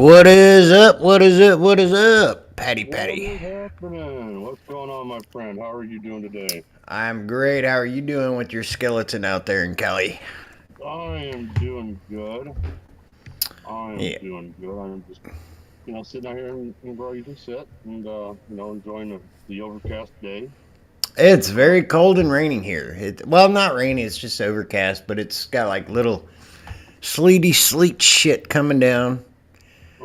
What is up? What is it? What is up? Patty What Patty. is happening? What's going on, my friend? How are you doing today? I'm great. How are you doing with your skeleton out there in Cali? I am doing good. I am Yeah. doing good. I'm just, sitting out here in where you can sit and, enjoying the overcast day. It's very cold and raining here. Well, not rainy, it's just overcast, but it's got like little sleety sleet shit coming down.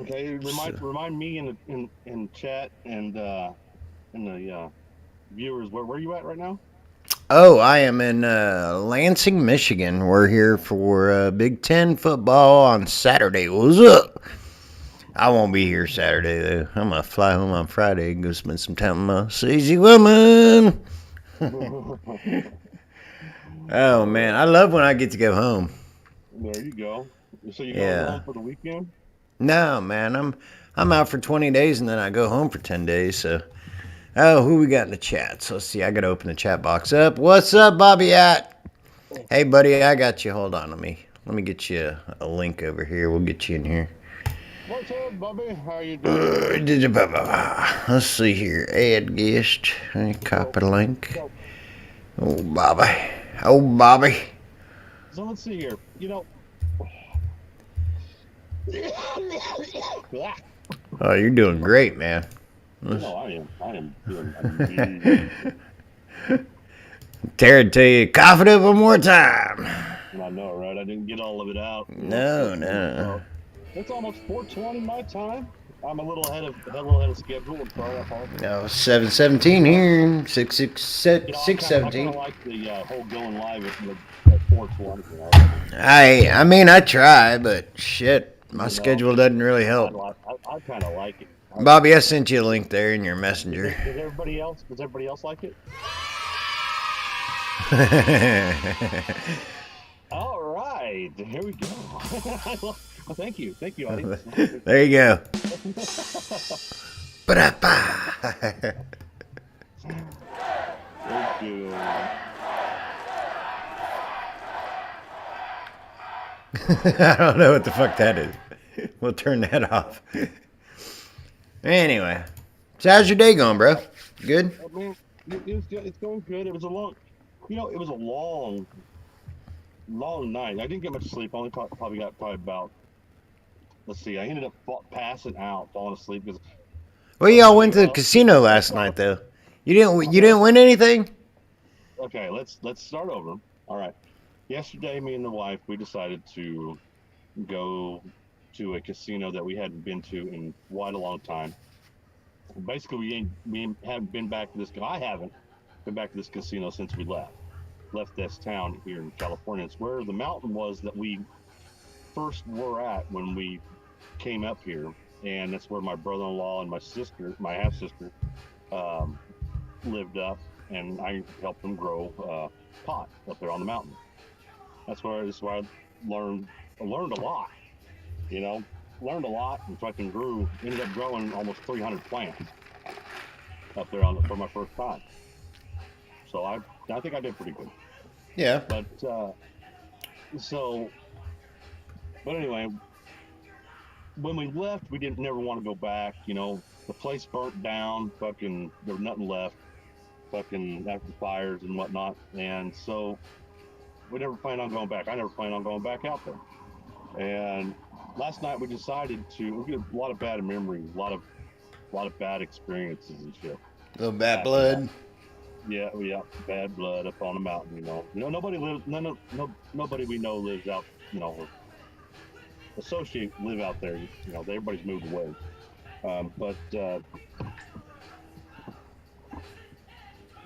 Okay, remind So, remind me in chat and the viewers where you at right now? oh, I am in Lansing, Michigan. We're here for Big Ten football on Saturday. What's up? I won't be here Saturday though. I'm gonna fly home on Friday and go spend some time with my Susie woman. Oh All man, right, I love when I get to go home. there you go. So you going Yeah. home for the weekend? No, man, I'm out for 20 days and then I go home for 10 days. So, oh, who we got in the chat? So let's see. I got to open the chat box up. What's up, Bobby At? Hey, buddy, I got you. Hold on, let me get you a link over here. We'll get you in here. What's up, Bubby? How you doing? Let's see here. Add guest. So, Copy link. so, Oh, Bobby. Oh, Bobby. so let's see here. Oh, you're doing great, man. I am doing amazing. Tara, tell you, cough it up one more time. I know, right? I didn't get all of it out, No, no. it's almost 4:20 my time. I'm a little ahead of schedule. I'm sorry, I apologize. No, 717 here. 6 I kind of 17. like the whole going live at 4:20. I try, but shit, my You know, schedule doesn't really help. I kind of like it. Bobby, I sent you a link there in your messenger. Does everybody else like it? All right, here we go. Well, thank you, audience. There you go. Thank you. I don't know what the fuck that is. We'll turn that off. Anyway, so how's your day going, bro? Good? I mean, it's going good. It was a long night. I didn't get much sleep. I only probably got about. Let's see. I ended up passing out, falling asleep because Well, I was y'all trying to went get to the up. casino last night, though. You didn't win anything? Okay, let's start over. All right. Yesterday, me and the wife we decided to go to a casino that we hadn't been to in quite a long time. Basically, we haven't been back to this. I haven't been back to this casino since we left this town here in California. It's where the mountain was that we first were at when we came up here, and that's where my brother-in-law and my sister, my half sister, um, lived up, and I helped them grow pot up there on the mountain. That's where learned I learned a lot. You know, learned a lot and fucking grew. Ended up growing almost 300 plants up there for my first time. So I think I did pretty good. Yeah. But so but anyway, when we left, we didn't never want to go back. The place burnt down. Fucking, there was nothing left. Fucking after fires and whatnot, and so we never planned on going back. I never planned on going back out there. And last night we decided to. We get a lot of bad memories, a lot of bad experiences and shit Little bad back in that. blood. Yeah, bad blood up on the mountain. Nobody lives. Nobody we know lives out. Or associate live out there. Everybody's moved away. But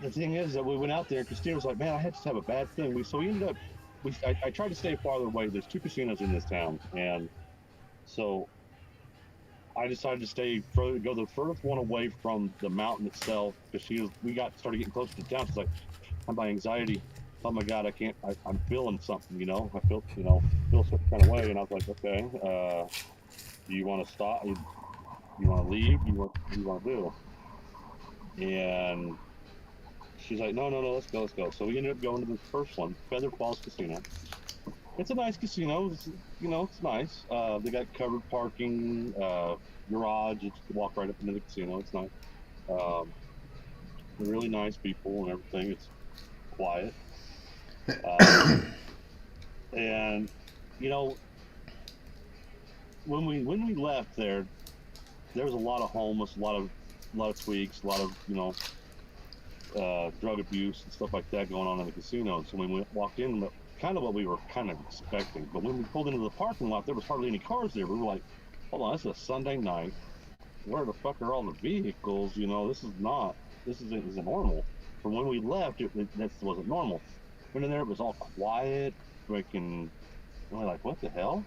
the thing is that we went out there. Christina was like, "Man, I had to have a bad thing." We ended up. I tried to stay farther away. There's two casinos in this town, and so I decided to go the furthest one away from the mountain itself because we started getting closer to town. She's like, "I'm my anxiety. Oh my God, I can't. I'm feeling something. I feel some kind of way." And I was like, "Okay, do you want to stop? You want to leave? What do you want to do?" And she's like, "No, no, no, let's go, let's go." So we ended up going to the first one, Feather Falls Casino, It's a nice casino. It's nice. They got covered parking, garage. You can walk right up into the casino. It's nice. Um, they're really nice people and everything. It's quiet. Um, and you know, when we left there was a lot of homeless, a lot of tweaks, a lot of drug abuse and stuff like that going on in the casino. So when we walked in, kind of what we were kind of expecting. But when we pulled into the parking lot, there was hardly any cars there. We were like, hold on, this is a Sunday night. Where the fuck are all the vehicles? This isn't normal. From when we left, this wasn't normal. Went in there, it was all quiet, freaking. We're like, what the hell?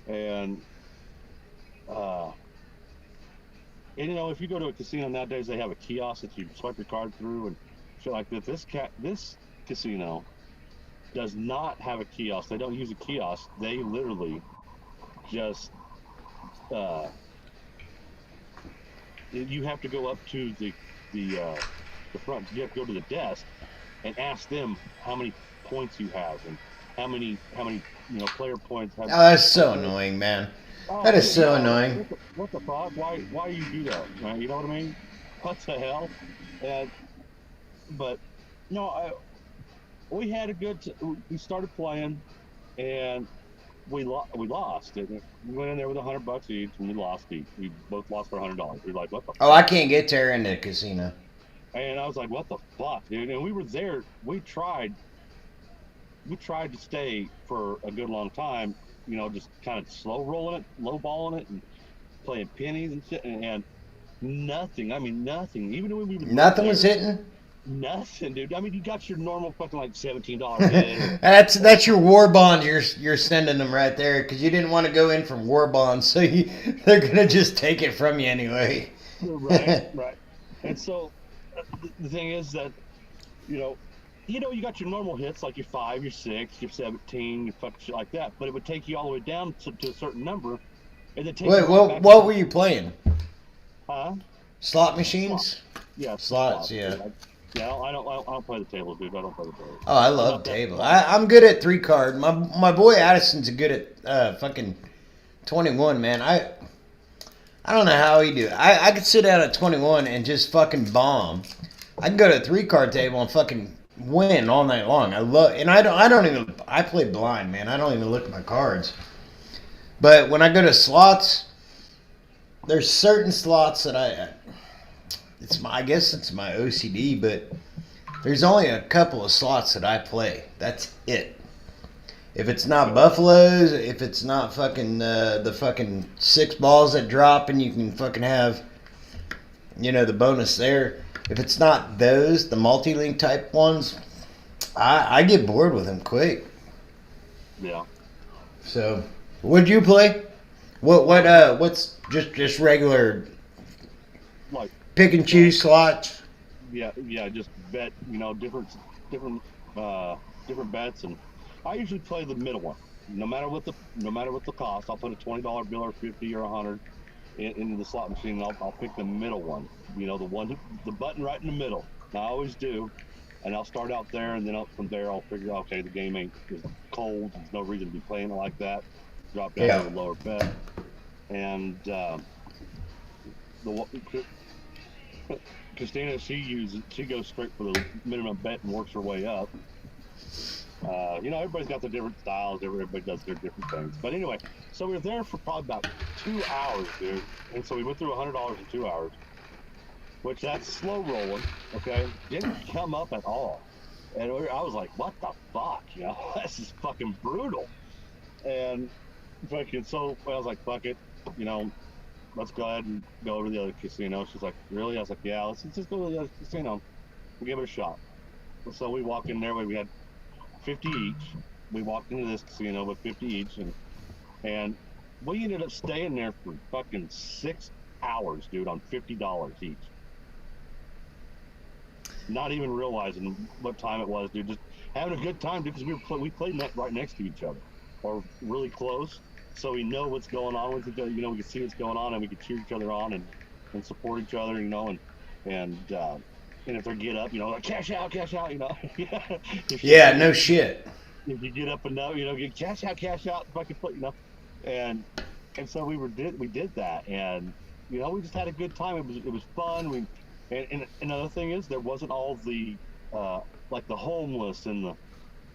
And uh, if you go to a casino nowadays, they have a kiosk that you swipe your card through and shit like that. This casino does not have a kiosk. They don't use a kiosk. They literally just uh, you have to go up to the front. You have to go to the desk and ask them how many points you have and how many player points have. Oh, that's so annoying, man. Oh, That is dude, so yeah, annoying. what the fuck? Why you do that? Right? You know what I mean? What the hell? And but no, we had a good. We started playing, and we lost. We went in there with $100 each, and we lost each. We both lost for $100. We were like, what the Oh, I fuck? can't get there in the casino. And I was like, what the fuck, dude? And we were there. We tried to stay for a good long time. Just kind of slow rolling it, low balling it, and playing pennies and shit, and nothing. I mean, nothing. Even when we would live Nothing was there, hitting. nothing, dude. I mean, you got your normal fucking like $17 hit, or That's your war bond. You're sending them right there because you didn't want to go in from war bonds, so they're gonna just take it from you anyway. right, right. And so the thing is that you know, you got your normal hits like your 5, your 6, your 17, your fucking shit like that. But it would take you all the way down to a certain number, and then take you Wait, right what? back up What to, were you playing? huh? Slot Slot. machines? Yeah, the Slots, slots, yeah. dude. I don't play the table, dude. I don't play the table. Oh, I I'm love not that table. smart. I'm good at 3 card. My boy Addison's good at fucking 21, man. I don't know how he do it. I could sit down at 21 and just fucking bomb. I can go to a 3 card table and fucking win all night long. And I don't even I play blind, man. I don't even look at my cards. But when I go to slots, there's certain slots that I guess it's my OCD, but there's only a couple of slots that I play. That's it. If it's not buffaloes, if it's not fucking the fucking 6 balls that drop and you can fucking have the bonus there. If it's not those, the multi-link type ones, I get bored with them quick. Yeah. So, what'd you play? What's just regular Like, pick and uh, choose slots? yeah, just bet, different, uh, different bets, and I usually play the middle one. No matter what the cost, I'll put a $20 bill or 50 or 100 into the slot machine, and I'll pick the middle one. The button right in the middle. And I always do, and I'll start out there, and then up from there, I'll figure out, okay, the game ain't is cold. There's no reason to be playing it like that. Drop down to Yeah. a lower bet, and the Christina, she goes straight for the minimum bet and works her way up. Everybody's got their different styles. Everybody does their different things. But anyway, so we were there for probably about 2 hours, dude. And so we went through $100 in 2 hours, which that's slow rolling. Okay, didn't come up at all. And I was like, what the fuck? This is fucking brutal. And fucking so I was like, fuck it. You know, let's go ahead and go over to the other casino. She's like, really? I was like, yeah, let's just go to the other casino. We'll give it a shot. So we walked in there. We had 50 each. We walked into this casino with 50 each, and we ended up staying there for fucking 6 hours, dude, on $50 each. Not even realizing what time it was, dude. Just having a good time, dude, because we played right next to each other, or really close, so we know what's going on with each other. We can see what's going on, and we can cheer each other on and support each other, and if they get up, like cash out, yeah. Yeah, no shit. if you get up enough, get cash out, fucking put, and so we did that, and we just had a good time. It was fun. And another thing is there wasn't all the like the homeless and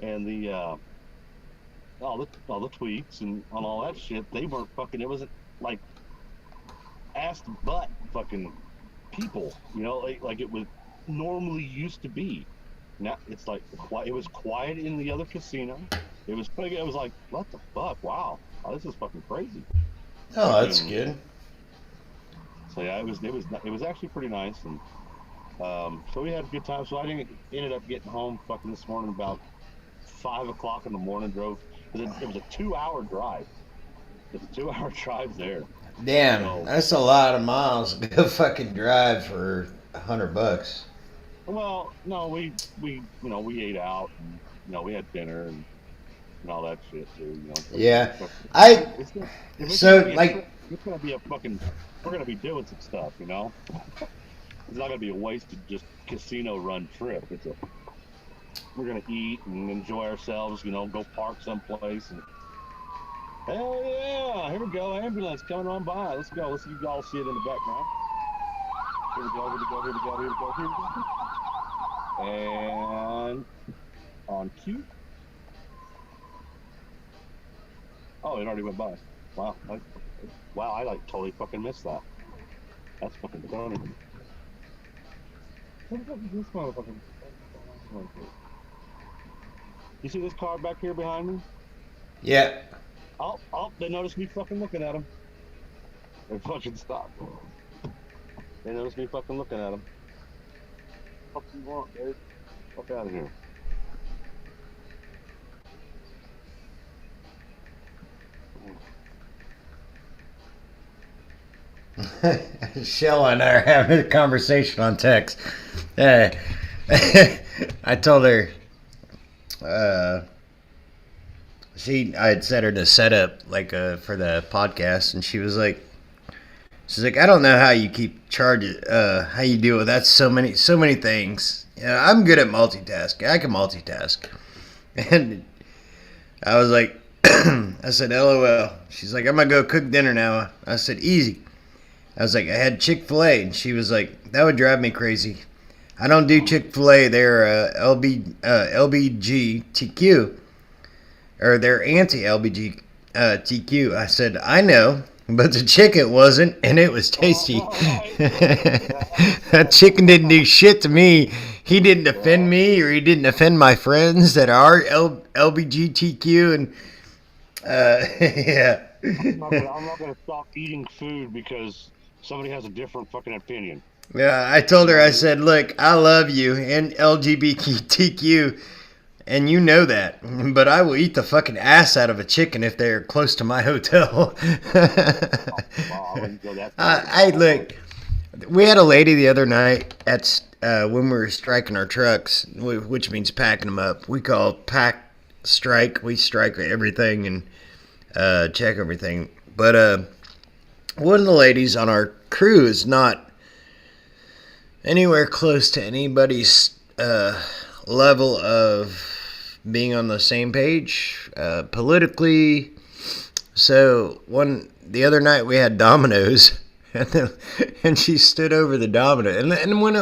the all the tweets and on all that shit. They weren't fucking. It wasn't like ass to butt fucking people. Like it was normally used to be. Now it's like it was quiet in the other casino. It was like, what the fuck? Wow, this is fucking crazy. Oh, that's good. So yeah, it was actually pretty nice, and so we had a good time. So I ended up getting home fucking this morning about 5 o'clock in the morning. Drove. It was a 2-hour drive. It's a 2-hour drive there. Damn, so, that's a lot of miles to go fucking drive for $100. Well, no, we ate out, and we had dinner and all that shit too. Yeah, it's gonna be a fucking. We're gonna be doing some stuff, It's not gonna be a wasted just casino run trip. We're gonna eat and enjoy ourselves, go park someplace and. Hell yeah! Here we go, ambulance coming on by. Let's go. You all see it in the background. Here we go. And on cue. Oh, it already went by. Wow. I like totally fucking missed that. That's fucking funny. What the fuck is this motherfucker? You see this car back here behind me? Yeah. Oh, they noticed me fucking looking at him. They fucking stopped. They noticed me fucking looking at him. What the fuck you want, dude? Fuck out of here. Shell and I are having a conversation on text. I told her, I had set her to set up for the podcast, and she's like, I don't know how you keep charging, how you deal with that. So many things. I'm good at multitasking. I can multitask. And I was like, I said, LOL. She's like, I'm going to go cook dinner now. I said, easy. I was like, I had Chick-fil-A, and she was like, that would drive me crazy. I don't do Chick-fil-A. They're LBGTQ, or they're anti-LBGTQ. I said, I know, but the chicken wasn't, and it was tasty. That chicken didn't do shit to me. He didn't offend me, or he didn't offend my friends that are LBGTQ, and yeah. I'm not gonna stop eating food because somebody has a different fucking opinion. Yeah, I told her, I said, look, I love you and LGBTQ, and you know that, but I will eat the fucking ass out of a chicken if they're close to my hotel. Look, we had a lady the other night at when we were striking our trucks, which means packing them up. We call it pack strike. We strike everything and check everything. But one of the ladies on our crew is not anywhere close to anybody's level of being on the same page politically. So the other night we had Domino's, and she stood over the Domino, and when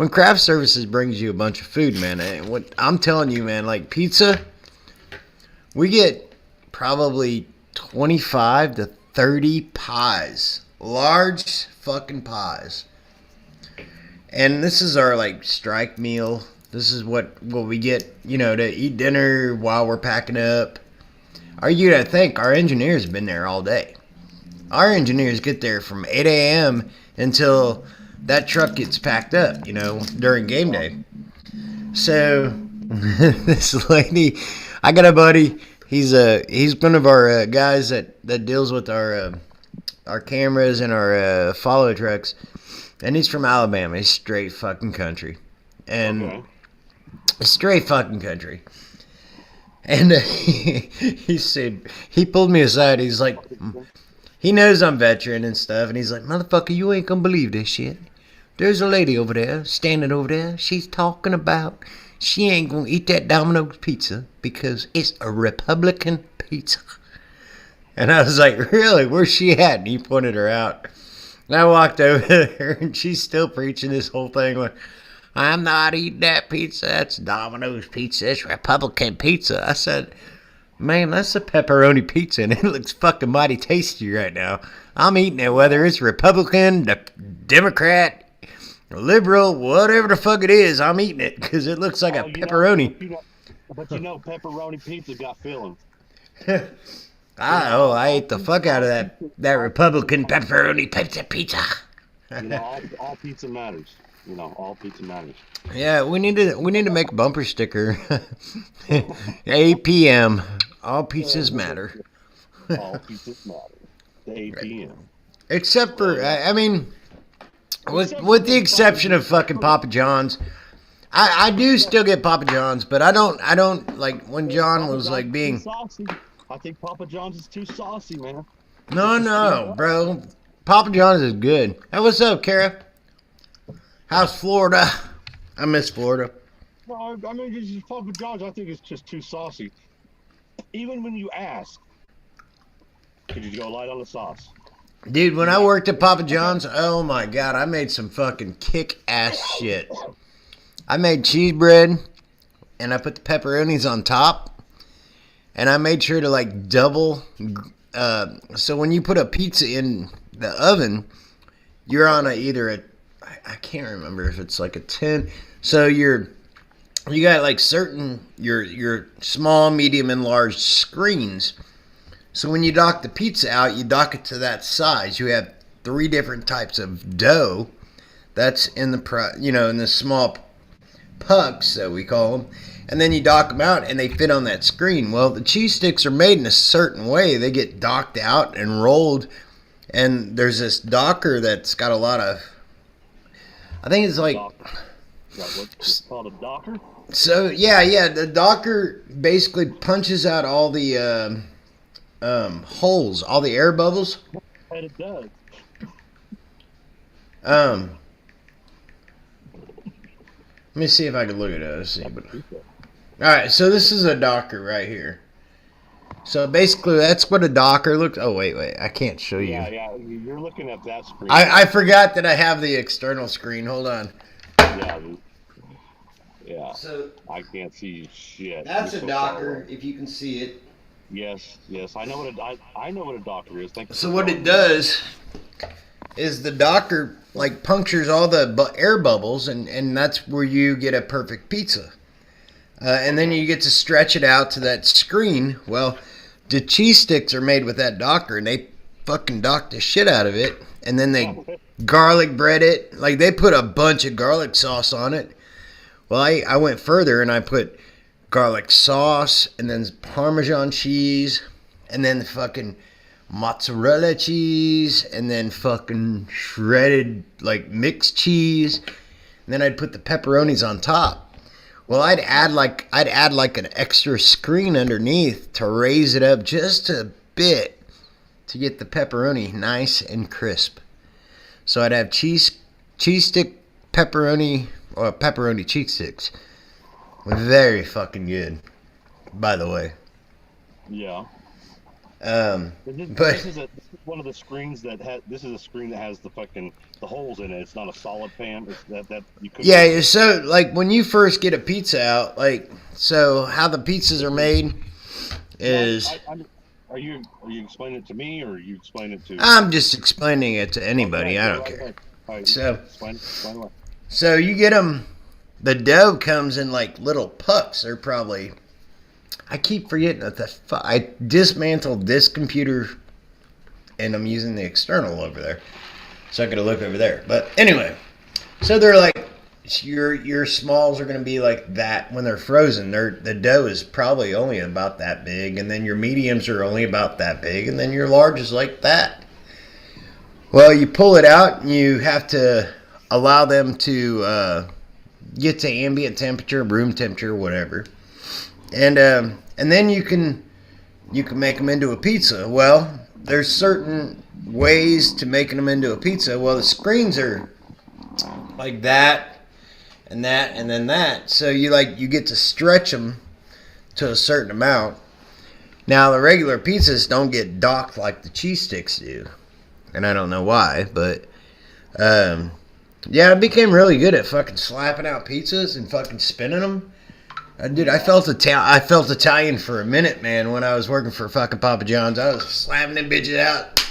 craft services brings you a bunch of food, man, what I'm telling you, man, like pizza, we get probably 25 to 30 pies, large fucking pies. And this is our strike meal. This is what we get, to eat dinner while we're packing up. You gotta think our engineers have been there all day. Our engineers get there from 8 a.m. until that truck gets packed up, during game day. So this lady, I got a buddy. He's one of our guys that deals with our cameras and our follow trucks. And he's from Alabama. He's straight fucking country. And straight fucking country. And he said, he pulled me aside. He's like, he knows I'm veteran and stuff. And he's like, motherfucker, you ain't gonna believe this shit. There's a lady over there, standing over there. She's talking about she ain't gonna eat that Domino's pizza because it's a Republican pizza. And I was like, really? Where's she at? And he pointed her out. And I walked over there, and she's still preaching this whole thing like, I'm not eating that pizza. That's Domino's pizza. It's Republican pizza. I said, man, that's a pepperoni pizza, and it looks fucking mighty tasty right now. I'm eating it whether it's Republican, Democrat, liberal, whatever the fuck it is. I'm eating it because it looks like a pepperoni. But pepperoni pizza got fillings. I ate the fuck out of that Republican pepperoni pizza. All pizza matters. All pizza matters. Yeah, we need to make a bumper sticker. 8 p.m. All pizzas matter. All pizzas matter. 8 p.m. Except for, I mean, with the exception of fucking Papa John's. I do still get Papa John's, but I don't like when John was like being saucy. I think Papa John's is too saucy, man. No, bro. Papa John's is good. Hey, what's up, Kara? How's Florida? I miss Florida. No, I mean, just Papa John's, I think it's just too saucy. Even when you ask, could you go light on the sauce? Dude, when I worked at Papa John's, oh my God, I made some fucking kick-ass shit. I made cheese bread, and I put the pepperonis on top. And I made sure to like double. So when you put a pizza in the oven, you're on I can't remember if it's like a 10. So you got like certain your small, medium, and large screens. So when you dock the pizza out, you dock it to that size. You have 3 different types of dough. That's in the small pucks that we call them. And then you dock them out, and they fit on that screen. Well, the cheese sticks are made in a certain way. They get docked out and rolled. And there's this docker that's got a lot of... I think it's like... What's called a docker? So, yeah. The docker basically punches out all the holes, all the air bubbles. And it does. Let me see if I can look at it. Let's see. Alright, so this is a docker right here. So basically, that's what a docker looks... Oh, wait. I can't show you. Yeah, you're looking at that screen. I forgot that I have the external screen. Hold on. Yeah. So I can't see shit. That's a docker, if you can see it. Yes. I know what a docker is. Thank you. So what it does is the docker like punctures all the air bubbles, and that's where you get a perfect pizza. And then you get to stretch it out to that screen. Well, the cheese sticks are made with that docker, and they fucking dock the shit out of it. And then they garlic bread it. Like, they put a bunch of garlic sauce on it. Well, I went further, and I put garlic sauce, and then Parmesan cheese, and then fucking mozzarella cheese, and then fucking shredded, like, mixed cheese. And then I'd put the pepperonis on top. Well, I'd add like an extra screen underneath to raise it up just a bit to get the pepperoni nice and crisp. So I'd have cheese stick pepperoni or pepperoni cheese sticks. Very fucking good, by the way. Yeah. This is one of the screens that this is a screen that has the holes in it. It's not a solid pan. It's that you could. Yeah. So like when you first get a pizza out, so how the pizzas are made is. Are you explaining it to me, or are you explaining it to? I'm just explaining it to anybody. I don't care. Right. So explain away. So you get them. The dough comes in like little pucks. They're probably. I keep forgetting that I dismantled this computer, and I'm using the external over there, so I gotta look over there. But anyway, so they're like your smalls are gonna be like that when they're frozen. The dough is probably only about that big, and then your mediums are only about that big, and then your large is like that. Well, you pull it out, and you have to allow them to get to ambient temperature, room temperature, whatever. And then you can make them into a pizza. Well, there's certain ways to making them into a pizza. Well, the screens are like that, and that, and then that. So you get to stretch them to a certain amount. Now the regular pizzas don't get docked like the cheese sticks do, and I don't know why, but yeah, I became really good at fucking slapping out pizzas and fucking spinning them. Dude, I felt Italian for a minute, man. When I was working for fucking Papa John's, I was slapping them bitches out,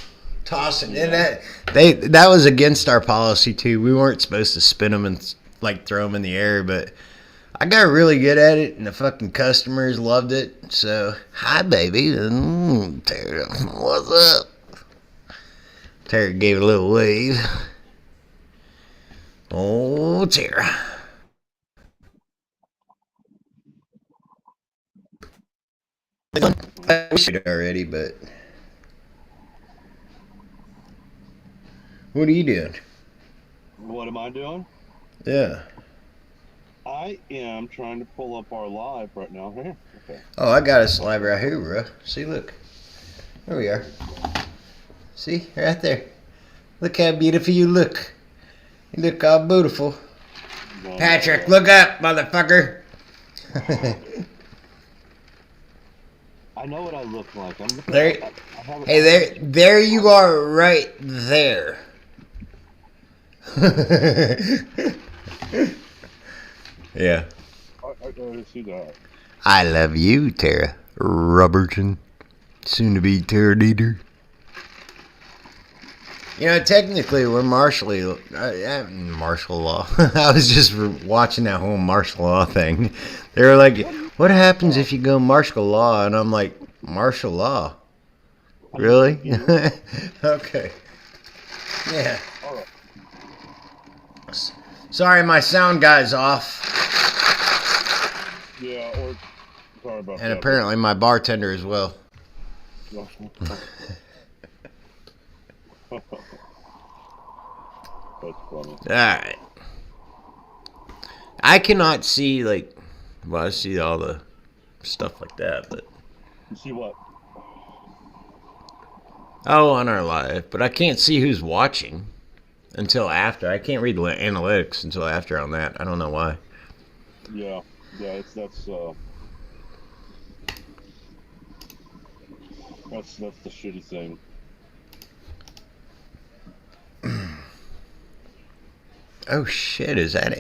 tossing. And that was against our policy too. We weren't supposed to spin them and like throw them in the air, but I got really good at it, and the fucking customers loved it. So, hi, baby. Tara, what's up? Tara gave a little wave. Oh, Tara. I wish it already, but what are you doing? What am I doing? Yeah. I am trying to pull up our live right now. Here. Okay. Oh, I got us live right here, bro. See, look. There we are. See, right there. Look how beautiful you look. You look all beautiful. Patrick, look up, motherfucker. I know what I look like. I'm looking There, hey, there you are, right there. Yeah. I already see that. I love you, Tara Robertson, soon to be Tara Dieter. You know, technically, we're martial law. I was just watching that whole martial law thing. They were like, what happens if you go martial law? And I'm like, martial law? Really? Okay. Yeah. Sorry, my sound guy's off. Yeah, or sorry about that. And apparently my bartender as well. That's funny. Alright. I cannot see, like, well, I see all the stuff like that, but... You see what? Oh, on our live. But I can't see who's watching until after. I can't read the analytics until after on that. I don't know why. Yeah, that's the shitty thing. Oh shit! Is that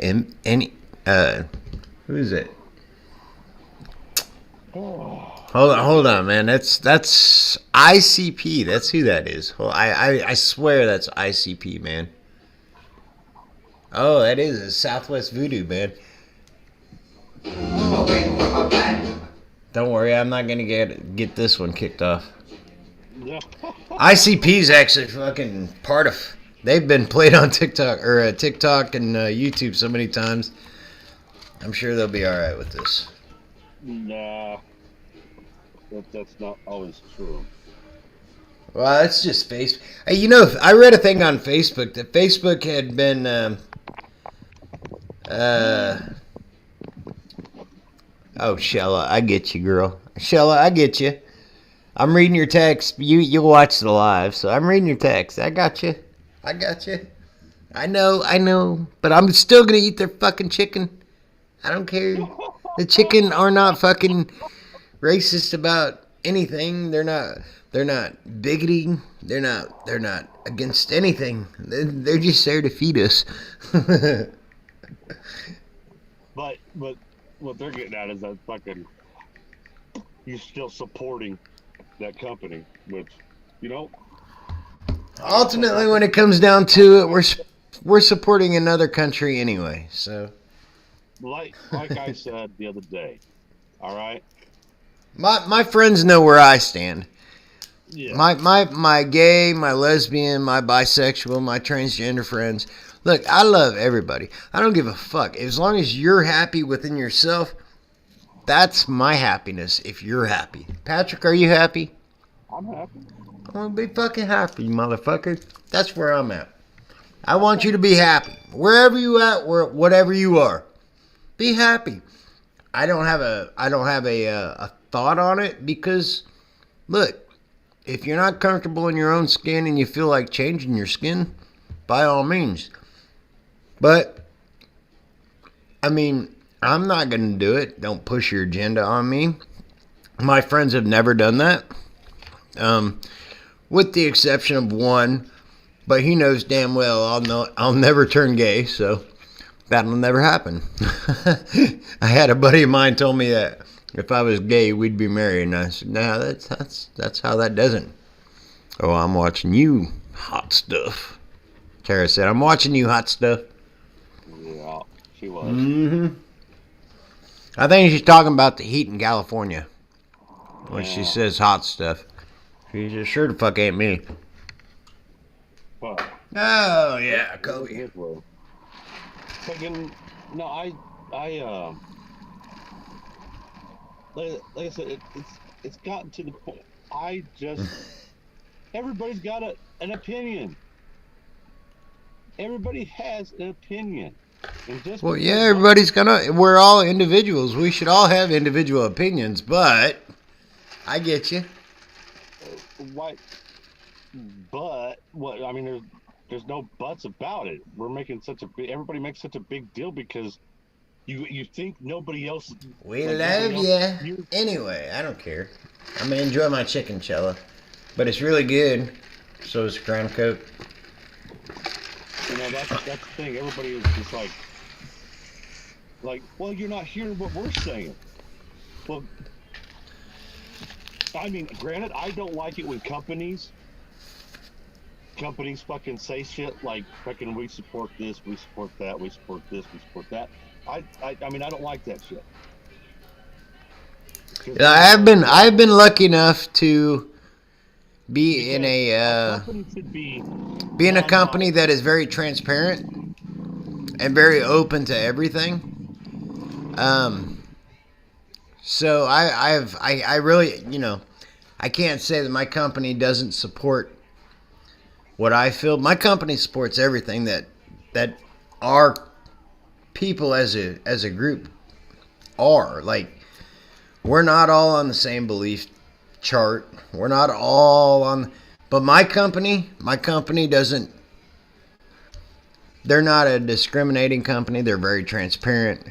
any? Who is it? Oh. Hold on, man. That's ICP. That's who that is. Well, I swear that's ICP, man. Oh, that is a Southwest Voodoo, man. Don't worry, I'm not gonna get this one kicked off. Yeah. ICP's actually fucking part of. They've been played on TikTok and YouTube so many times. I'm sure they'll be all right with this. Nah, that's not always true. Well, that's just Facebook. Hey, you know, I read a thing on Facebook that Facebook had been. Oh, Shella, I get you, girl. Shella, I get you. I'm reading your text. You'll watch the live, so I'm reading your text. I got you. I know. But I'm still gonna eat their fucking chicken. I don't care. The chicken are not fucking racist about anything. They're not bigoting. They're not against anything. They're just there to feed us. But what they're getting at is that fucking you're still supporting that company, which, you know. Ultimately, when it comes down to it, we're supporting another country anyway. So, like I said the other day, all right. My friends know where I stand. Yeah. My gay, my lesbian, my bisexual, my transgender friends. Look, I love everybody. I don't give a fuck. As long as you're happy within yourself, that's my happiness. If you're happy, Patrick, are you happy? I'm happy. I want to be fucking happy, motherfucker. That's where I'm at. I want you to be happy. Wherever you at, whatever you are. Be happy. I don't have a thought on it because, look, if you're not comfortable in your own skin and you feel like changing your skin, by all means. But I mean, I'm not going to do it. Don't push your agenda on me. My friends have never done that, with the exception of one. But he knows damn well I'll never turn gay, so that'll never happen. I had a buddy of mine told me that if I was gay, we'd be married, and I said, "Nah, that's how that doesn't." Oh, I'm watching you, hot stuff. Tara said, "I'm watching you, hot stuff." Yeah, she was. Mm-hmm. I think she's talking about the heat in California when she says hot stuff. She just sure the fuck ain't me. But Oh yeah, Kobe. fucking no, like I said, it's gotten to the point. I just everybody's got an opinion. Everybody has an opinion. And just Well, yeah, everybody's gonna. We're all individuals. We should all have individual opinions, but I get you. Why? But what? I mean, there's no buts about it. We're making such a big. Everybody makes such a big deal because you think nobody else. We like, love nobody else- you. Anyway, I don't care. I'm gonna enjoy my chicken cella, but it's really good. So is Crown Coke. You know, that's the thing. Everybody is just like, well, you're not hearing what we're saying. Well, I mean, granted, I don't like it when companies fucking say shit like, fucking, we support this, we support that, we support this, we support that. I mean, I don't like that shit. Yeah, I've been lucky enough to be in a company should be in a company that is very transparent and very open to everything. So I really, I can't say that my company doesn't support what I feel. My company supports everything that our people as a group are. Like, we're not all on the same belief chart. We're not all on, but my company doesn't. They're not a discriminating company. They're very transparent,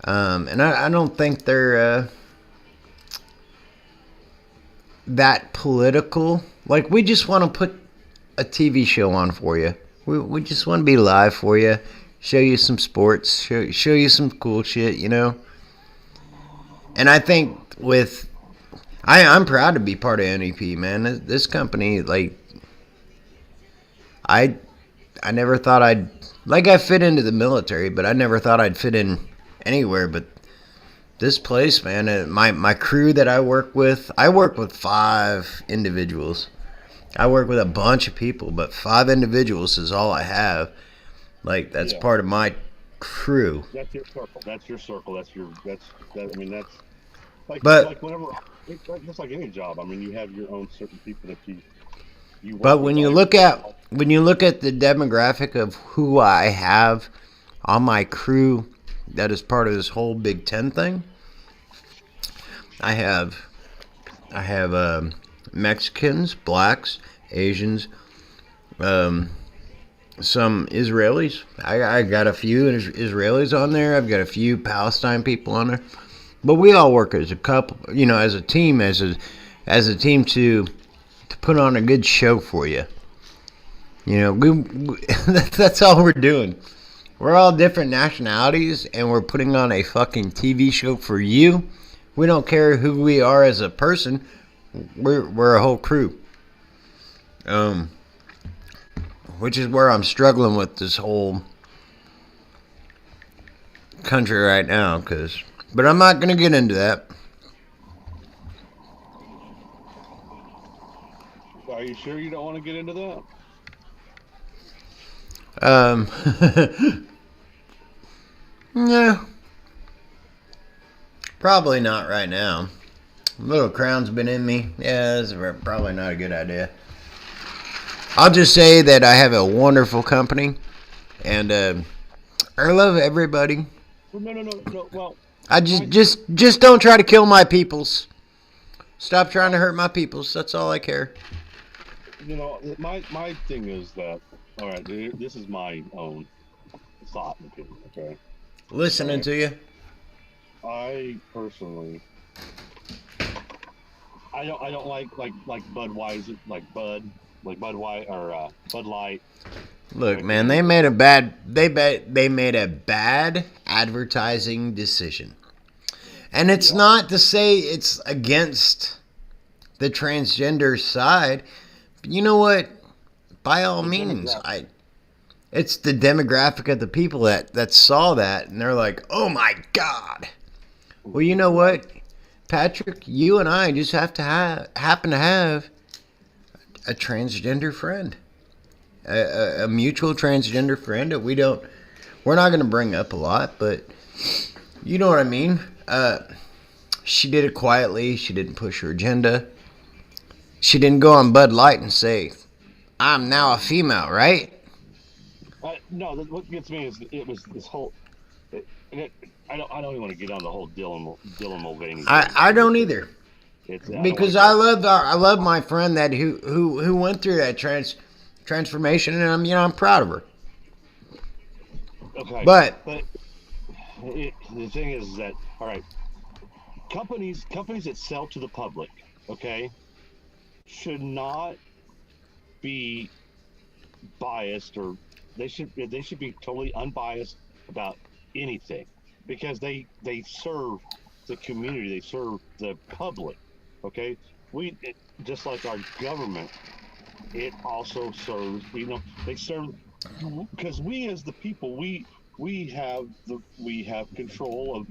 and I don't think they're that political. Like, we just want to put a TV show on for you. We just want to be live for you, show you some sports, show you some cool shit, And I think I'm proud to be part of NEP, man. This company, like, I never thought I fit into the military, but I never thought I'd fit in anywhere. But this place, man, my crew that I work with 5 individuals. I work with a bunch of people, but 5 individuals is all I have. Like, that's part of my crew. That's your circle. That's your circle. I mean, that's like, like whenever, just like any job. I mean, you have your own certain people that you work But with. when you look at the demographic of who I have on my crew that is part of this whole Big Ten thing, I have Mexicans, blacks, Asians, some Israelis. I got a few Israelis on there. I've got a few Palestine people on there. But we all work as a couple, as a team, as a team to put on a good show for you. That's all we're doing. We're all different nationalities, and we're putting on a fucking TV show for you. We don't care who we are as a person. We're a whole crew. Which is where I'm struggling with this whole country right now, but I'm not going to get into that. Are you sure you don't want to get into that? Yeah. Probably not right now. Little crown's been in me. Yeah, that's probably not a good idea. I'll just say that I have a wonderful company, and I love everybody. No. Well, I just don't try to kill my peoples. Stop trying to hurt my peoples. That's all I care. My thing is that, all right, this is my own thought and opinion, okay? Listening to you. I personally, I don't like Budweiser, like Budweiser or Bud Light. Look, man, they made a bad advertising decision. And it's not to say it's against the transgender side. But you know what? By all means, it's the demographic of the people that saw that and they're like, "Oh my god." Well, you know what? Patrick, you and I just have to happen to have a transgender friend. A mutual transgender friend that we're not going to bring up a lot, but you know what I mean. She did it quietly. She didn't push her agenda. She didn't go on Bud Light and say, "I'm now a female," right? No, what gets me is it was this whole. I don't even want to get on the whole Dylan Mulvaney. I don't either. Because I love my friend that who went through that transformation, and I'm proud of her. Okay, but the thing is that, all right, companies that sell to the public, okay, should not be biased, or they should be totally unbiased about anything, because they serve the community, they serve the public. Okay, just like our government, it also serves. They serve, because we as the people, we have control of.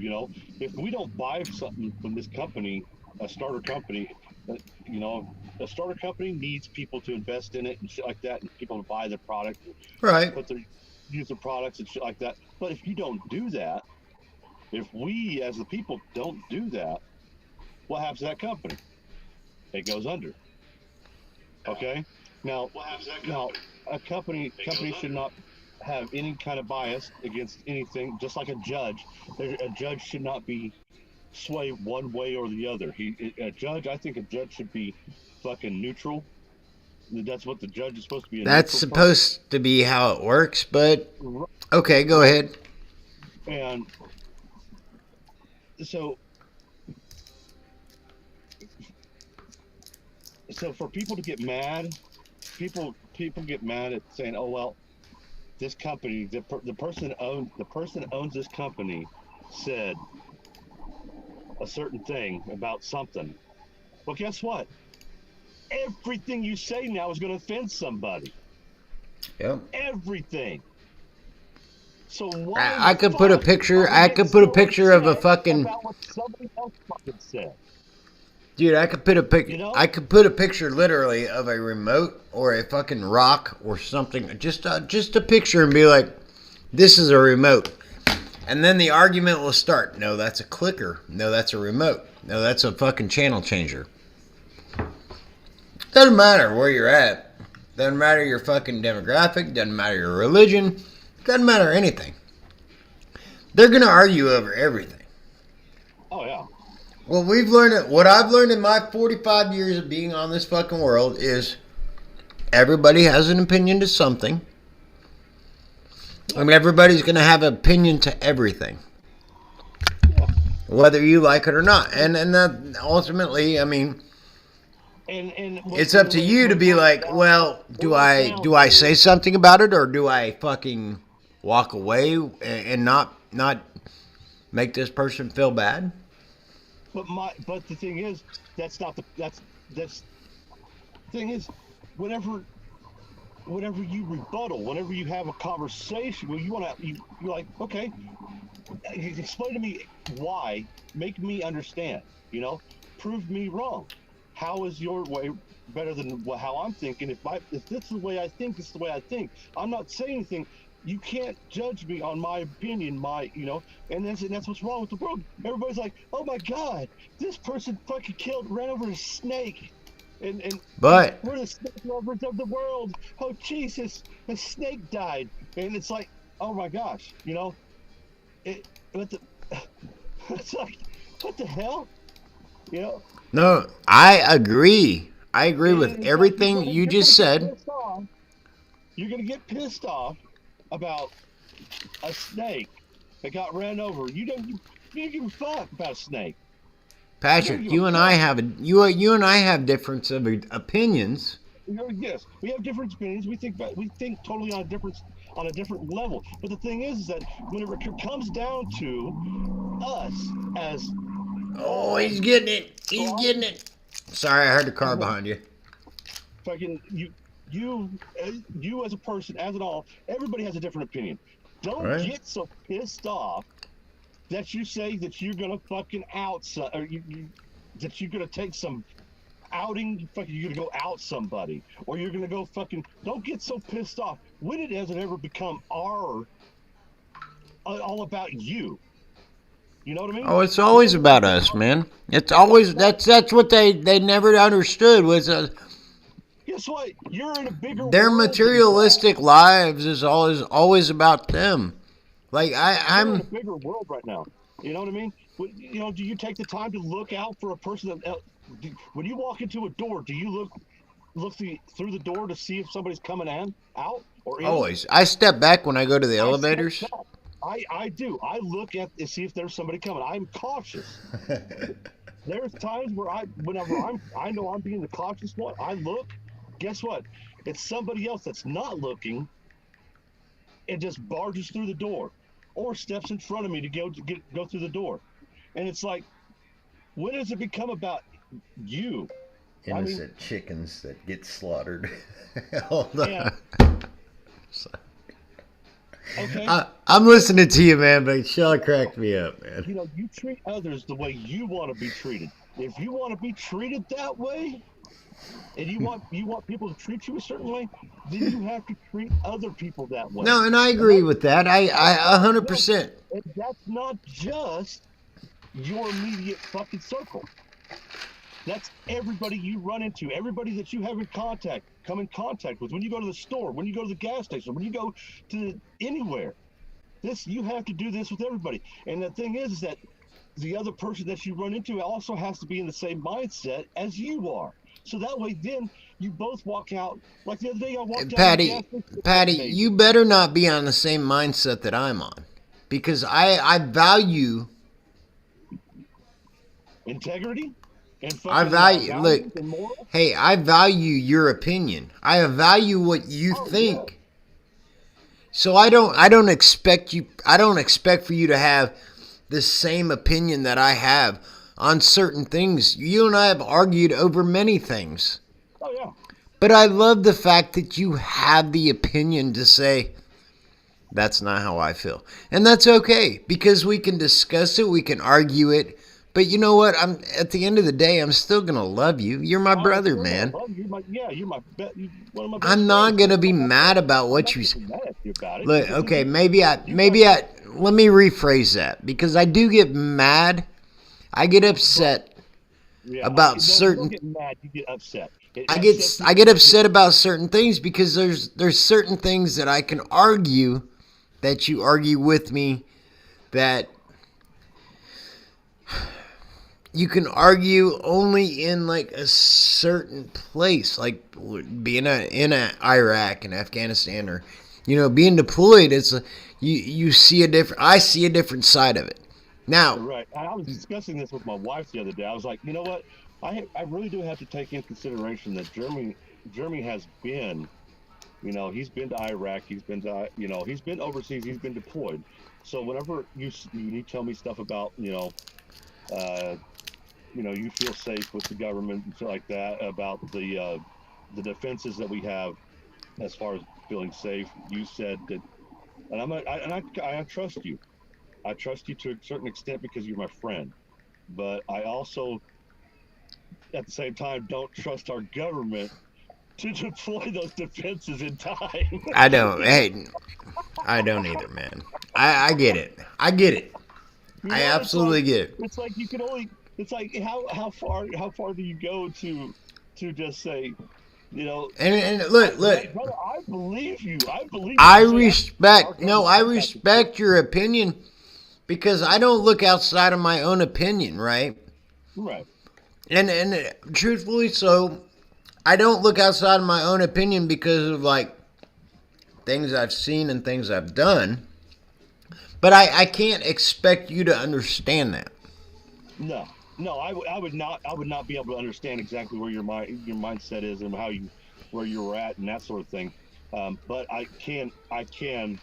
If we don't buy something from this company, a starter company, a starter company needs people to invest in it and shit like that, and people to buy the product, right? Use the products and shit like that. But if you don't do that, if we as the people don't do that, what happens to that company? It goes under. Okay? Now, a company should not have any kind of bias against anything, just like a judge. A judge should not be swayed one way or the other. I think a judge should be fucking neutral. That's what the judge is supposed to be. That's supposed to be how it works, but okay, go ahead. And so for people to get mad, people get mad at saying, "Oh well, this company, the person owns this company, said a certain thing about something." Well, guess what? Everything you say now is going to offend somebody. Yep. Everything. So why? I could put a picture. I could put a picture of a fucking. About what somebody else fucking said. Dude, I could put a picture. I could put a picture literally of a remote or a fucking rock or something. Just a picture and be like, "This is a remote," and then the argument will start. No, that's a clicker. No, that's a remote. No, that's a fucking channel changer. Doesn't matter where you're at. Doesn't matter your fucking demographic. Doesn't matter your religion. Doesn't matter anything. They're gonna argue over everything. Oh yeah. Well, what I've learned in my 45 years of being on this fucking world is everybody has an opinion to something. I mean, everybody's going to have an opinion to everything. Whether you like it or not. And that ultimately, I mean, it's up to you to be like, well, do I say something about it, or do I fucking walk away and not make this person feel bad? But the thing is, that's thing is, whenever you rebuttal, whenever you have a conversation, where you're like, okay, explain to me why, make me understand, prove me wrong. How is your way better than how I'm thinking? If this is the way I think, this is the way I think. I'm not saying anything. You can't judge me on my opinion, and that's what's wrong with the world. Everybody's like, "Oh my God, this person fucking ran over a snake," but we're the snake lovers of the world. Oh Jesus, the snake died, and it's like, oh my gosh, it's like, what the hell, No, I agree. I agree with everything you just said. You're gonna get pissed off about a snake, that got ran over. You don't give a fuck about a snake. Patrick, you and I have you and I have difference of opinions. Yes, we have different opinions. We think totally on a different level. But the thing is that whenever it comes down to us as Oh, he's getting it. He's getting it. Sorry, I heard the car behind you. fucking you as a person, as an all, everybody has a different opinion. Don't get so pissed off that you say that you're gonna fucking or that you're gonna take some outing, fucking you're gonna go out somebody, or you're gonna go fucking. Don't get so pissed off when it doesn't ever become all about you. You know what I mean? Oh, it's always about us, man. It's always that's what they never understood was guess what? You're in a bigger. Their materialistic lives is always about them. Like I'm in a bigger world right now. You know what I mean? You know, do you take the time to look out for a person that when you walk into a door, do you look through the door to see if somebody's coming out or in? Always. I step back when I go to the elevators. I do. I look at to see if there's somebody coming. I'm cautious. There's times where whenever I know I'm being the cautious one, I look. Guess what? It's somebody else that's not looking and just barges through the door or steps in front of me to go through the door. And it's like, when does it become about you? Innocent chickens that get slaughtered. Hold on. Yeah. Okay. I'm listening to you, man, but Shell cracked me up, man. You know, you treat others the way you want to be treated. If you want to be treated that way, and you want people to treat you a certain way, then you have to treat other people that way. No, and I agree with that. I 100%. And that's not just your immediate fucking circle. That's everybody you run into, everybody that you have come in contact with. When you go to the store, when you go to the gas station, when you go to anywhere, you have to do this with everybody. And the thing is that the other person that you run into also has to be in the same mindset as you are. So that way, then you both walk out. Like the other day, I walked out. Patty, you better not be on the same mindset that I'm on, because I value integrity. I value. Look, hey, I value your opinion. I value what you think. Yeah. So I don't expect you. I don't expect for you to have the same opinion that I have on certain things. You and I have argued over many things. Oh, yeah. But I love the fact that you have the opinion to say, that's not how I feel. And that's okay, because we can discuss it, we can argue it. But you know what? At the end of the day, I'm still going to love you. You're my brother, man. You're one of my best I'm not going to be mad about what you say. Look, okay, maybe let me rephrase that, because I do get mad. I get upset about certain. You get mad, you get upset. I get upset about certain things because there's certain things that I can argue that you argue with me that you can argue only in like a certain place, like being in Iraq and Afghanistan, or being deployed. It's you see I see a different side of it. Now, right. I was discussing this with my wife the other day. I was like, you know what? I really do have to take into consideration that Jeremy has been, he's been to Iraq. He's been to, he's been overseas. He's been deployed. So whenever you tell me stuff about, you feel safe with the government and stuff like that, about the defenses that we have as far as feeling safe, you said that, and I trust you. I trust you to a certain extent because you're my friend, but I also, at the same time, don't trust our government to deploy those defenses in time. I don't. Hey, I don't either, man. I get it. I get it. I absolutely get it. It's like you can only. It's like how far do you go to just say, And look. Brother, I believe you. I respect your opinion. Because I don't look outside of my own opinion, right? Right. And truthfully, so I don't look outside of my own opinion because of like things I've seen and things I've done. But I can't expect you to understand that. No, no, I would not. I would not be able to understand exactly where your mindset is and where you're at and that sort of thing. But I can, like, I can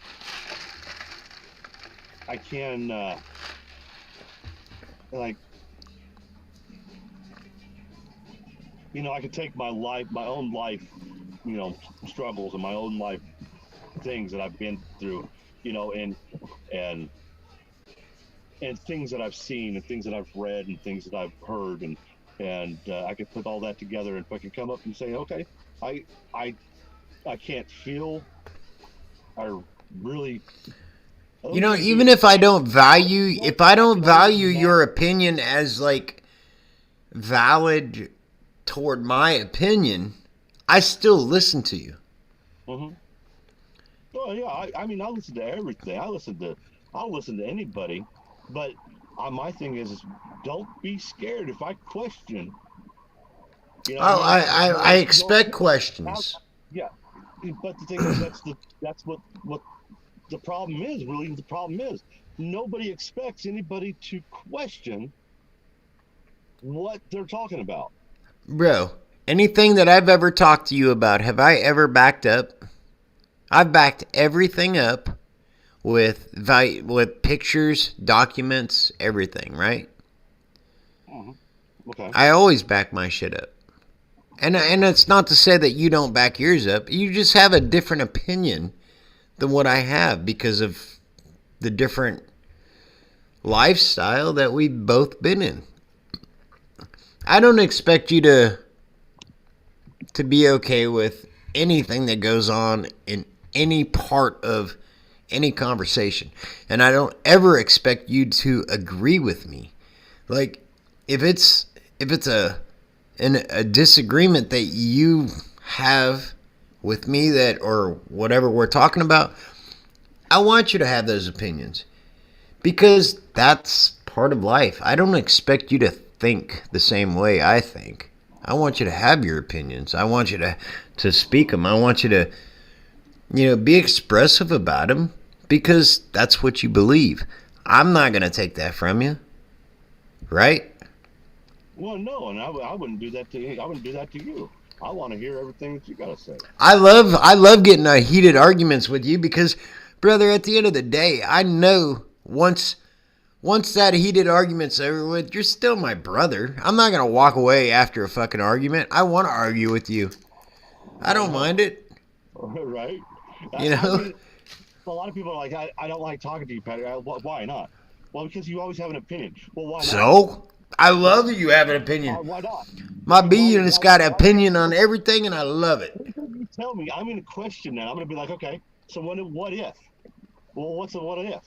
take my own life, struggles and my own life things that I've been through, and and things that I've seen and things that I've read and things that I've heard and I could put all that together and fucking come up and say, okay, I I I can't feel, I really. Even if I don't value, if I don't value your opinion as like valid toward my opinion, I still listen to you. Mm-hmm. Well, yeah, I mean, I listen to everything. I'll listen to anybody, but my thing is don't be scared if I question. Oh, I expect questions. Yeah, but the thing is, that's what the problem is. Really, the problem is nobody expects anybody to question what they're talking about. Bro, anything that I've ever talked to you about, have I ever backed up? I've backed everything up with pictures, documents, everything, right? Mm-hmm. Okay. I always back my shit up. And it's not to say that you don't back yours up. You just have a different opinion than what I have because of the different lifestyle that we've both been in. I don't expect you to be okay with anything that goes on in any part of any conversation. And I don't ever expect you to agree with me. Like, if it's a disagreement that you have with me that or whatever we're talking about, I want you to have those opinions because that's part of life. I don't expect you to think the same way I think. I want you to have your opinions. I want you to speak them. I want you to be expressive about them because that's what you believe. I'm not going to take that from you. Right? Well, no, and I wouldn't do that to you. I wouldn't do that to you. I want to hear everything that you got to say. I love getting heated arguments with you because, brother, at the end of the day, I know once that heated argument's over with, you're still my brother. I'm not going to walk away after a fucking argument. I want to argue with you. I don't mind it. Right? You know? I mean, a lot of people are like, I don't like talking to you, Patty. Why not? Well, because you always have an opinion. Well, why not? So? I love that you have an opinion. Why not? My B-unit's got an opinion on everything, and I love it. You tell me. I'm going to question that. I'm going to be like, okay, so what if? Well, what's a what if?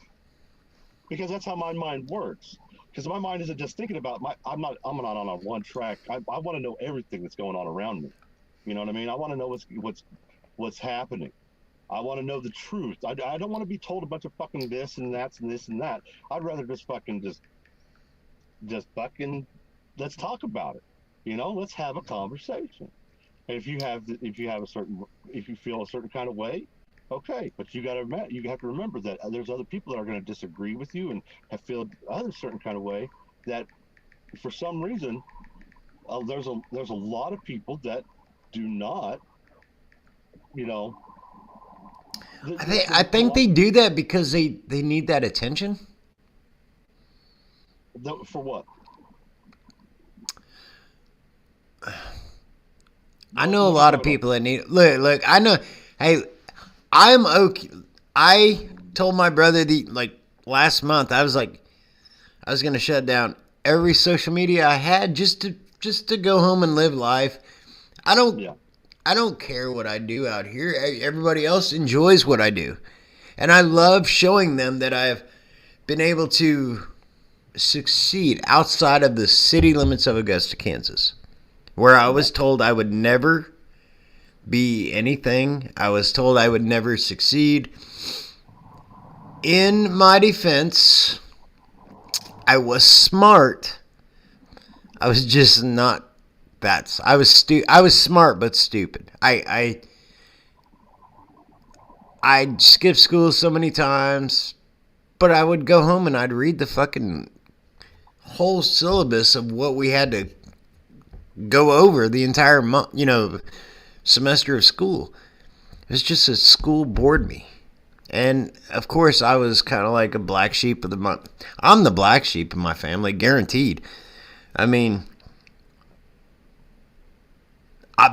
Because that's how my mind works. Because my mind isn't just thinking about I'm not on a one track. I want to know everything that's going on around me. You know what I mean? I want to know what's happening. I want to know the truth. I don't want to be told a bunch of fucking this and that and this and that. I'd rather just fucking just fucking let's talk about it. Let's have a conversation. And if you feel a certain kind of way, okay, but you have to remember that there's other people that are going to disagree with you and have feel other certain kind of way that for some reason there's a lot of people that do not, I think they do that because they need that attention. For what? I know a lot of people that need. Look. I know. Hey, I'm okay. I told my brother last month. I was gonna shut down every social media I had just to go home and live life. I don't care what I do out here. Everybody else enjoys what I do, and I love showing them that I've been able to succeed outside of the city limits of Augusta, Kansas, where I was told I would never be anything. I was told I would never succeed. In my defense, I was smart. I was just not that. I was smart but stupid. I skipped school so many times. But I would go home and I'd read the fucking whole syllabus of what we had to go over the entire month, semester of school. It was just that school bored me. And of course, I was kind of like a black sheep of the month. I'm the black sheep in my family, guaranteed. I mean,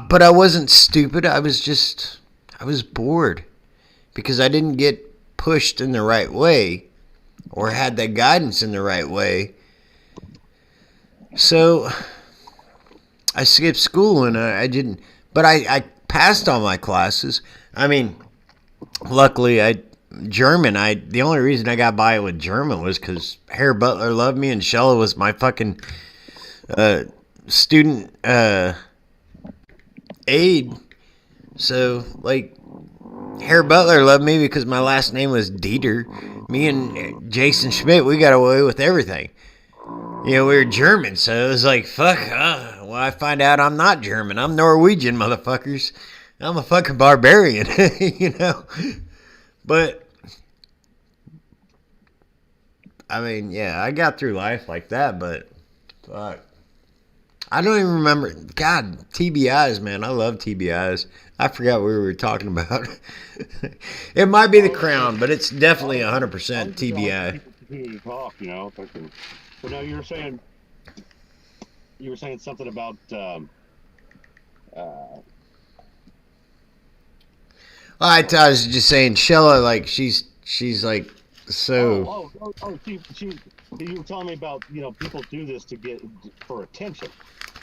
but I wasn't stupid. I was bored because I didn't get pushed in the right way or had that guidance in the right way. So I skipped school and I didn't, but I passed all my classes. I mean, luckily the only reason I got by with German was because Harry Butler loved me and Shella was my fucking student aide. So, like, Harry Butler loved me because my last name was Dieter. Me and Jason Schmidt, we got away with everything. We were German, so it was like, fuck, well, I find out I'm not German. I'm Norwegian, motherfuckers. I'm a fucking barbarian, But, I mean, yeah, I got through life like that, but, fuck. I don't even remember. God, TBIs, man. I love TBIs. I forgot what we were talking about. It might be the crown, but it's definitely 100% TBI. To talk, But now you were saying something about I was just saying, Shella, like she's like so. you were telling me about people do this to get for attention.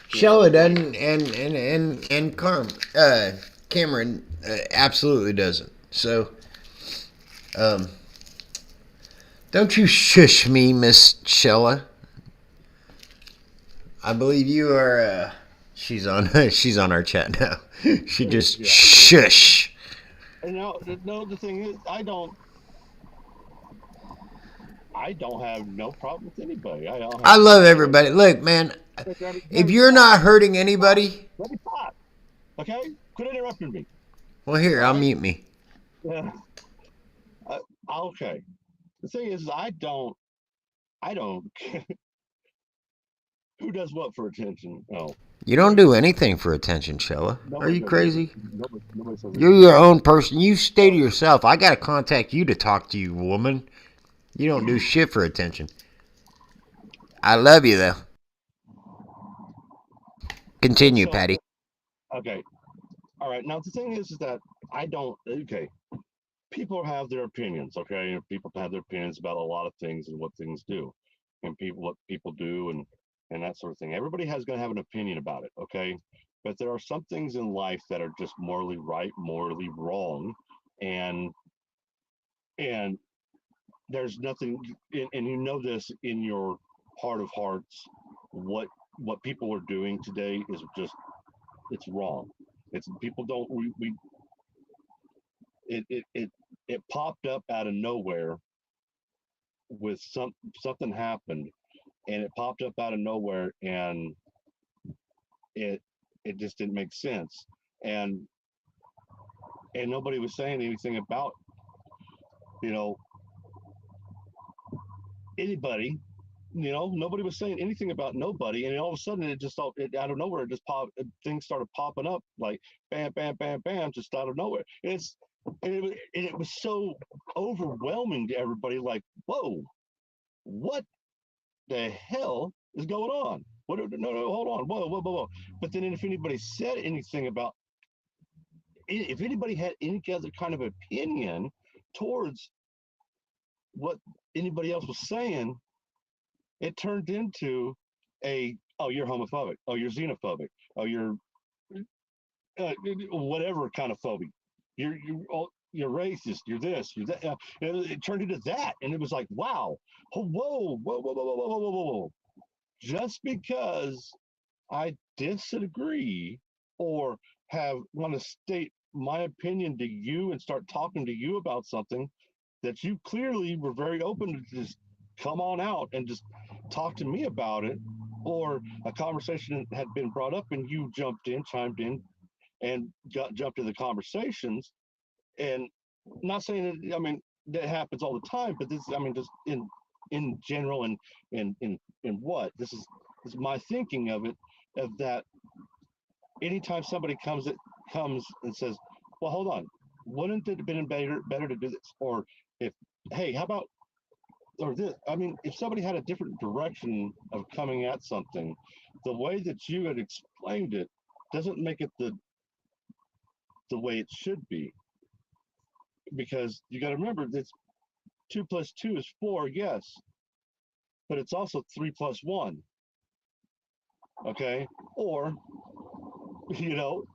Shella doesn't, and Cameron absolutely doesn't. So, don't you shush me, Miss Shella. I believe you are. She's on our chat now. She just shush. And no, the thing is, I don't have no problem with anybody. I love everybody. Look, man, if you're not hurting anybody, let me talk. Okay, quit interrupting me. Well, here, I'll mute me. Yeah. Okay. The thing is, I don't. Who does what for attention? No. You don't do anything for attention, Shella. Are you crazy? Nobody says You're your own person. You stay to yourself. I gotta contact you to talk to you, woman. You don't do shit for attention. I love you, though. Continue, Patty. Okay. All right. Now, the thing is that I don't. Okay. People have their opinions, okay? And people have their opinions about a lot of things and what things do, and what people do, and that sort of thing. Everybody has going to have an opinion about it, okay? But there are some things in life that are just morally right, morally wrong, and there's nothing, and this in your heart of hearts. What people are doing today is just, it's wrong. It's people don't we it popped up out of nowhere with something happened, and it popped up out of nowhere, and it just didn't make sense, and nobody was saying anything about anybody. Nobody was saying anything about nobody, and all of a sudden it just out of nowhere, it just popped. Things started popping up like bam, bam, bam, bam, just out of nowhere. It was so overwhelming to everybody. Like, whoa, what the hell is going on? What? No, hold on, whoa. But then, if anybody said anything about, if anybody had any other kind of opinion towards what anybody else was saying, it turned into oh, you're homophobic, oh, you're xenophobic, oh, you're whatever kind of phobia, you're racist, you're this, you're that. It turned into that, and it was like, wow, whoa. Just because I disagree or want to state my opinion to you and start talking to you about something that you clearly were very open to just come on out and just talk to me about it, or a conversation had been brought up and you chimed in, and jumped in the conversations. And not saying that, I mean, that happens all the time. But this, I mean, just in general, and in what this is my thinking of it, of that anytime somebody comes and says, well, hold on, wouldn't it have been better to do this? Or if, hey, how about, or this, I mean, if somebody had a different direction of coming at something, the way that you had explained it doesn't make it the way it should be. Because you got to remember that 2 plus 2 is 4, yes, but it's also 3 plus 1. Okay, or you know,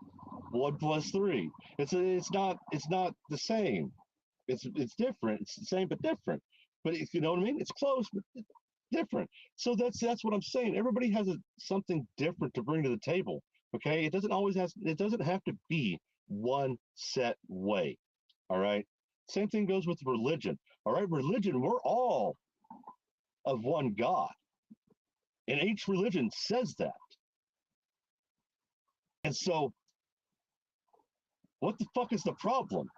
1 plus 3. It's not the same. It's different. It's the same but different. But if you know what I mean, it's close but different. So that's what I'm saying. Everybody has something different to bring to the table. Okay, it doesn't have to be one set way. All right. Same thing goes with religion. All right, religion, we're all of one God. And each religion says that. And so what the fuck is the problem?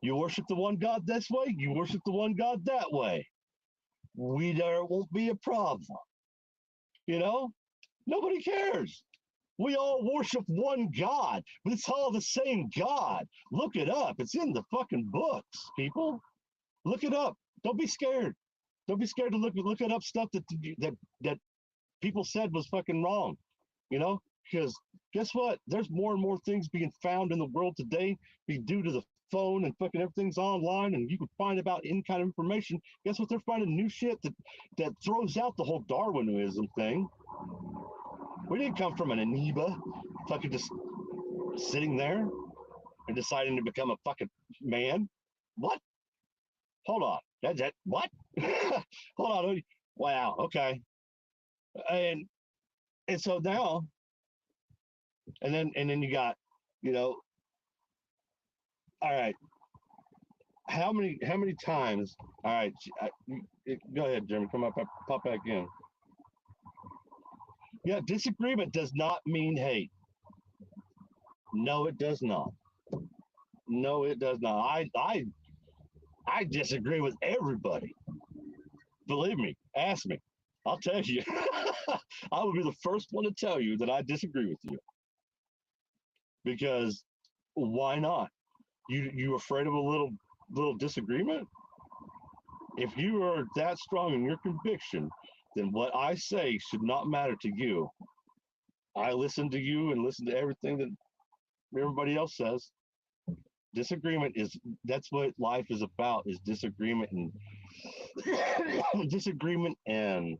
You worship the one God this way, you worship the one God that way. There won't be a problem. You know? Nobody cares. We all worship one God, but it's all the same God. Look it up. It's in the fucking books, people. Look it up. Don't be scared. Don't be scared to look it up stuff that people said was fucking wrong. You know, because guess what? There's more and more things being found in the world today due to the phone and fucking everything's online, and you can find about any kind of information. Guess what? They're finding new shit that throws out the whole Darwinism thing. We didn't come from an amoeba, fucking just sitting there and deciding to become a fucking man. What? Hold on. That what? Hold on. Wow. Okay. And and so now, and then you got, you know, all right. How many times? All right. Go ahead, Jeremy. Come up, pop back in. Yeah, disagreement does not mean hate. No, it does not. No, it does not. I disagree with everybody. Believe me, ask me. I'll tell you. I will be the first one to tell you that I disagree with you. Because why not? You afraid of a little disagreement? If you are that strong in your conviction, then what I say should not matter to you. I listen to you and listen to everything that everybody else says. Disagreement is that's what life is about, is disagreement and disagreement and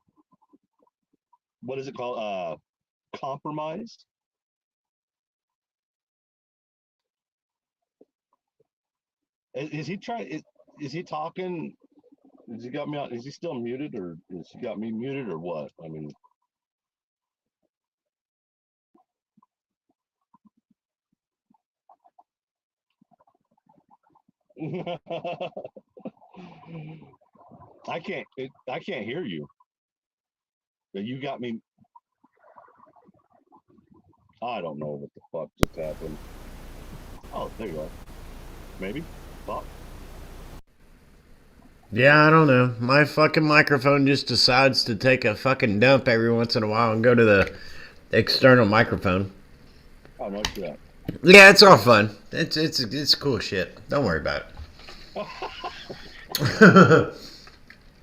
what is it called? Compromise. Is he trying? Is he talking? Has he got me out? Is he still muted, or is he got me muted, or what? I mean, I can't hear you. You got me. I don't know what the fuck just happened. Oh, there you are. Maybe. Fuck. Yeah, I don't know. My fucking microphone just decides to take a fucking dump every once in a while and go to the external microphone. Oh no shit. Yeah, it's all fun. It's cool shit. Don't worry about it.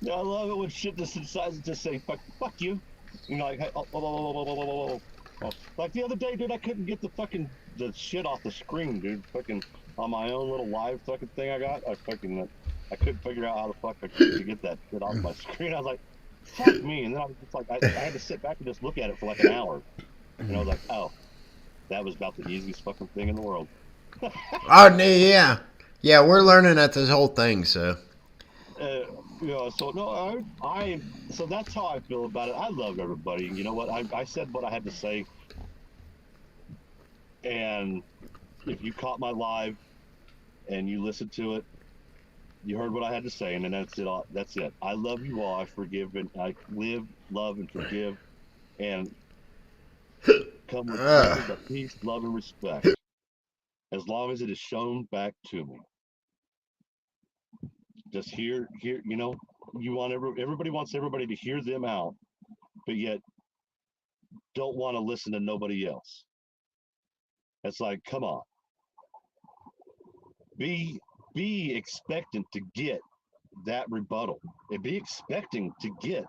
Yeah, I love it when shit just decides to just say fuck you. You know, like hey, like the other day, dude, I couldn't get the shit off the screen, dude. Fucking on my own little live fucking thing I got. I couldn't figure out how the fuck to get that shit off my screen. I was like, fuck me. And then I was just like, I had to sit back and just look at it for like an hour. And I was like, oh, that was about the easiest fucking thing in the world. Oh yeah, yeah. We're learning at this whole thing, so. uh, so no, so that's how I feel about it. I love everybody. You know what? I said what I had to say, and if you caught my live and you listened to it, you heard what I had to say, and then that's it. That's it. I love you all. I forgive and I live, love, and forgive, and come with nothing but peace, love, and respect, as long as it is shown back to me. Just hear, you know, you want everybody wants everybody to hear them out, but yet don't want to listen to nobody else. It's like, come on, be expectant to get that rebuttal, and be expecting to get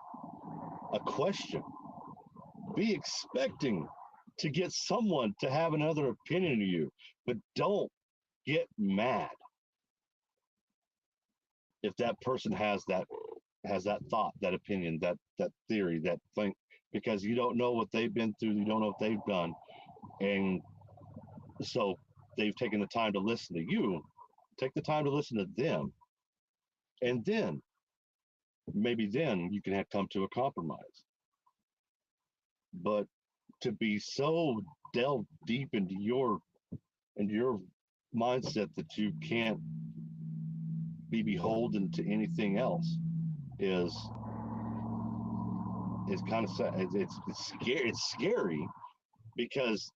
a question, be expecting to get someone to have another opinion of you, but don't get mad if that person has that thought, that opinion, that theory, that thing, because you don't know what they've been through, you don't know what they've done, and so they've taken the time to listen to you. Take the time to listen to them, and then maybe then you can come to a compromise. But to be so delved deep into your mindset that you can't be beholden to anything else is kind of sad. It's scary. It's scary because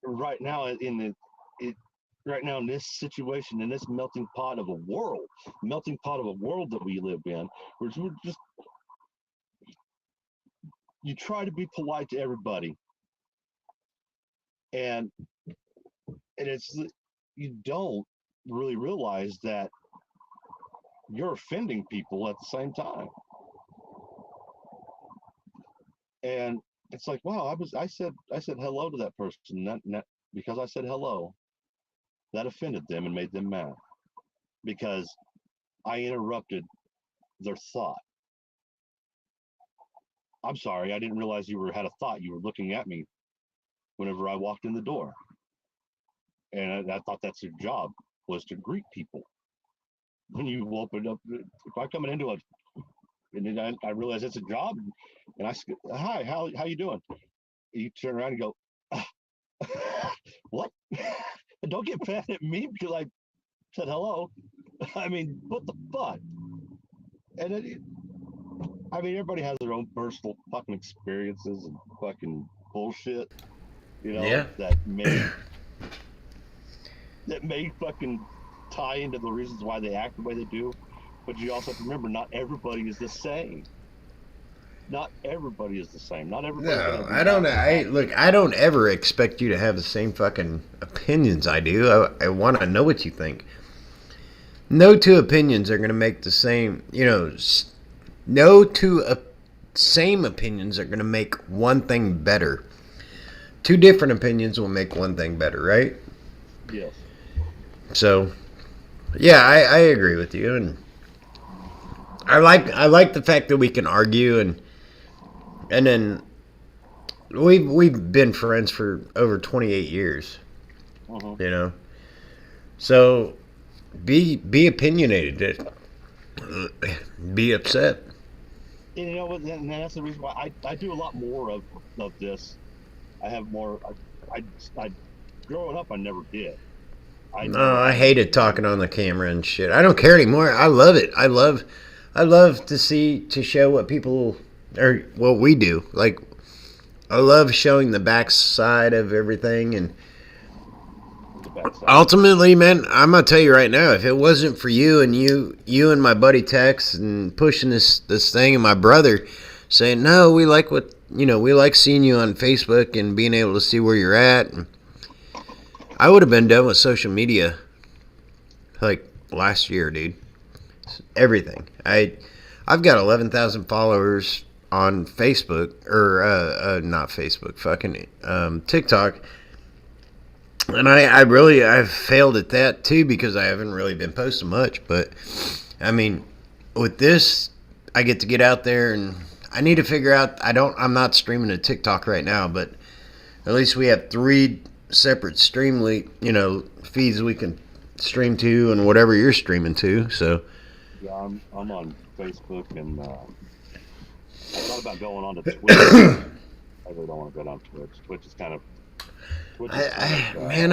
right now right now in this situation, in this melting pot of a world that we live in, we're just, you try to be polite to everybody, and it's, you don't really realize that you're offending people at the same time. And it's like, wow, I said hello to that person, not because I said hello, that offended them and made them mad because I interrupted their thought. I'm sorry, I didn't realize you had a thought. You were looking at me whenever I walked in the door, and I thought that's your job, was to greet people. When you open up, if I coming into it, and then I realize it's a job, and I say, hi, how you doing? You turn around and go, what? Don't get mad at me because I said hello. I mean, what the fuck? And I mean, everybody has their own personal fucking experiences and fucking bullshit, you know, Yeah. that may fucking tie into the reasons why they act the way they do. But you also have to remember, not everybody is the same. Not everybody is the same. Not everybody. No, I don't. I don't ever expect you to have the same fucking opinions I do. I want to know what you think. No two opinions are going to make the same. You know, no two same opinions are going to make one thing better. Two different opinions will make one thing better, right? Yes. So, yeah, I agree with you, and I like the fact that we can argue, and then we've been friends for over 28 years. Mm-hmm. You know, so be opinionated, be upset. And you know what? And that's the reason why I do a lot more of this. I have more. I growing up, I never did. No, I hated talking on the camera and shit. I don't care anymore. I love it. I love to show what people, or what we do. Like, I love showing the backside of everything, and ultimately, man, I'm gonna tell you right now, if it wasn't for you and you and my buddy Tex and pushing this thing, and my brother saying, no, we like seeing you on Facebook and being able to see where you're at, I would have been done with social media like last year, dude. Everything. I've got 11,000 followers on Facebook, or not Facebook, fucking TikTok. And I've failed at that too, because I haven't really been posting much. But I mean, with this, I get to get out there, and I need to figure out. I'm not streaming to TikTok right now, but at least we have 3 separate feeds we can stream to, and whatever you're streaming to. So yeah, I'm on Facebook, and I thought about going on to Twitch. I really don't want to go down Twitch. Twitch is kind of man,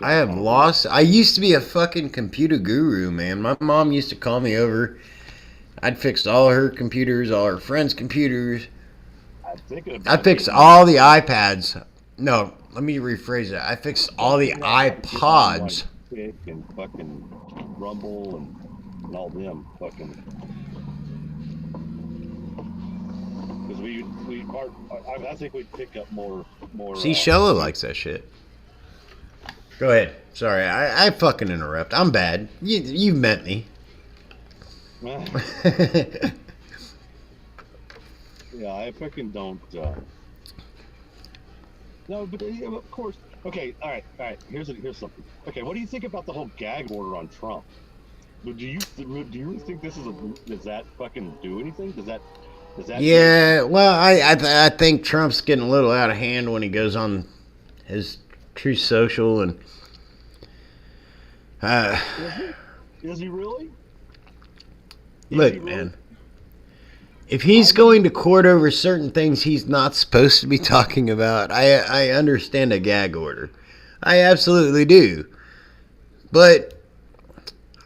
I have lost. I used to be a fucking computer guru, man. My mom used to call me over. I'd fix all her computers, all her friends' computers. I fixed all the iPads. No, let me rephrase that. I fixed all the iPods. Kick and fucking Rumble and all them fucking. Because I think we'd pick up more. See, Shella likes that shit. Go ahead. Sorry, I fucking interrupt. I'm bad. You've met me. Yeah, I fucking don't. No, but of course. Okay, all right. Here's something. Okay, what do you think about the whole gag order on Trump? Do you think does that fucking do anything? Does that? Yeah. Well, I think Trump's getting a little out of hand when he goes on his Truth Social and. Is he really? Look, man. If he's going to court over certain things he's not supposed to be talking about, I understand a gag order. I absolutely do. But,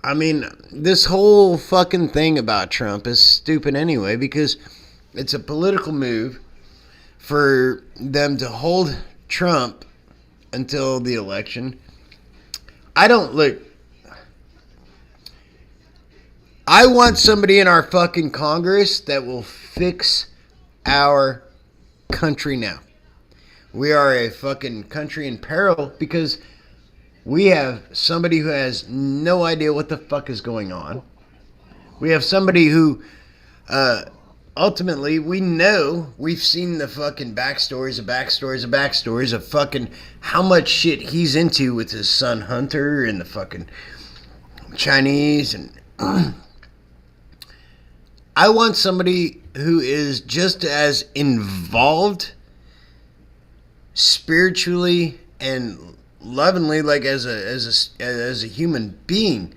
I mean, this whole fucking thing about Trump is stupid anyway because it's a political move for them to hold Trump until the election. I want somebody in our fucking Congress that will fix our country now. We are a fucking country in peril because we have somebody who has no idea what the fuck is going on. We have somebody who, ultimately, we know we've seen the fucking backstories of fucking how much shit he's into with his son Hunter and the fucking Chinese and... I want somebody who is just as involved spiritually and lovingly, like as a human being,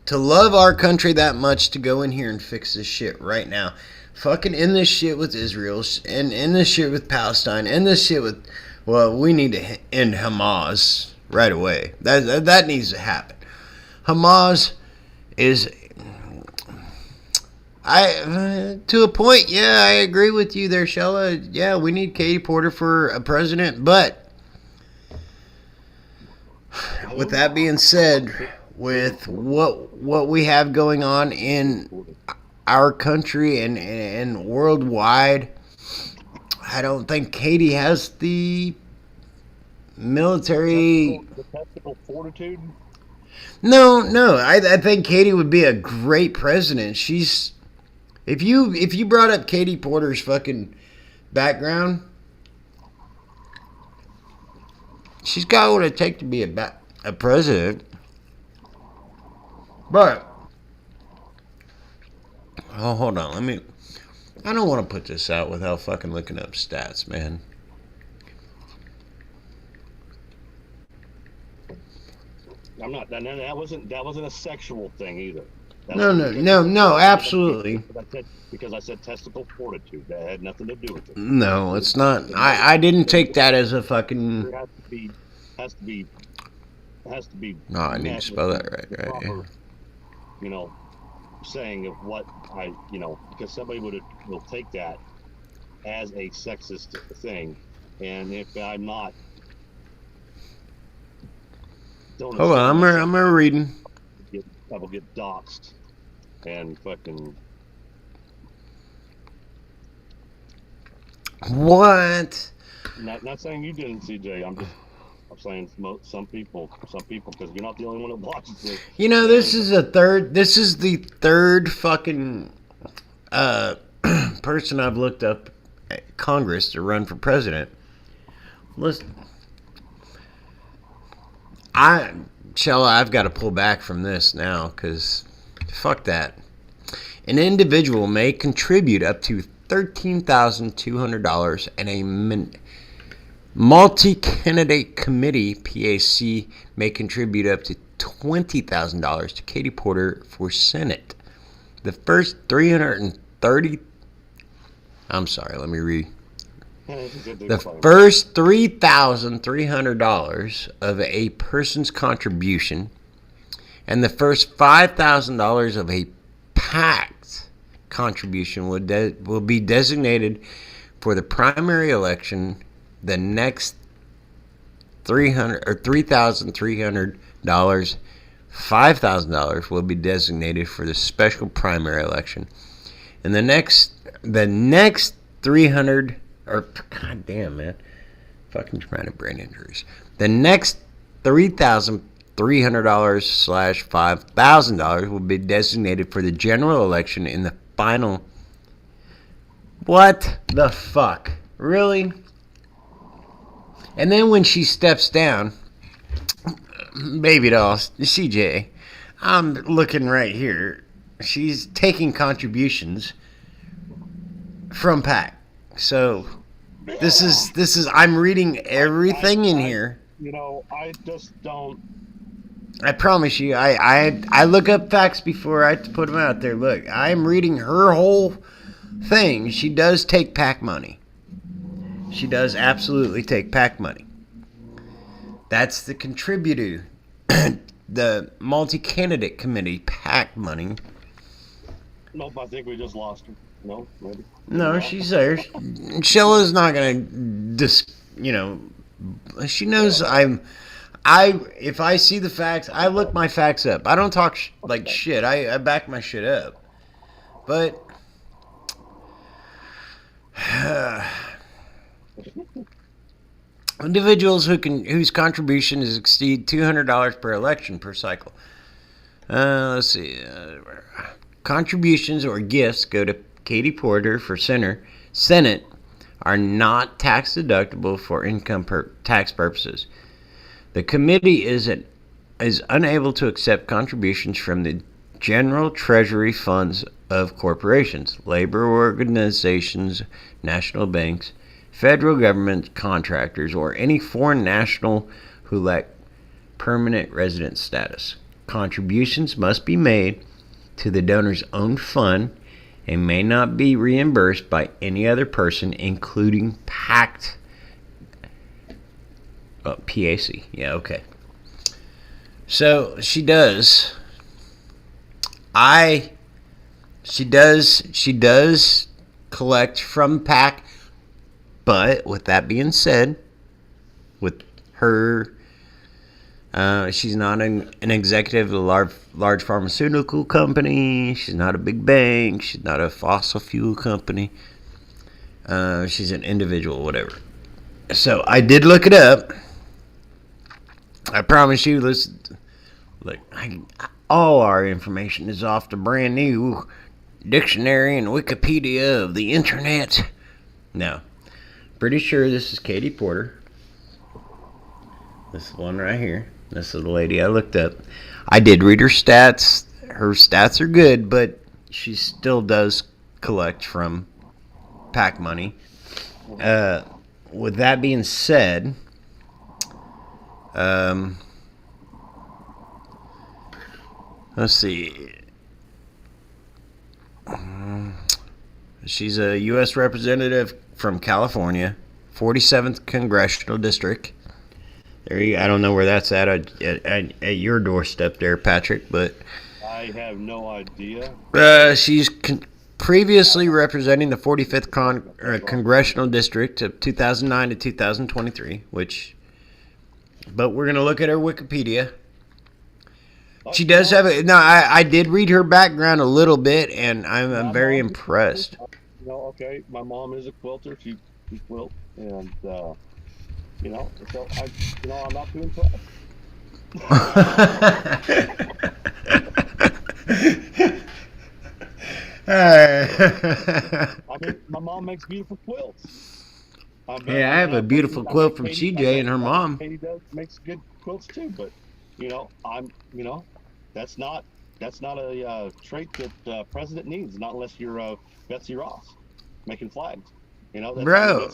to love our country that much to go in here and fix this shit right now. Fucking end this shit with Israel and end this shit with Palestine. End this shit with, well, we need to end Hamas right away. That needs to happen. Hamas is... to a point, yeah, I agree with you there, Shella. Yeah, we need Katie Porter for a president, but with that being said, with what we have going on in our country and worldwide, I don't think Katie has the military... The tactical fortitude? No, I think Katie would be a great president. She's... If you brought up Katie Porter's fucking background, she's got what it takes to be a president. But, oh, hold on, I don't want to put this out without fucking looking up stats, man. I'm not. That wasn't a sexual thing either. No, absolutely. Because I said testicle fortitude. That had nothing to do with it. No, it's not. I didn't take that as a fucking... It has to be. No, I need to spell that right. Proper, saying of what because somebody will take that as a sexist thing, and if I'm not... Hold on, I'm reading. I will get doxxed and fucking... What? Not saying you didn't, CJ. I'm saying some people, because you're not the only one that watches this. This is the third fucking person I've looked up at Congress to run for president. Listen, I've got to pull back from this now because fuck that. An individual may contribute up to $13,200 and a multi-candidate committee, PAC, may contribute up to $20,000 to Katie Porter for Senate. The first $3,300 of a person's contribution and the first $5,000 of a PAC's contribution will be designated for the primary election. The next $3,300 $5,000 will be designated for the special primary election. And the next 300, or god damn, man, fucking traumatic brain injuries. The next $3,300/$5,000 will be designated for the general election in the final. What the fuck? Really? And then when she steps down, baby doll, CJ, I'm looking right here. She's taking contributions from PAC. So this is I'm reading everything in here. I just don't. I promise you, I look up facts before I put them out there. Look, I'm reading her whole thing. She does take PAC money. She does absolutely take PAC money. That's the contributor, the multi-candidate committee PAC money. Nope, I think we just lost her. No, maybe. No, she's there. Sheila's not gonna she knows if I see the facts, I look my facts up. I don't talk like shit. I back my shit up. But individuals whose contributions exceed $200 per election per cycle. Let's see. Contributions or gifts go to Katie Porter for Senate are not tax deductible for income tax purposes. The committee is unable to accept contributions from the general treasury funds of corporations, labor organizations, national banks, federal government contractors, or any foreign national who lack permanent resident status. Contributions must be made to the donor's own fund and may not be reimbursed by any other person, including PAC. PAC. Yeah, okay. So she does. She does collect from PAC, but with that being said, with her, she's not an executive of a large pharmaceutical company. She's not a big bank. She's not a fossil fuel company. She's an individual, whatever. So I did look it up. I promise you, listen, look, all our information is off the brand new dictionary and Wikipedia of the internet. No, pretty sure this is Katie Porter. This one right here. This is the lady I looked up. I did read her stats. Her stats are good, but she still does collect from PAC money. With that being said, let's see. She's a U.S. representative from California, 47th Congressional District. I don't know where that's at your doorstep there, Patrick, but I have no idea. She's previously representing the 45th Congressional District of 2009 to 2023, but we're going to look at her Wikipedia. She does have I did read her background a little bit, and I'm very impressed. Okay, my mom is a quilter. She quilts, and so I'm not too impressed. I mean, my mom makes beautiful quilts. I have a beautiful quilt from CJ and her mom. Katie makes good quilts too, but that's not a trait that president needs, not unless you're Betsy Ross making flags. Bro,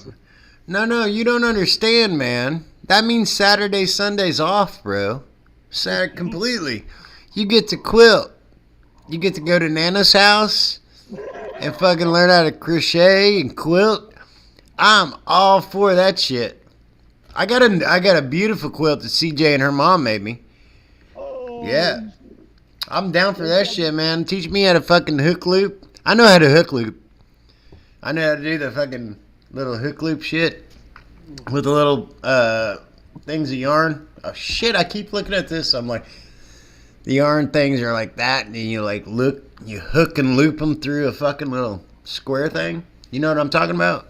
no, you don't understand, man. That means Saturday, Sunday's off, bro. Saturday completely. You get to quilt. You get to go to Nana's house and fucking learn how to crochet and quilt. I'm all for that shit. I got a beautiful quilt that CJ and her mom made me. Oh. Yeah. I'm down for that shit, man. Teach me how to fucking hook loop. I know how to hook loop. I know how to do the fucking little hook loop shit with a little things of yarn. Oh shit! I keep looking at this. I'm like, the yarn things are like that, and you like you hook and loop them through a fucking little square thing. You know what I'm talking about?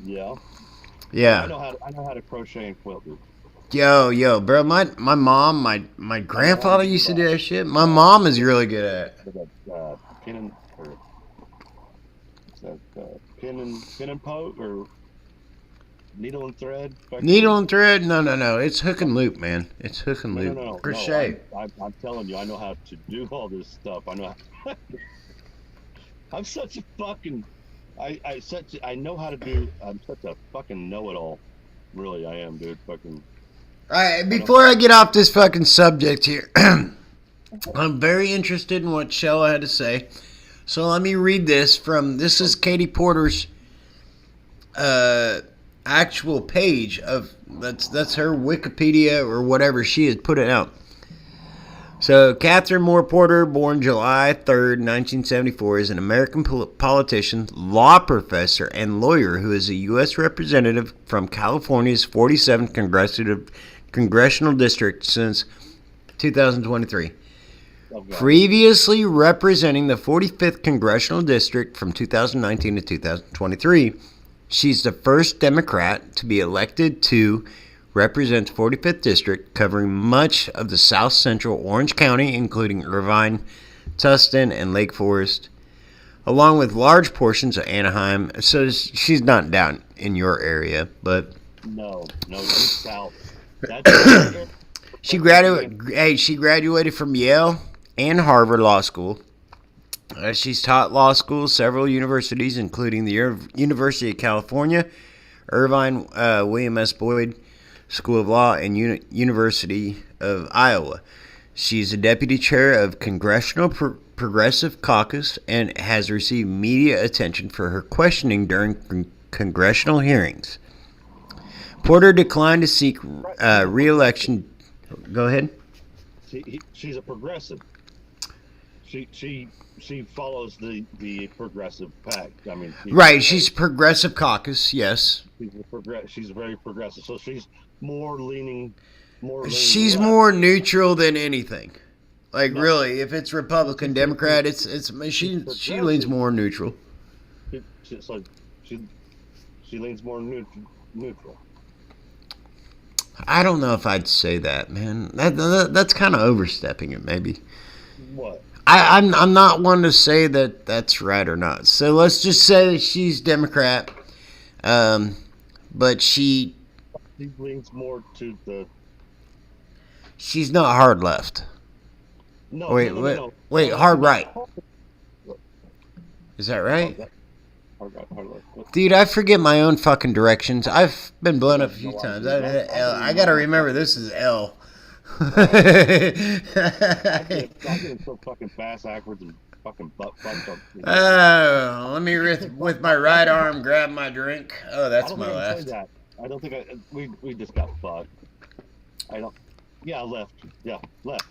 Yeah. Yeah. I know how to crochet and quilt, dude. Yo, bro. My mom, my grandfather used to do that shit. My mom is really good at it. With that pin and or is that pin and poke or needle and thread? Needle and thread? No. It's hook and loop, man. It's hook and loop. No. Crochet. I'm telling you, I know how to do all this stuff. I know. I'm such a fucking. I know how to do. I'm such a fucking know-it-all. Really, I am, dude. Fucking. All right, before I get off this fucking subject here, I'm very interested in what Shella had to say. So let me read this this is Katie Porter's actual page of, that's her Wikipedia or whatever she has put it out. So Catherine Moore Porter, born July 3rd, 1974, is an American politician, law professor, and lawyer who is a U.S. representative from California's 47th Congressional District since 2023. Okay. Previously representing the 45th Congressional District from 2019 to 2023, she's the first Democrat to be elected to represent the 45th District, covering much of the south central Orange County, including Irvine, Tustin, and Lake Forest, along with large portions of Anaheim. So she's not down in your area, but... No, she's south. She graduated from Yale and Harvard Law School. She's taught law school at several universities, including the University of California, Irvine, William S. Boyd School of Law, and University of Iowa. She's a deputy chair of Congressional Progressive Caucus and has received media attention for her questioning during congressional hearings. Porter declined to seek re-election. Go ahead. She's a progressive. She follows the progressive pack. I mean, right. She's Progressive Caucus. Yes. She's very progressive. So she's more leaning. She's more neutral than anything. Like really, if it's Republican, Democrat, she leans more neutral. She leans more neutral. I don't know if I'd say that, man. That's kind of overstepping it, maybe. What? I'm not one to say that that's right or not. So let's just say she's Democrat, but she leans more to the. She's not hard left. No. Wait, hard right. Is that right? Hard left. Dude, I forget my own fucking directions. I've been blown up a few times. I gotta remember this is L. I'm getting so fucking fast backwards and fucking butt fucked up. Oh, let me with my right arm grab my drink. Oh, that's my left. I don't think we just got fucked. Left. Yeah, left. Yeah. Left.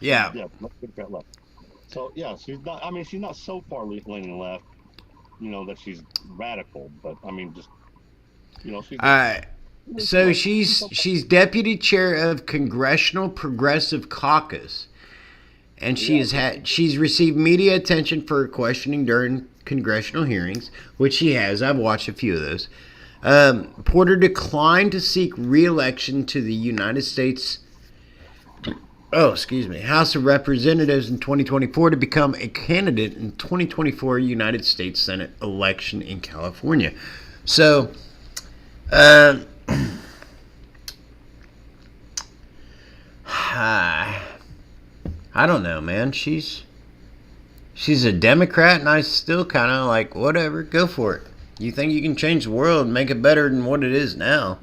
So yeah, she's not. I mean, she's not so far leaning left. You know that she's radical, but I mean, just she's. All right. So she's deputy chair of Congressional Progressive Caucus, and she's received media attention for questioning during congressional hearings, which she has. I've watched a few of those. Porter declined to seek re-election to the United States. House of Representatives in 2024 to become a candidate in 2024 United States Senate election in California. So, I don't know, man. She's a Democrat, and I still kind of like, whatever, go for it. You think you can change the world and make it better than what it is now?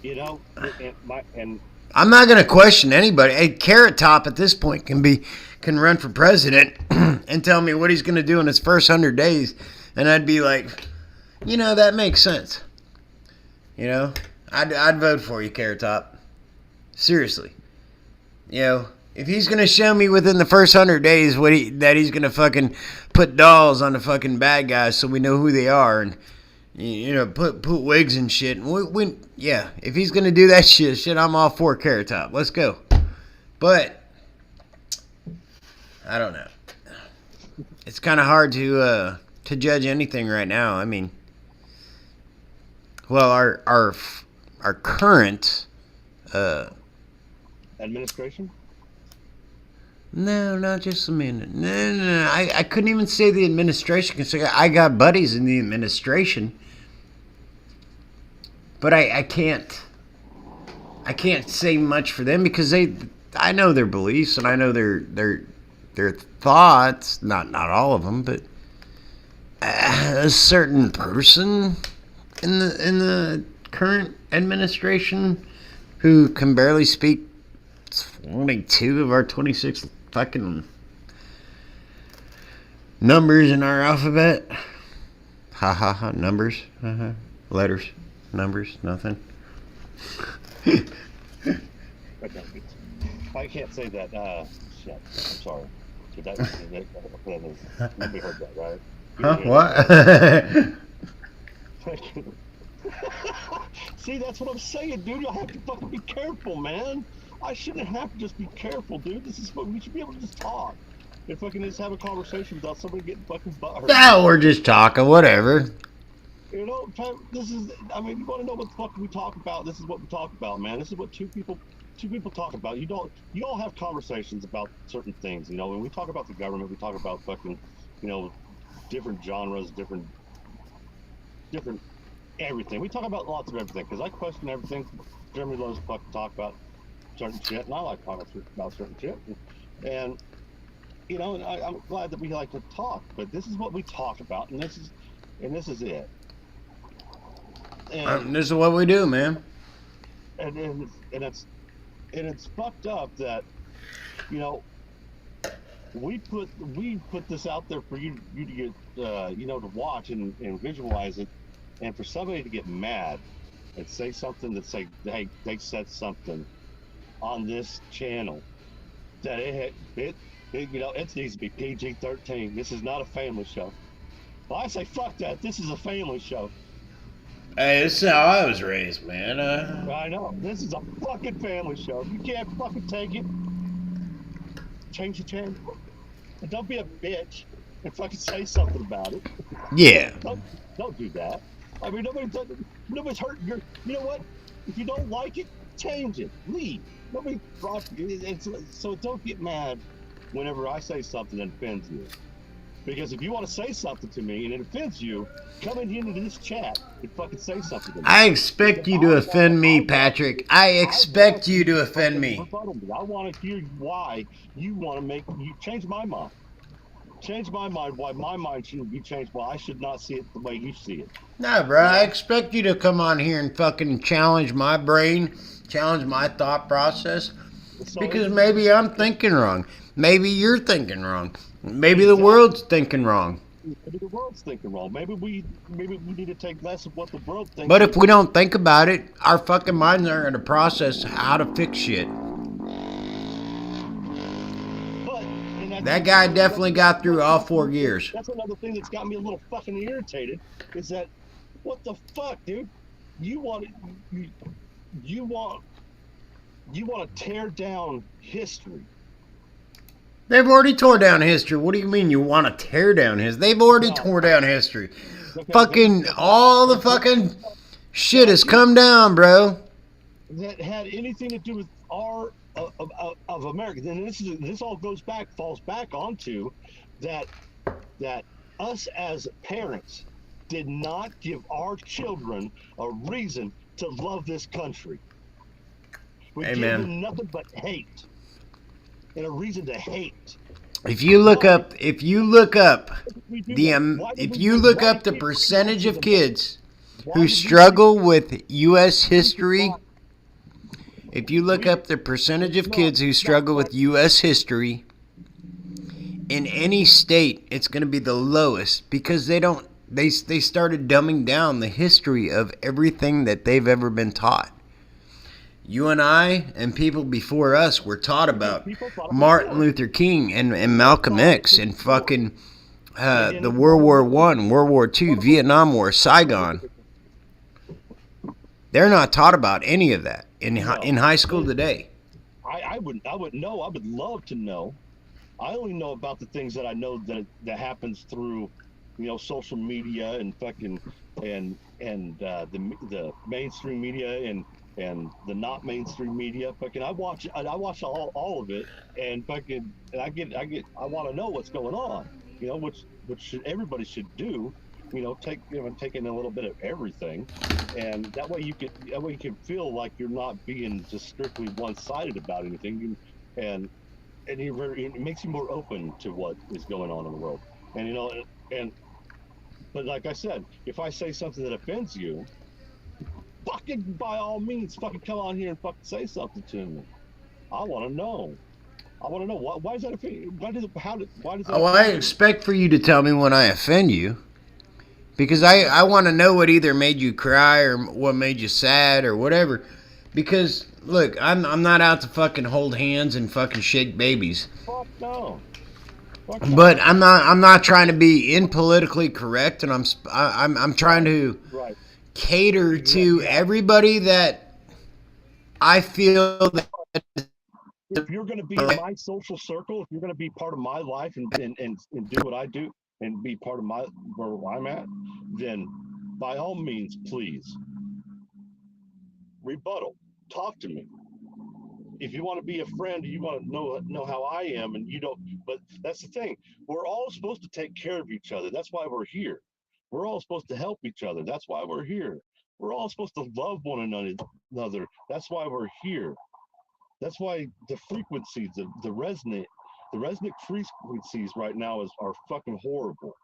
And I'm not going to question anybody. Hey, Carrot Top at this point can run for president and tell me what he's going to do in his first 100 days, and I'd be like, that makes sense. I'd vote for you, Carrot Top. Seriously. If he's going to show me within the first 100 days that he's going to fucking put dolls on the fucking bad guys so we know who they are, and You know, put wigs and shit. And yeah, if he's gonna do that shit, I'm all for Carrot Top. Let's go. But I don't know. It's kind of hard to judge anything right now. I mean, well, our current administration. No, not just a minute. No. I couldn't even say the administration because I got buddies in the administration, but I can't say much for them because I know their beliefs and I know their thoughts. Not all of them, but a certain person in the current administration who can barely speak only 2 of our 26 fucking numbers in our alphabet. Ha. Numbers. Letters. Numbers. Nothing. I can't say that. Shit. I'm sorry. Nobody heard that, right? Huh? What? See, that's what I'm saying, dude. You'll have to fucking be careful, man. I shouldn't have to just be careful, dude. This is what we should be able to just talk. And fucking just have a conversation without somebody getting fucking butthurt. No, we're just talking, whatever. You know, this is, I mean, you want to know what the fuck we talk about? This is what we talk about, man. This is what two people talk about. You all have conversations about certain things, you know. When we talk about the government, we talk about fucking, you know, different genres, different everything. We talk about lots of everything, because I question everything. Jeremy loves to fucking talk about certain shit, and I like talking about certain shit. And you know, and I'm glad that we like to talk, but this is what we talk about, and this is it. And This is what we do, man. And it's fucked up that, you know, we put this out there for you to get you know, to watch and visualize it, and for somebody to get mad and say something that say, hey, they said something on this channel that it you know, it needs to be PG-13. This is not a family show. Well, I say fuck that. This is a family show. Hey, this is how I was raised, man. I know. This is a fucking family show. If you can't fucking take it, change the channel. And don't be a bitch and fucking say something about it. Yeah. Don't do that. I mean, nobody's hurt your. You know what? If you don't like it, change it. Leave. Nobody brought you. So don't get mad whenever I say something that offends you. Because if you want to say something to me and it offends you, come into this chat and fucking say something to me. I expect you to offend me, Patrick. I expect you to offend me. I want to hear why you want to change my mind. Change my mind, why my mind shouldn't be changed, why I should not see it the way you see it. Nah, bro, I expect you to come on here and fucking challenge my brain, challenge my thought process. Because maybe I'm thinking wrong. Maybe you're thinking wrong. Maybe the world's thinking wrong. Maybe the world's thinking wrong. Maybe we need to take less of what the world thinks. But if we don't think about it, our fucking minds aren't going to process how to fix shit. That guy definitely got through all 4 years. That's another thing that's got me a little fucking irritated. Is that what the fuck, dude? You want to tear down history. They've already tore down history. What do you mean you want to tear down history? They've already tore down history. Okay, fucking all the fucking shit has come down, bro. That had anything to do with our of America. And this all falls back onto that us as parents did not give our children a reason to love this country. We give them nothing but hate. And a reason to hate. If you look up the percentage of kids who struggle with U.S. history, if you look up the percentage of kids who struggle with U.S. history in any state, it's going to be the lowest because they started dumbing down the history of everything that they've ever been taught. You and I and people before us were taught about Martin Luther King and Malcolm X and fucking The World War I, World War II, Vietnam War, Saigon. They're not taught about any of that in high school today. I wouldn't know. I would love to know. I only know about the things that I know that happens through, social media and fucking and the mainstream media and the not mainstream media. Fucking I watch all of it, and fucking and I want to know what's going on. Which everybody should do. Taking a little bit of everything, and that way you can feel like you're not being just strictly one-sided about anything, and it makes you more open to what is going on in the world. But like I said, if I say something that offends you, fucking by all means, fucking come on here and fucking say something to me. I want to know. Why is that offend? Why does that? Oh, I expect for you to tell me when I offend you. Because I want to know what either made you cry or what made you sad or whatever. Because look, I'm not out to fucking hold hands and fucking shake babies. Fuck no. But I'm not trying to be impolitically correct, and I'm trying to cater to everybody that I feel that. If you're going to be in my social circle, if you're going to be part of my life and do what I do, and be part of where I'm at, then by all means, please rebuttal. Talk to me. If you want to be a friend, you want to know how I am, and you don't. But that's the thing. We're all supposed to take care of each other. That's why we're here. We're all supposed to help each other. That's why we're here. We're all supposed to love one another. That's why we're here. That's why the frequencies, the resonant frequencies right now are fucking horrible,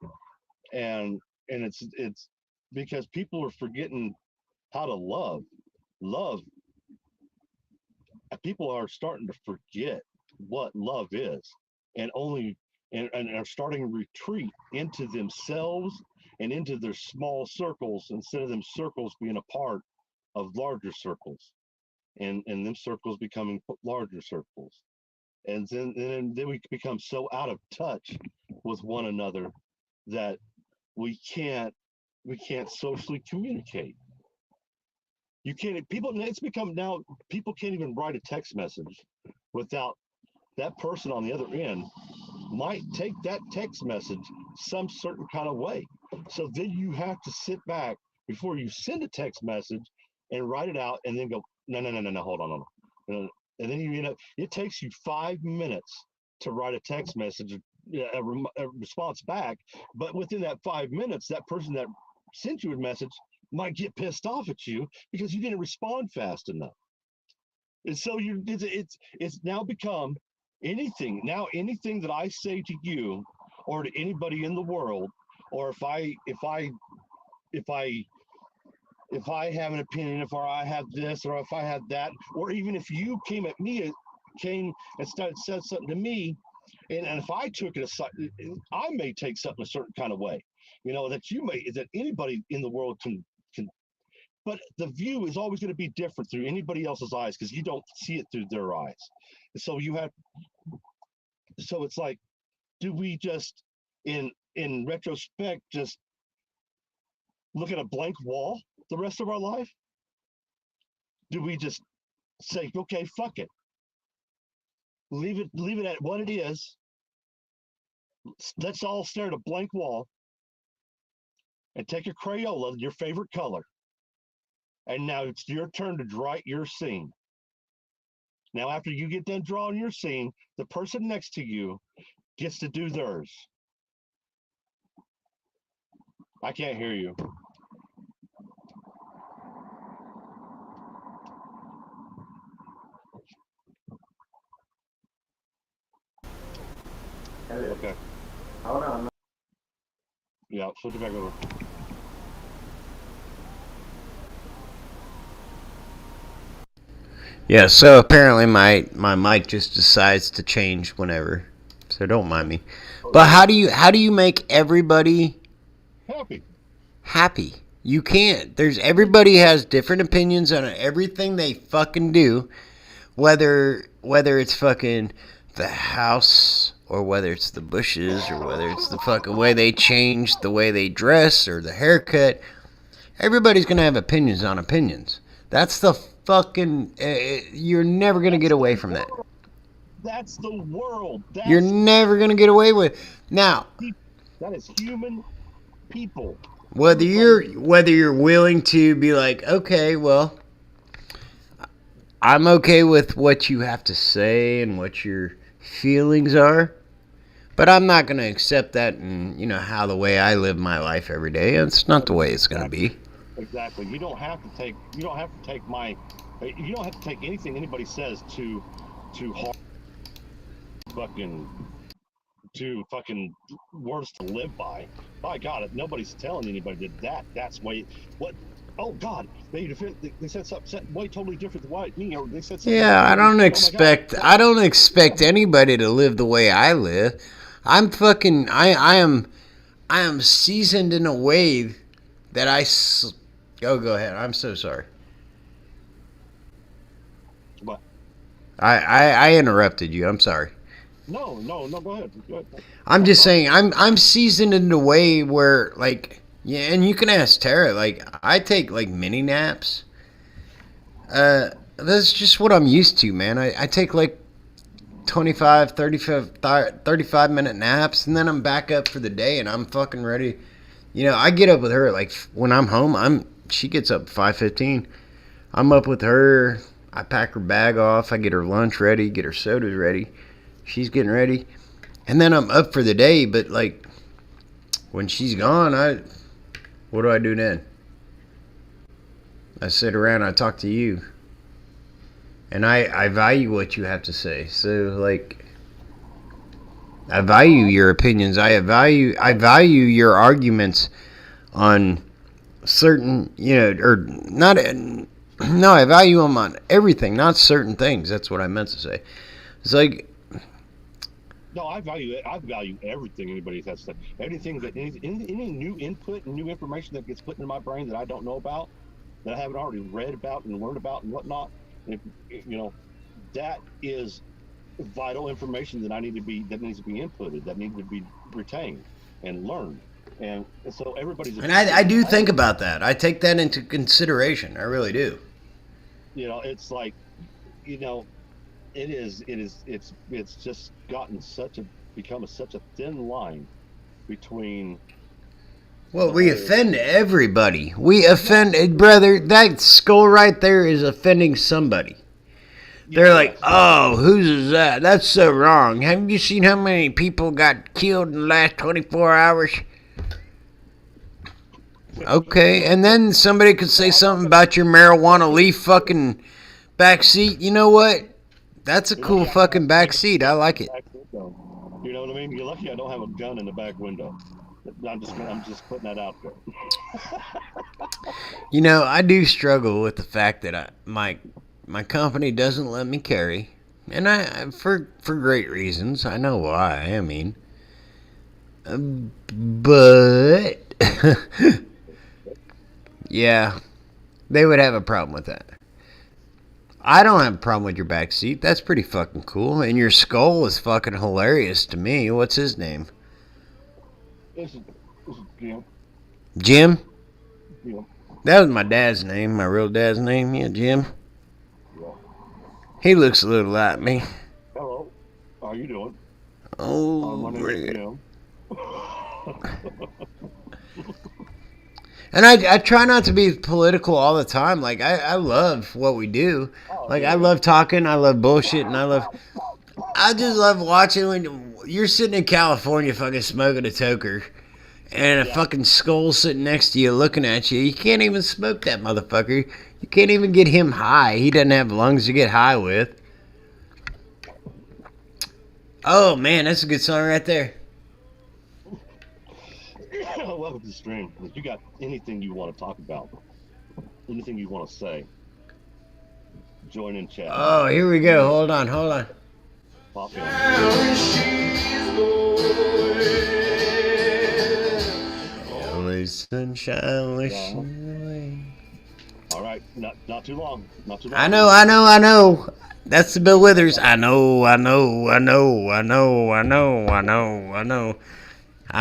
and it's because people are forgetting how to love. People are starting to forget what love is, and are starting to retreat into themselves and into their small circles instead of them circles being a part of larger circles, and them circles becoming larger circles. And then we become so out of touch with one another that we can't socially communicate. It's become now people can't even write a text message without that person on the other end might take that text message some certain kind of way. So then you have to sit back before you send a text message and write it out and then go, no, hold on. And then it takes you 5 minutes to write a text message, a response back. But within that 5 minutes, that person that sent you a message might get pissed off at you because you didn't respond fast enough. And so it's now become anything that I say to you or to anybody in the world, or if I have an opinion, if I have this or if I have that, or even if you came and said something to me, and if I took it aside, I may take something a certain kind of way, that anybody in the world can, but the view is always going to be different through anybody else's eyes because you don't see it through their eyes. So it's like, do we just in retrospect just look at a blank wall the rest of our life? Do we just say, okay, fuck it, leave it at what it is, let's all stare at a blank wall and take a Crayola, your favorite color, and now it's your turn to draw your scene. Now after you get done drawing your scene, the person next to you gets to do theirs. I can't hear you. Okay. Hold on. Yeah, switch it back over. Yeah, so apparently my mic just decides to change whenever. So don't mind me. But how do you make everybody happy? You can't. Everybody has different opinions on everything they fucking do. Whether it's fucking the house or whether it's the bushes, or whether it's the fucking way they change, the way they dress, or the haircut. Everybody's gonna have opinions on opinions. That's the fucking. You're never gonna get away from that. That's the world. You're never gonna get away with. Now, that is human people. Whether you're willing to be like, okay, well, I'm okay with what you have to say and what your feelings are, but I'm not going to accept that in, how the way I live my life every day. It's not the way it's going to be. Exactly. You don't have to take anything anybody says to heart. Fucking words to live by. By God, if nobody's telling anybody that's way. What? Oh God, they said something way totally different than what me, or they said something. Yeah, I don't expect anybody to live the way I live. I am seasoned in a way that go ahead. I'm so sorry. What? I interrupted you. I'm sorry. No, go ahead. I'm just saying, I'm seasoned in a way where, like, yeah, and you can ask Tara, like, I take, like, mini naps. That's just what I'm used to, man. I take, like, 35-minute naps, and then I'm back up for the day, and I'm fucking ready. I get up with her, like, when I'm home, she gets up 5:15. I'm up with her, I pack her bag off, I get her lunch ready, get her sodas ready. She's getting ready, and then I'm up for the day. But like, when she's gone, what do I do then? I sit around, I talk to you, and I value what you have to say. So like, I value your opinions. I value your arguments on certain, or not. No, I value them on everything, not certain things. That's what I meant to say. It's like. No, I value it. I value everything anybody has to say. Anything that any new input and new information that gets put into my brain that I don't know about, that I haven't already read about and learned about and whatnot. And that is vital information that needs to be inputted, that needs to be retained and learned. And so everybody's. And I do think about that. I take that into consideration. I really do. It's like, it's just gotten become such a thin line between. Well, we offend everybody. We offend, brother. That skull right there is offending somebody. They're like, oh, whose is that? That's so wrong. Haven't you seen how many people got killed in the last 24 hours? Okay, and then somebody could say something about your marijuana leaf fucking backseat. You know what? That's a cool fucking backseat. I like it. You know what I mean? You're lucky I don't have a gun in the back window. I'm just putting that out there. I do struggle with the fact that my company doesn't let me carry, and I for great reasons. I know why. I mean, but yeah, they would have a problem with that. I don't have a problem with your back seat. That's pretty fucking cool. And your skull is fucking hilarious to me. What's his name? This is Jim. Jim? Yeah. That was my dad's name, my real dad's name. Yeah, Jim. Yeah. He looks a little like me. Hello. How are you doing? Oh, my name is Jim. And I try not to be political all the time. Like, I love what we do. Like, I love talking. I love bullshit. And I just love watching when you're sitting in California fucking smoking a toker. And a fucking skull sitting next to you looking at you. You can't even smoke that motherfucker. You can't even get him high. He doesn't have lungs to get high with. Oh, man, that's a good song right there. Welcome to the stream. If you got anything you want to talk about, anything you want to say, join in chat. Oh, here we go. Hold on. Pop in. LA sunshine wishing away. All right, not too long. I know. That's the Bill Withers. I know. I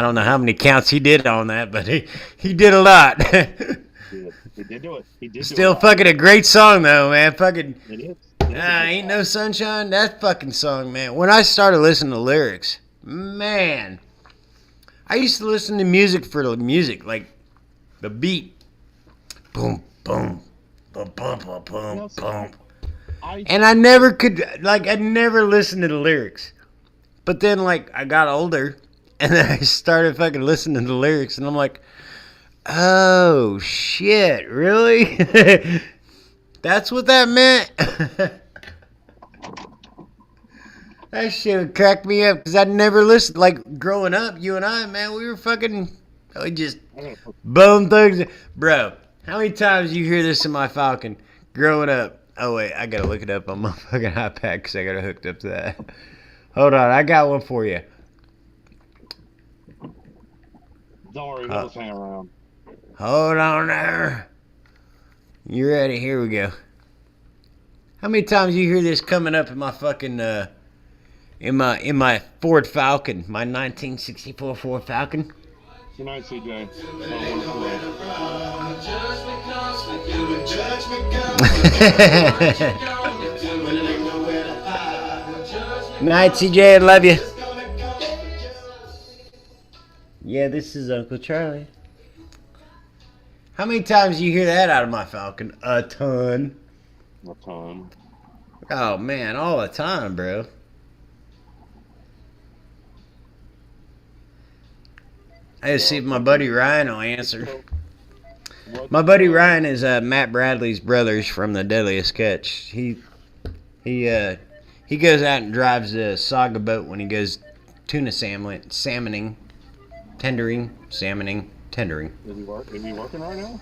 don't know how many counts he did on that, but he did a lot. He did do it. He did Still do it. fucking a great song though, man. Fucking It is. It is a Ain't good No Sunshine. That fucking song, man. When I started listening to lyrics, man, I used to listen to music for the music, like the beat. Boom, boom, boom, boom, boom, boom, boom. And I never could, like, I never listened to the lyrics. But then, like, I got older, and then I started fucking listening to the lyrics, and I'm like, oh, shit, really? That's what that meant? That shit would crack me up, because I never listened. Like, growing up, you and I, man, we were fucking, we just bone thugs. Bro, how many times you hear this in my Falcon growing up? Oh, wait, I gotta look it up on my fucking iPad because I got it hooked up to that. Hold on, I got one for you. Don't worry, we'll just hang around. Hold on there. You ready? Here we go. How many times you hear this coming up in my fucking, in my Ford Falcon, my 1964 Ford Falcon? Good night, CJ. Night, CJ. I love you. Yeah, this is Uncle Charlie. How many times do you hear that out of my Falcon? A ton. A ton. Oh, man, all the time, bro. I gotta see if my buddy Ryan will answer. My buddy Ryan is Matt Bradley's brothers from the Deadliest Catch. He goes out and drives a Saga boat when he goes tuna salmoning, tendering. Is he working right now?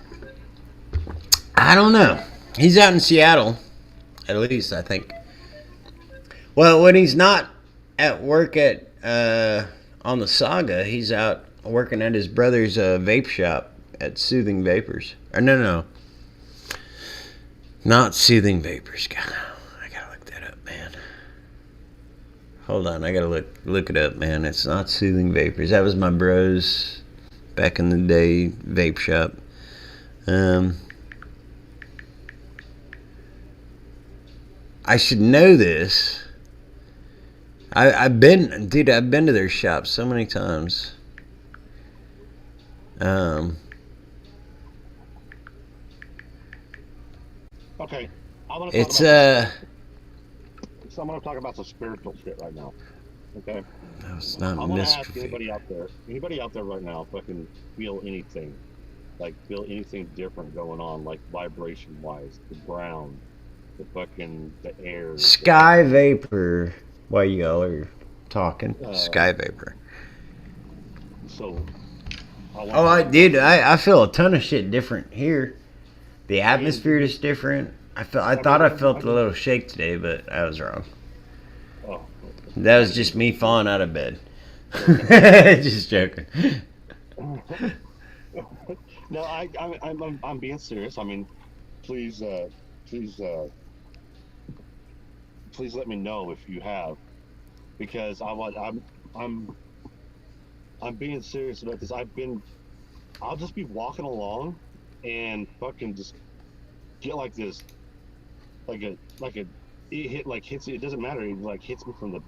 I don't know. He's out in Seattle, at least I think. Well, when he's not at work at on the Saga, he's out working at his brother's vape shop at Soothing Vapors. Or no, not Soothing Vapors. God, I gotta look that up, man. Hold on, I gotta look it up, man. It's not Soothing Vapors. That was my bro's back in the day vape shop. I should know this. I've been to their shop so many times. Okay. I'm gonna talk about some spiritual shit right now. Okay. No, it's not. I'm gonna ask anybody out there right now, fucking feel anything different going on, like vibration wise, the ground, the air. Sky vapor. While y'all are talking, sky vapor. So. I feel a ton of shit different here. The atmosphere is different. I thought I felt a little shake today, but I was wrong. Oh. That was just me falling out of bed. Just joking. No, I'm being serious. I mean, please let me know if you have, because I'm being serious about this. I'll just be walking along and fucking just get like this, it hits it doesn't matter. It like hits me from the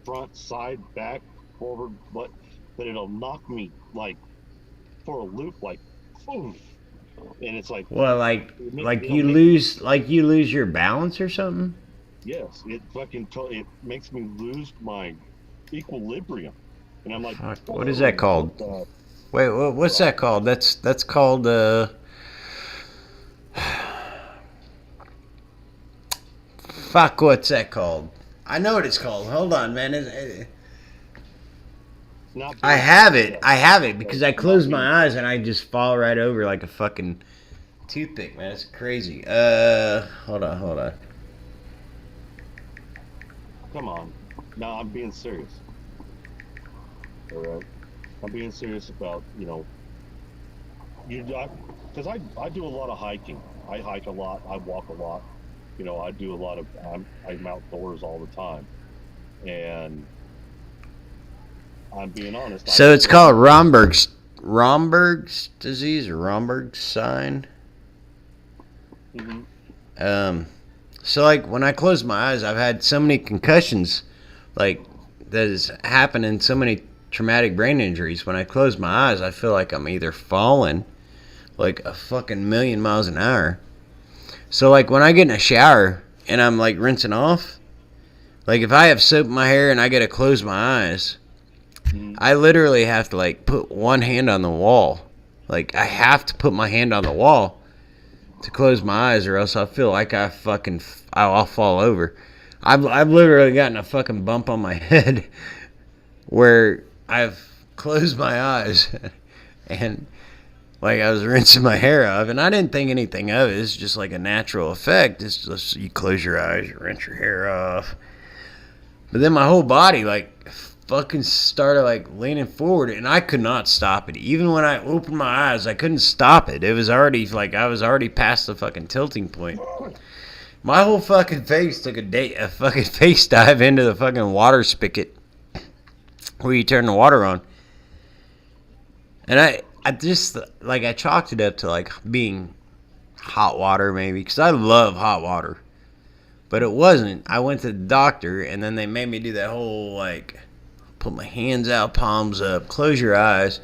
front, side, back, forward, but it'll knock me like for a loop, like boom. And it's like, well, you lose your balance or something. Yes, it makes me lose my equilibrium, and I'm like, what is that called? Wait, what's that called? That's called fuck. What's that called? I know what it's called. Hold on, man. I have it because I close my eyes and I just fall right over like a fucking toothpick, man. It's crazy. Hold on. Come on. No, I'm being serious. All right. I'm being serious about, because I do a lot of hiking. I hike a lot. I walk a lot I do a lot of I'm outdoors all the time, and I'm being honest. So it's called Romberg's disease or Romberg's sign. Mm-hmm. So like when I close my eyes, I've had so many concussions, like that has happened in so many traumatic brain injuries. When I close my eyes, I feel like I'm either falling like a fucking million miles an hour. So like when I get in a shower and I'm like rinsing off, like if I have soap in my hair and I gotta close my eyes, I literally have to like put one hand on the wall. Like I have to put my hand on the wall to close my eyes, or else I feel like I'll fall over. I've literally gotten a fucking bump on my head where I've closed my eyes and like I was rinsing my hair off, and I didn't think anything of it. It's just like a natural effect. It's just you close your eyes, you rinse your hair off. But then my whole body like fucking started like leaning forward, and I could not stop it. Even when I opened my eyes, I couldn't stop it. It was already like I was already past the fucking tilting point. My whole fucking face took a fucking face dive into the fucking water spigot where you turn the water on. And I just like I chalked it up to like being hot water maybe, because I love hot water. But it wasn't. I went to the doctor, and then they made me do that whole like put my hands out, palms up, close your eyes.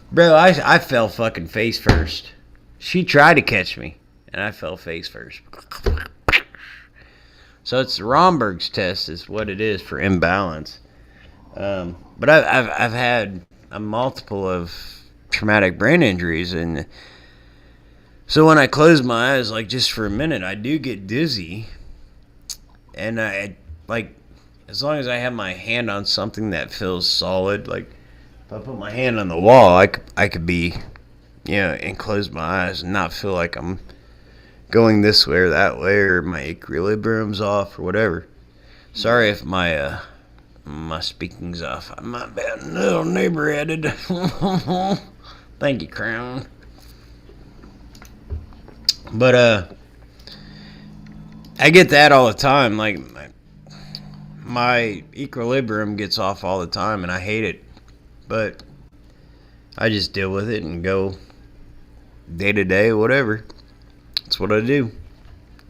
Bro, I fell fucking face first. She tried to catch me, and I fell face first. So it's Romberg's test is what it is for imbalance. But I've had a multiple of traumatic brain injuries, and so when I close my eyes, like just for a minute, I do get dizzy, and I like as long as I have my hand on something that feels solid, like if I put my hand on the wall, I could be, and close my eyes and not feel like I'm going this way or that way, or my equilibrium's off or whatever. Sorry if my speaking's off. I might be a little neighbor-headed. Thank you, Crown. But I get that all the time. Like my equilibrium gets off all the time, and I hate it. But I just deal with it and go day to day, whatever. That's what I do.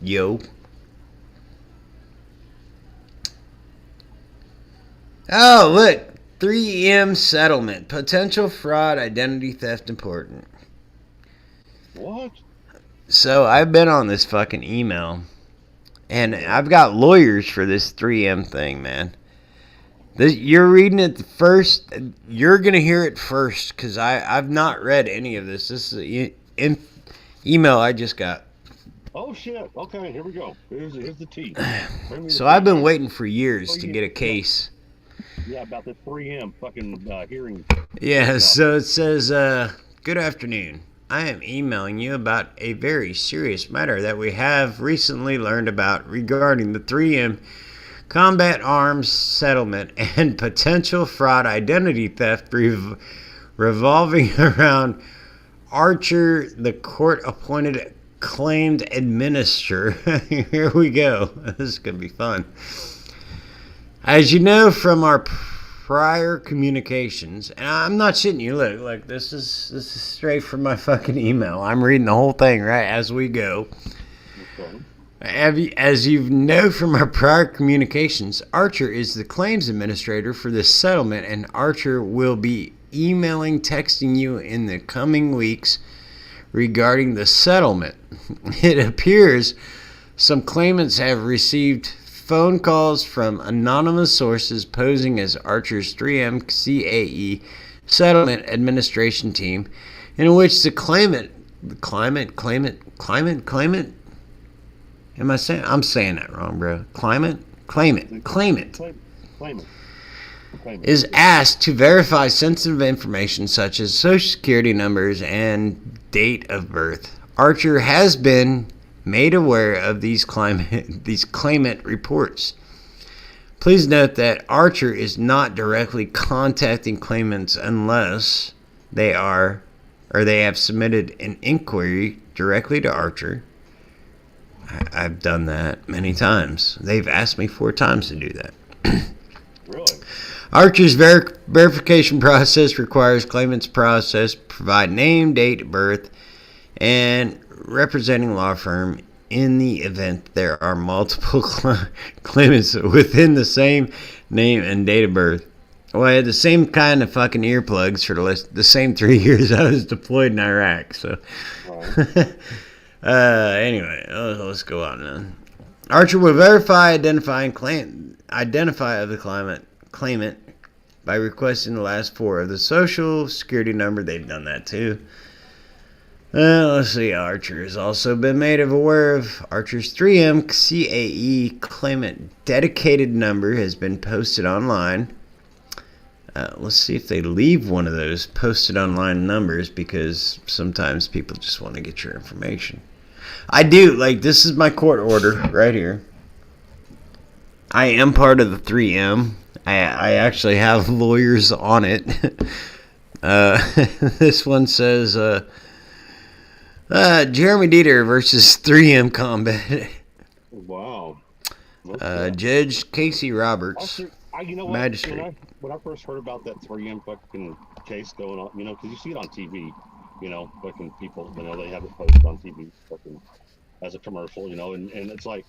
Yo. Oh, look. 3M settlement. Potential fraud, identity theft important. What? So I've been on this fucking email, and I've got lawyers for this 3M thing, man. You're reading it first. You're going to hear it first, because I've not read any of this. This is an email I just got. Oh, shit. Okay, here we go. Here's the tea. So I've been waiting for years to get a case. Yeah, about the 3M fucking hearing. Yeah, so it says, good afternoon. I am emailing you about a very serious matter that we have recently learned about regarding the 3M combat arms settlement and potential fraud identity theft revolving around Archer, the court-appointed claimed administrator. Here we go. This is going to be fun. As you know from our prior communications, and I'm not shitting you, look, this is straight from my fucking email. I'm reading the whole thing right as we go. Okay. As you know from our prior communications, Archer is the claims administrator for this settlement, and Archer will be texting you in the coming weeks regarding the settlement. It appears some claimants have received phone calls from anonymous sources posing as Archer's 3M CAE settlement administration team, in which the claimant. I'm saying that wrong, bro. Claimant is asked to verify sensitive information such as social security numbers and date of birth. Archer has been made aware of these claimant reports. Please note that Archer is not directly contacting claimants unless they have submitted an inquiry directly to Archer. I've done that many times. They've asked me 4 times to do that. Really? Archer's verification process requires claimant's process provide name, date of birth, and representing law firm in the event there are multiple claimants within the same name and date of birth. Well, I had the same kind of fucking earplugs for the same 3 years I was deployed in Iraq. So, Right. anyway, let's go on then. Archer will verify, identify of the claimant by requesting the last 4 of the social security number. They've done that too. Let's see. Archer has also been made aware of Archer's 3M CAE claimant dedicated number has been posted online. Let's see if they leave one of those posted online numbers, because sometimes people just want to get your information. I do. Like, this is my court order right here. I am part of the 3M. I actually have lawyers on it. This one says, Jeremy Dieter versus 3M Combat. Wow. Judge Casey Roberts. You know what? Magistrate. When I first heard about that 3M fucking case going on, because you see it on TV, fucking people, they have it posted on TV, fucking as a commercial, and it's like,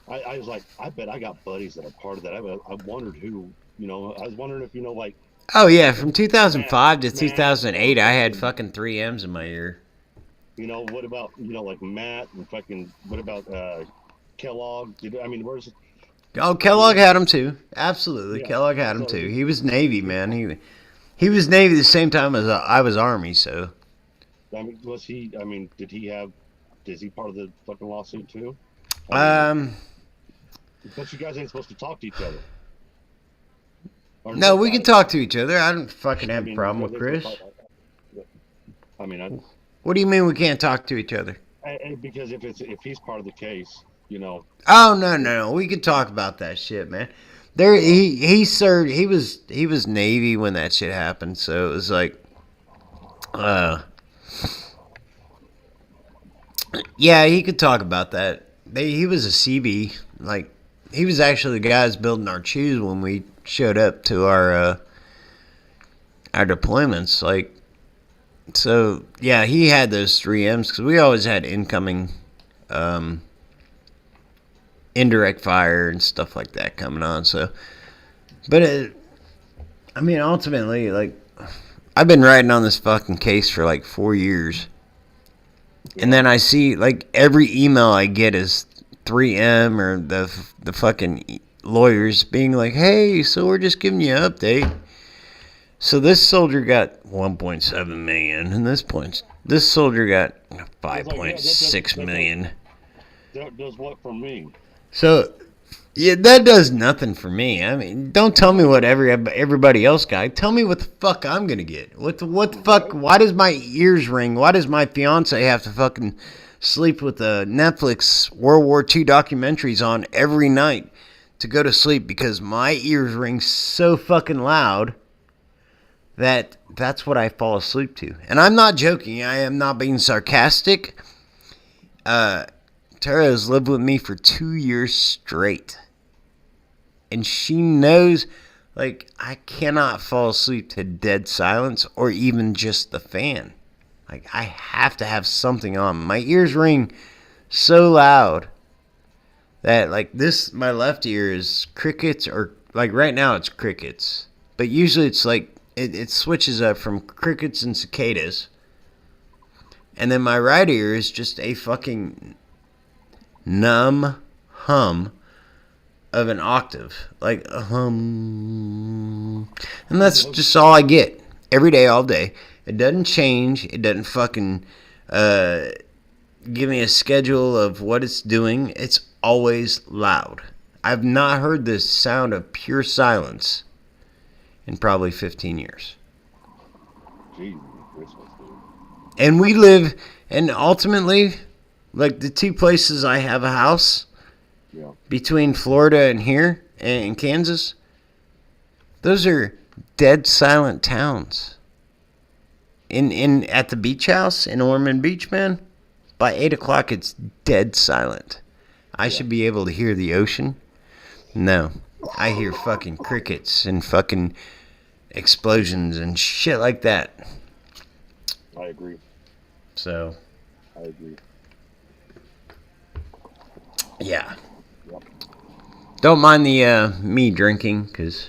I was like, I bet I got buddies that are part of that. I wondered who, I was wondering if, like. Oh yeah, from 2005 to 2008, I had fucking 3Ms in my ear. What about, like Matt and fucking, what about Kellogg? Where's. Oh, Kellogg had him too. Absolutely, Yeah. Kellogg had him too. He was Navy, man. He was Navy the same time as I was Army. So. Was he? Is he part of the fucking lawsuit too? But you guys ain't supposed to talk to each other. No, we can talk to each other. I don't fucking have a problem with Chris. What do you mean we can't talk to each other? Because if he's part of the case, Oh no, we could talk about that shit, man. He served. He was Navy when that shit happened. So it was like, yeah, he could talk about that. He was a CB. Like, he was actually the guys building our shoes when we showed up to our deployments. Like, so yeah, he had those 3Ms because we always had incoming, indirect fire and stuff like that coming on. So, but ultimately, like, I've been writing on this fucking case for like 4 years. And then I see, like, every email I get is 3M or the fucking lawyers being like, hey, so we're just giving you an update. So this soldier got 1.7 million, and this soldier got 5.6 million. That does what for me? So, yeah, that does nothing for me. Don't tell me what everybody else got. Tell me what the fuck I'm gonna get. What the fuck? Why does my ears ring? Why does my fiance have to fucking sleep with the Netflix World War II documentaries on every night to go to sleep because my ears ring so fucking loud that's what I fall asleep to? And I'm not joking. I am not being sarcastic. Tara has lived with me for 2 years straight. And she knows, like, I cannot fall asleep to dead silence or even just the fan. Like, I have to have something on. My ears ring so loud that, like, my left ear is crickets, or, like, right now it's crickets. But usually it's, like, it switches up from crickets and cicadas. And then my right ear is just a fucking numb hum of an octave, like a hum, and that's just all I get every day, all day. It doesn't change. It doesn't fucking give me a schedule of what it's doing. It's always loud. I've not heard the sound of pure silence in probably 15 years. Jesus Christmas, dude. And we live, and ultimately, like, the 2 places I have a house. Yeah. Between Florida and here, and Kansas, those are dead silent towns. At the beach house in Ormond Beach, man, by 8 o'clock it's dead silent. I should be able to hear the ocean. No. I hear fucking crickets and fucking explosions and shit like that. I agree. So, I agree. yeah. Don't mind the me drinking, because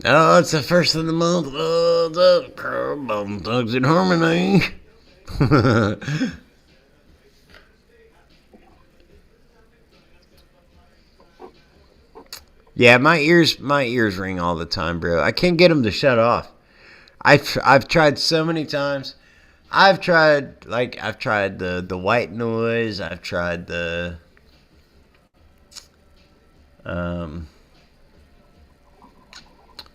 oh, it's the first of the month. Oh, the Bone Thugs in Harmony. Yeah, my ears ring all the time, bro. I can't get them to shut off. I've tried so many times. I've tried the white noise. I've tried the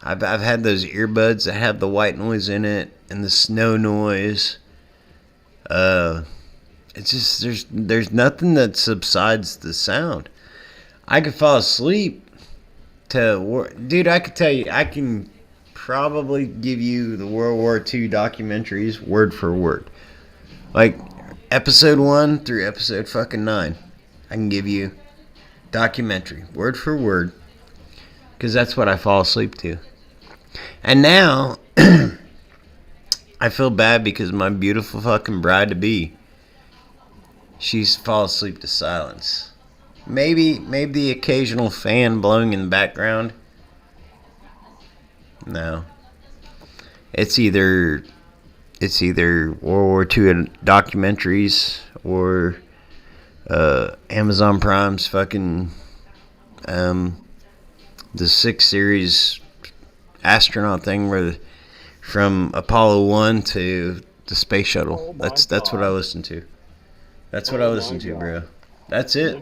I've had those earbuds that have the white noise in it and the snow noise. It's just there's nothing that subsides the sound. I could fall asleep dude. I could tell you, I can probably give you the World War II documentaries word for word, like episode 1 through episode fucking 9. I can give you documentary word for word, because that's what I fall asleep to. And now I feel bad because my beautiful fucking bride to be, she's fall asleep to silence. Maybe the occasional fan blowing in the background. No. It's either World War II documentaries or Amazon Prime's fucking the 6th series astronaut thing, where from Apollo 1 to the space shuttle. That's what I listen to. That's what I listen to, bro. That's it.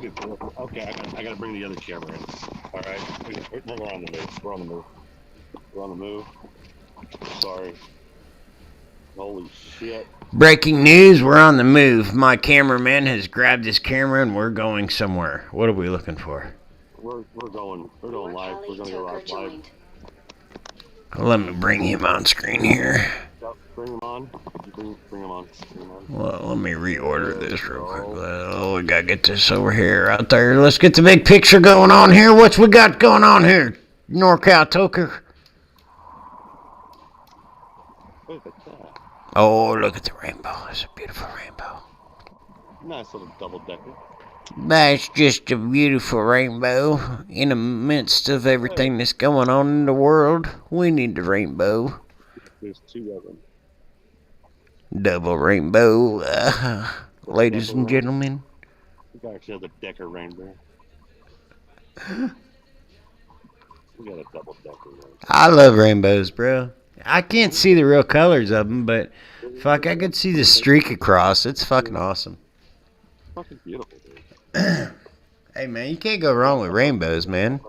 Okay, I gotta bring the other camera in. All right, we're on the move. We're on the move. We're on the move. Sorry. Holy shit. Breaking news, we're on the move. My cameraman has grabbed his camera and we're going somewhere. What are we looking for? We're going live. We're gonna go live. Let me bring him on screen here. Yep, bring him on. Bring him on. Well, let me reorder this real quick. Oh, we gotta get this over here, out there. Let's get the big picture going on here. What we got going on here, NorCal Toker? Look at that. Oh, look at the rainbow. It's a beautiful rainbow. Nice little double decker. That's just a beautiful rainbow. In the midst of everything that's going on in the world, we need the rainbow. There's 2 of them. Double rainbow, ladies and gentlemen. We got actually the Decker rainbow. We got a double Decker rainbow. I love rainbows, bro. I can't see the real colors of them, but fuck, I could see the streak across. It's fucking awesome. Fucking beautiful, dude. Hey man, you can't go wrong with rainbows, man.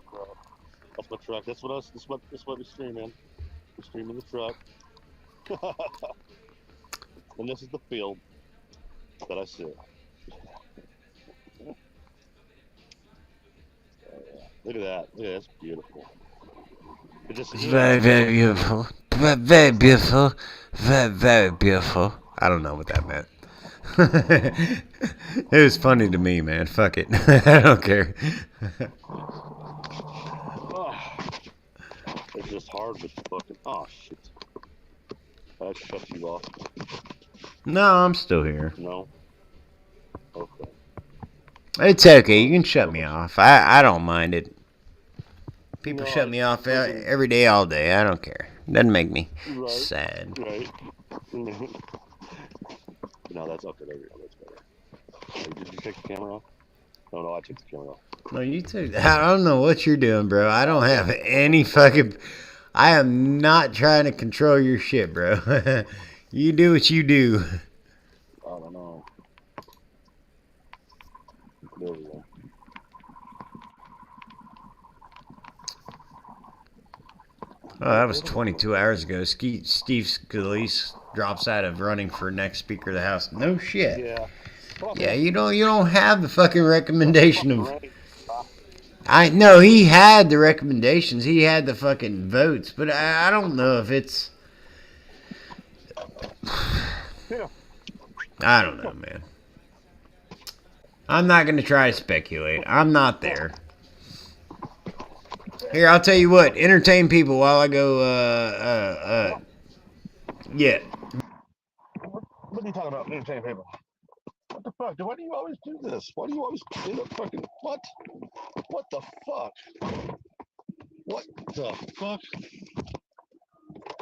That's my truck. That's what we stream in. We stream in the truck. And this is the field that I sit. Look at that. Look at that. That's beautiful. It just, Very, very beautiful. Very beautiful. Very, very beautiful. I don't know what that meant. It was funny to me, man. Fuck it. I don't care. It's just hard with the fucking. Oh shit. I shut you off. No, I'm still here. No. Okay. It's okay. You can shut me off. I don't mind it. People shut me off every day, all day. I don't care. Doesn't make me sad. Right. No, that's okay. There we go. That's better. Hey, did you take the camera off? No, I took the camera off. No, you took. I don't know what you're doing, bro. I don't have any fucking. I am not trying to control your shit, bro. You do what you do. I don't know. There we go. Oh, that was 22 hours ago. Steve Scalise drops out of running for next Speaker of the House. No shit. Yeah. Yeah, you don't have the fucking recommendation of. I know he had the recommendations. He had the fucking votes, but I don't know if it's. I don't know, man. I'm not going to try to speculate. I'm not there. Here, I'll tell you what. Entertain people while I go, yeah. What are you talking about? Entertain people. What the fuck? Why do you always do this? Why do you always end up fucking what? What the fuck? What the fuck?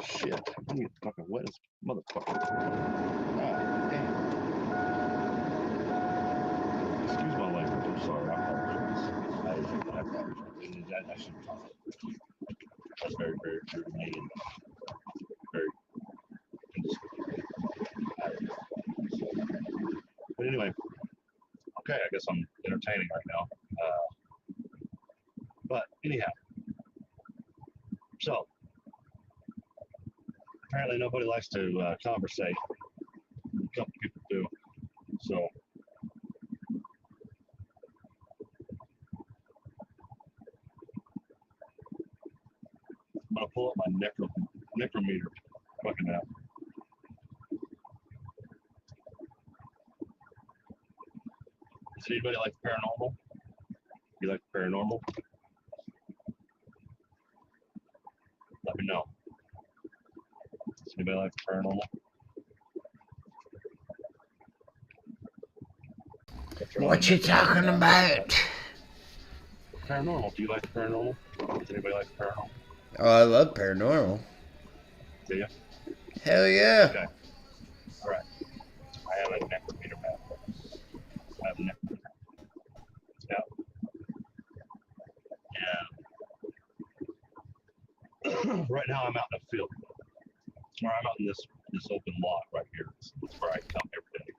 Shit. I need to fucking wet this motherfucker. God damn. Excuse my language. I'm sorry. I apologize. I apologize. I should talk. That's very, very true to me. And very But anyway, okay, I guess I'm entertaining right now. But anyhow, so apparently nobody likes to conversate. A couple people do. So I'm gonna pull up my necrometer fucking out. Does anybody like the paranormal? You like the paranormal? Let me know. Does anybody like the paranormal? What you talking about? Paranormal. Do you like the paranormal? Does anybody like the paranormal? Oh, I love paranormal. Do you? Hell yeah. Okay. All right. I have a necrometer map. I have a necrometer. Yeah. And right now I'm out in the field. Or I'm out in this open lot right here. It's where I come every day.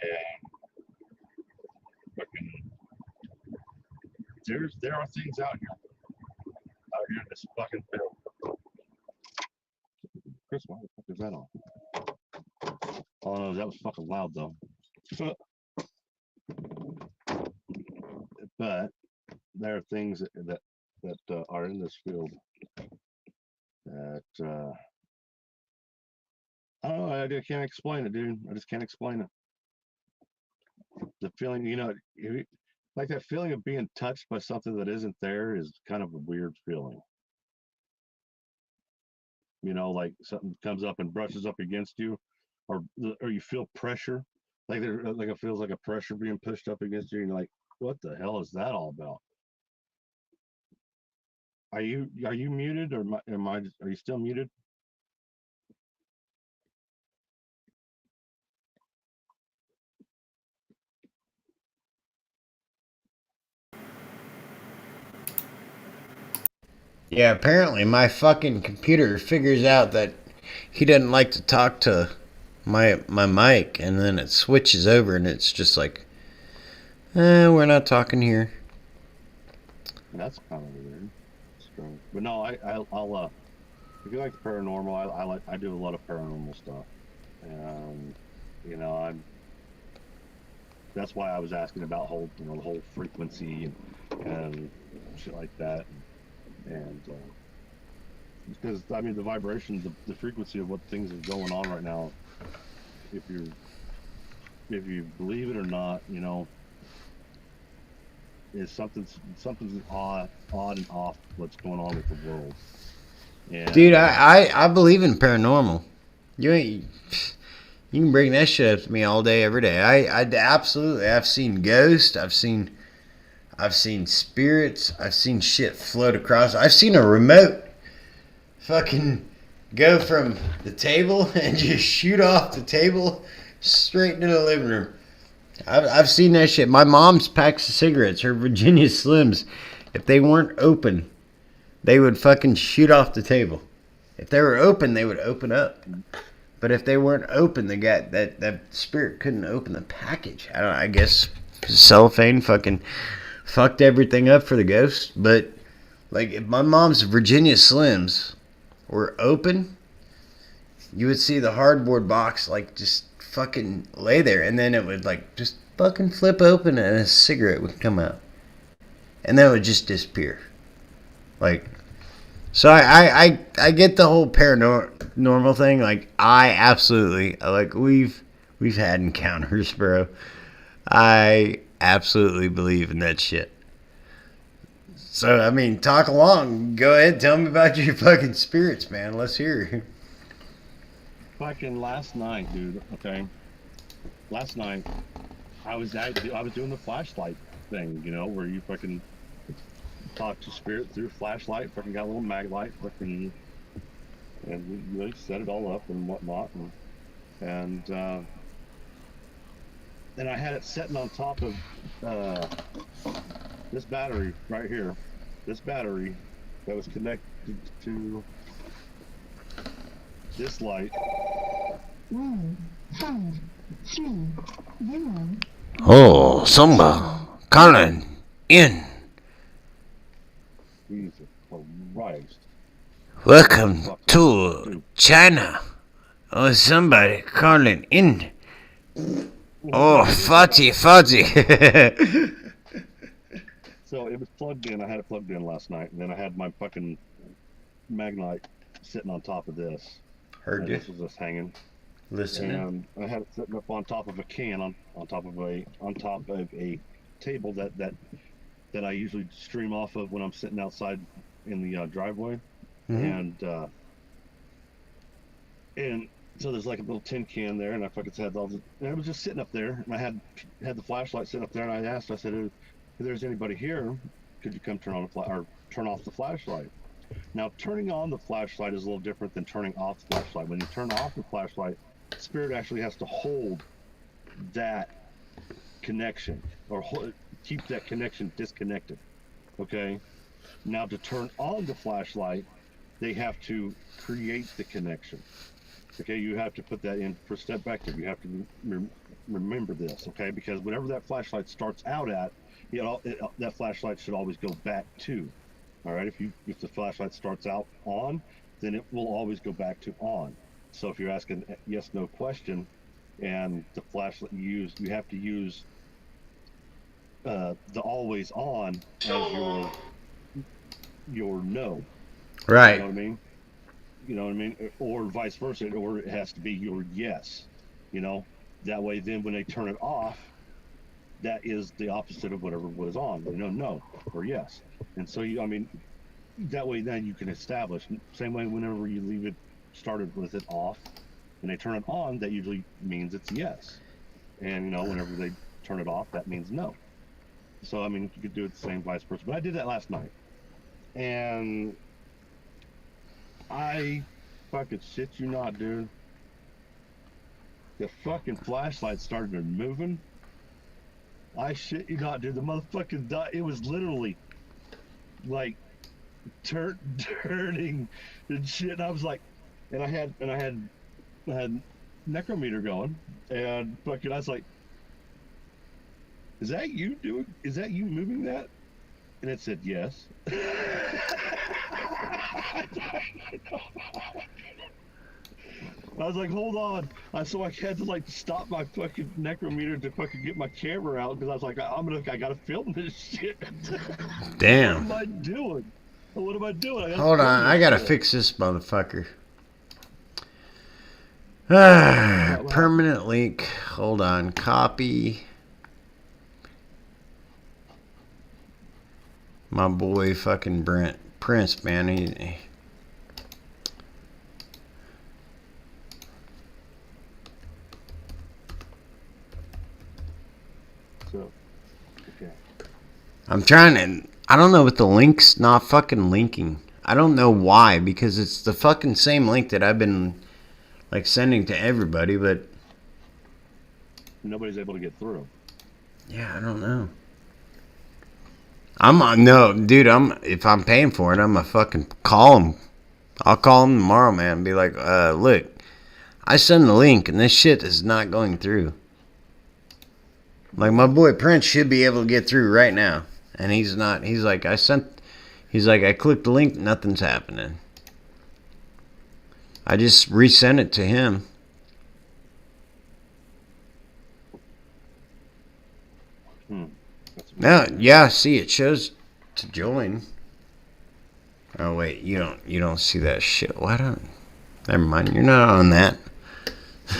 And fucking there are things out here in this fucking field. Chris, why the fuck is that on? Oh no, that was fucking loud though. But there are things that are in this field that I don't know. I just can't explain it, dude. I just can't explain it. The feeling, like that feeling of being touched by something that isn't there is kind of a weird feeling. Like something comes up and brushes up against you, or you feel pressure, like it feels like a pressure being pushed up against you, and you're like, what the hell is that all about? Are you muted, or are you still muted? Yeah, apparently my fucking computer figures out that he doesn't like to talk to my mic, and then it switches over and it's just like, we're not talking here. That's kind of weird. Strange. But no, I'll if you like the paranormal, I do a lot of paranormal stuff, and that's why I was asking about the whole frequency and shit like that, and because I mean the vibrations, the frequency of what things are going on right now, if you believe it or not, is something's odd and off what's going on with the world. And, dude, I believe in paranormal. You can bring that shit up to me all day, every day. I absolutely. I've seen ghosts. I've seen spirits. I've seen shit float across. I've seen a remote fucking go from the table and just shoot off the table straight into the living room. I've seen that shit. My mom's packs of cigarettes, her Virginia Slims, if they weren't open, they would fucking shoot off the table. If they were open, they would open up. But if they weren't open, the guy that spirit couldn't open the package. I guess cellophane fucking fucked everything up for the ghost. But like, if my mom's Virginia Slims were open, you would see the hardboard box like just fucking lay there, and then it would like just fucking flip open, and a cigarette would come out, and then it would just disappear. Like, so I get the whole paranormal thing. Like, I absolutely, like, we've had encounters, bro. I absolutely believe in that shit. So, I mean, talk along. Go ahead, tell me about your fucking spirits, man. Let's hear. Fucking last night, dude. Okay, last night I was doing the flashlight thing, you know, where you fucking talk to spirit through flashlight. Fucking got a little mag light, fucking, and we set it all up and whatnot, and I had it sitting on top of this battery right here. This battery that was connected to this light. 1, 5, 3, 0. Oh, Samba, Colin, in. Jesus Christ. Welcome to China. Oh, somebody calling in. Oh, Fuzzy. So it was plugged in. I had it plugged in last night, and then I had my fucking Magnite sitting on top of this. Heard you. This was just hanging. Listening. And I had it sitting up on top of a can, on top of a table that I usually stream off of when I'm sitting outside in the driveway. Mm-hmm. And so there's like a little tin can there, and I fucking had and I was just sitting up there, and I had the flashlight sitting up there, and I said, if there's anybody here, could you come turn off the flashlight? Now, turning on the flashlight is a little different than turning off the flashlight. When you turn off the flashlight, spirit actually has to hold that connection, or keep that connection disconnected. Okay? Now, to turn on the flashlight, they have to create the connection. Okay, you have to put that in perspective. You have to remember this, okay? Because whatever that flashlight starts out at, that flashlight should always go back to. All right, if the flashlight starts out on, then it will always go back to on. So if you're asking a yes/no question, and the flashlight you have to use the always on as your no. Right. You know what I mean? You know what I mean? Or vice versa, or it has to be your yes. You know, that way then when they turn it off, that is the opposite of whatever was on. You know, no or yes. And so that way then you can establish. Same way whenever you leave it started with it off, and they turn it on, that usually means it's yes. And whenever they turn it off, that means no. So you could do it the same vice versa. But I did that last night, and I fucking shit you not, dude. The fucking flashlight started moving. I shit you not, dude. The motherfucking it was literally like turning and shit. And I was like, and I had necrometer going, and fucking I was like, is that you moving that? And it said yes. I was like, hold on. So I had to stop my fucking necrometer to fucking get my camera out, because I was like, I gotta film this shit. Damn. What am I doing? Hold on, I gotta fix this motherfucker. Permanent link. Hold on. Copy. My boy fucking Prince, man. He So, okay. I'm trying to. I don't know, but the link's not fucking linking. I don't know why, because it's the fucking same link that I've been sending to everybody, but nobody's able to get through. Yeah, I don't know. No, dude. If I'm paying for it, I'm gonna fucking call him. I'll call him tomorrow, man, and be like, look, I send the link, and this shit is not going through. My boy Prince should be able to get through right now, and he's not. He's like, I clicked the link, nothing's happening. I just resent it to him. No, yeah, see, it shows to join. Oh wait, you don't see that shit. Why don't? Never mind, you're not on that.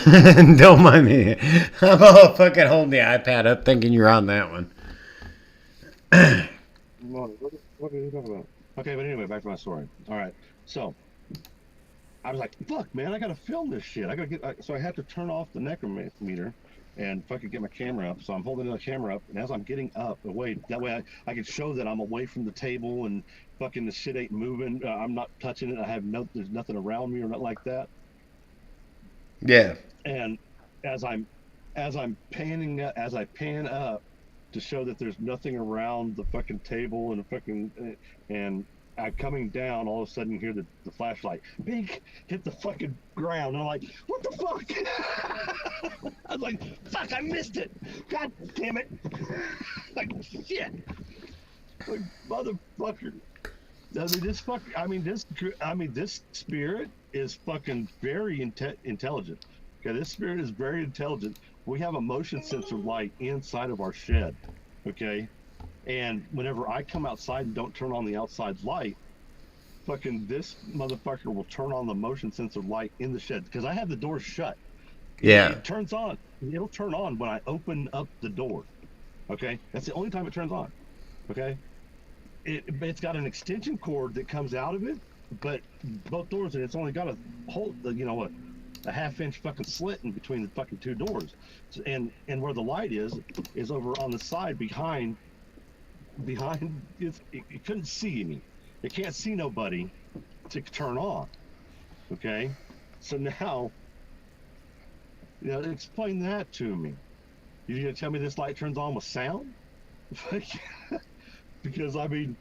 Don't mind me. I'm all fucking holding the iPad up thinking you're on that one. What are you talking about? Okay, but anyway, back to my story. All right, so I was like, "Fuck, man, I gotta film this shit. I gotta get." So I had to turn off the necrometer and fucking get my camera up. So I'm holding the camera up, and as I'm getting up away, that way I can show that I'm away from the table and fucking the shit ain't moving. I'm not touching it. There's nothing around me or nothing like that. Yeah. And as I'm panning up, as I pan up to show that there's nothing around the fucking table and the fucking and I'm coming down, all of a sudden you hear the flashlight bink hit the fucking ground, and I'm like, what the fuck? I was like, fuck, I missed it. God damn it. Like shit. Like motherfucker. This spirit is fucking very intelligent. Okay, this spirit is very intelligent. We have a motion sensor light inside of our shed. Okay, and whenever I come outside and don't turn on the outside light, fucking this motherfucker will turn on the motion sensor light in the shed because I have the door shut. Yeah. It turns on. It'll turn on when I open up the door. Okay, that's the only time it turns on. Okay. It's got an extension cord that comes out of it, but both doors, and it's only got a hole, a half-inch fucking slit in between the fucking two doors, and where the light is over on the side behind. It couldn't see me. It can't see nobody to turn on. Okay, so now, explain that to me. You're gonna tell me this light turns on with sound? Because I mean,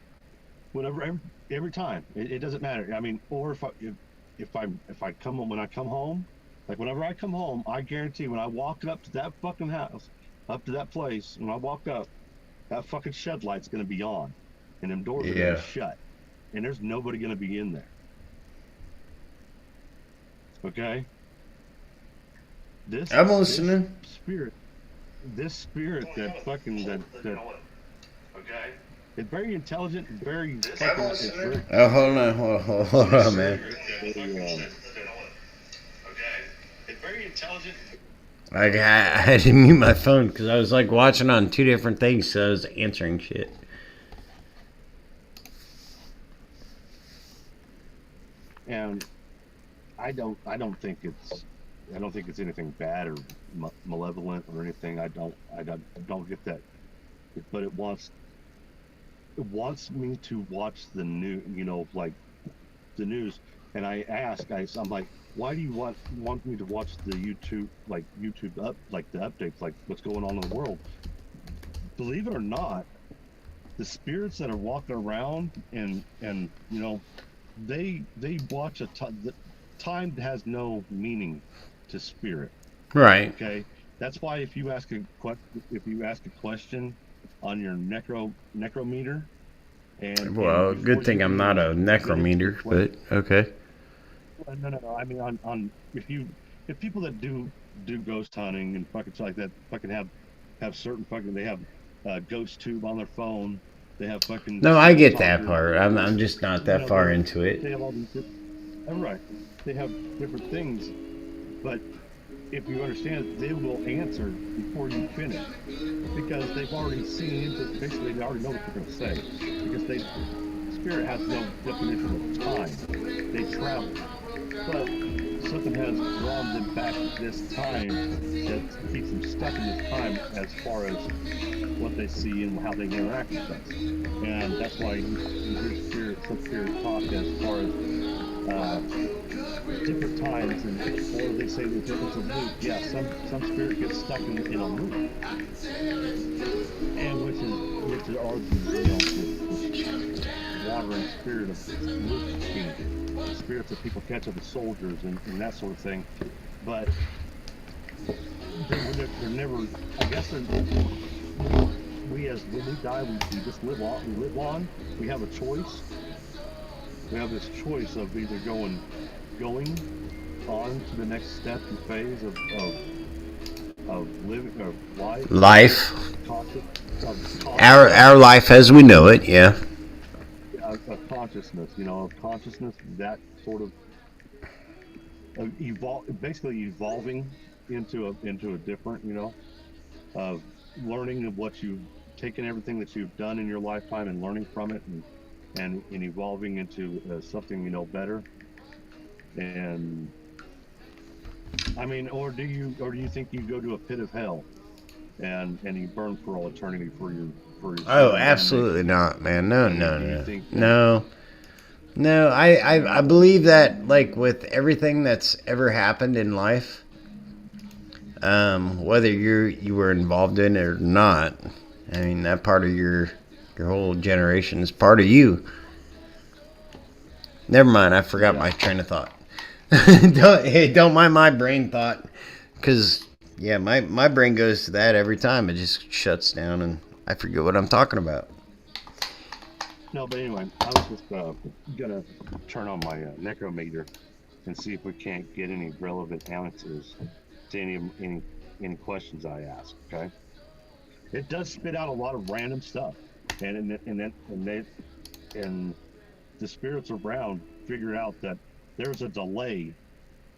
every time it doesn't matter. I mean, or if I come home, when I come home, like whenever I come home, I guarantee when I walk up to that fucking house, up to that place, when I walk up, that fucking shed light's gonna be on, and them doors are gonna be shut, and there's nobody gonna be in there. Okay. I'm listening. This spirit that fucking that. Okay. It's very intelligent, very fucking. Oh, hold on, man. Okay. It's very intelligent. I had to mute my phone because I was like watching on two different things, so I was answering shit. And I don't think it's anything bad or malevolent or anything. I don't get that, but it wants me to watch the new, like the news. And I'm like, why do you want me to watch the YouTube the updates, like what's going on in the world? Believe it or not, the spirits that are walking around and they watch the time has no meaning to spirit. Right. Okay. That's why if you ask a question on your necrometer, and good thing I'm not a necrometer, but okay. No. I mean, on if people that do ghost hunting and fucking shit like that fucking have certain fucking, they have ghost tube on their phone. They have fucking. No, I get that part. I'm just not that far into it. They have all these. Right. They have different things, but if you understand, they will answer before you finish because they've already seen it. Basically, they already know what you're going to say because spirit has no definition of time. They travel, but something has drawn them back to this time that keeps them stuck in this time as far as what they see and how they interact with us. And that's why you hear some spirit talk as far as different times, or they say the difference of loop. Yeah, some spirit gets stuck in a loop, and which are the wandering spirit of loop king, spirits that people catch of the soldiers and that sort of thing. But they're never. I guess when we die, we just live on. We live on. We have a choice. We have this choice of either going on to the next step and phase of living or life. Our life as we know it, yeah. Of consciousness, of consciousness, that sort of basically evolving into a different, of learning of what you've taken, everything that you've done in your lifetime, and learning from it, and evolving into something better. And I mean, or do you think you go to a pit of hell and you burn for all eternity for your Oh, sin and absolutely damnation? not, man. No, And no, do you no, think that no, no. I believe that, like, with everything that's ever happened in life, whether you were involved in it or not, I mean, that part of your whole generation is part of you. Never mind, I forgot yeah, my train of thought. Don't mind my brain thought, because yeah, my brain goes to that every time. It just shuts down, and I forget what I'm talking about. no, but anyway, I was just gonna turn on my necrometer and see if we can't get any relevant answers to any questions I ask. Okay, it does spit out a lot of random stuff, and the spirits around figured out that there's a delay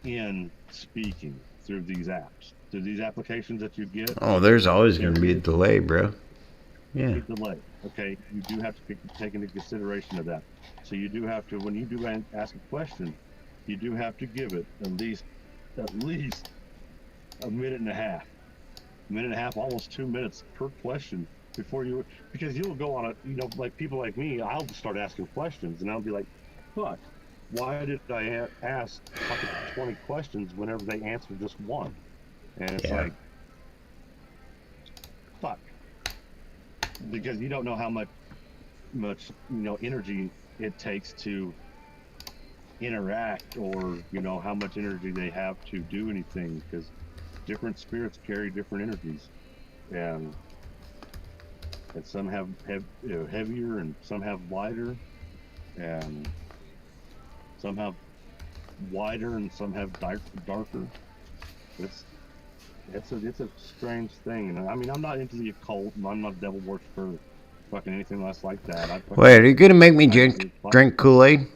in speaking through these applications that you get. Oh, there's always There gonna be a is delay, bro. Yeah. a delay. Okay, you do have to take into consideration of that. So you do have to, when you do ask a question, you do have to give it at least a minute and a half, almost 2 minutes per question before because you'll go on like people like me, I'll start asking questions and I'll be like, fuck, why did I ask fucking 20 questions whenever they answer just one? And it's Yeah. like, fuck, because you don't know how much energy it takes to interact, or how much energy they have to do anything, because different spirits carry different energies, and some have heavier, and some have lighter, and some have wider, and some have darker. It's a strange thing, and I mean, I'm not into the occult, and I'm not a devil worshiper, fucking anything else like that. Wait, are you gonna make me I just drink Kool-Aid?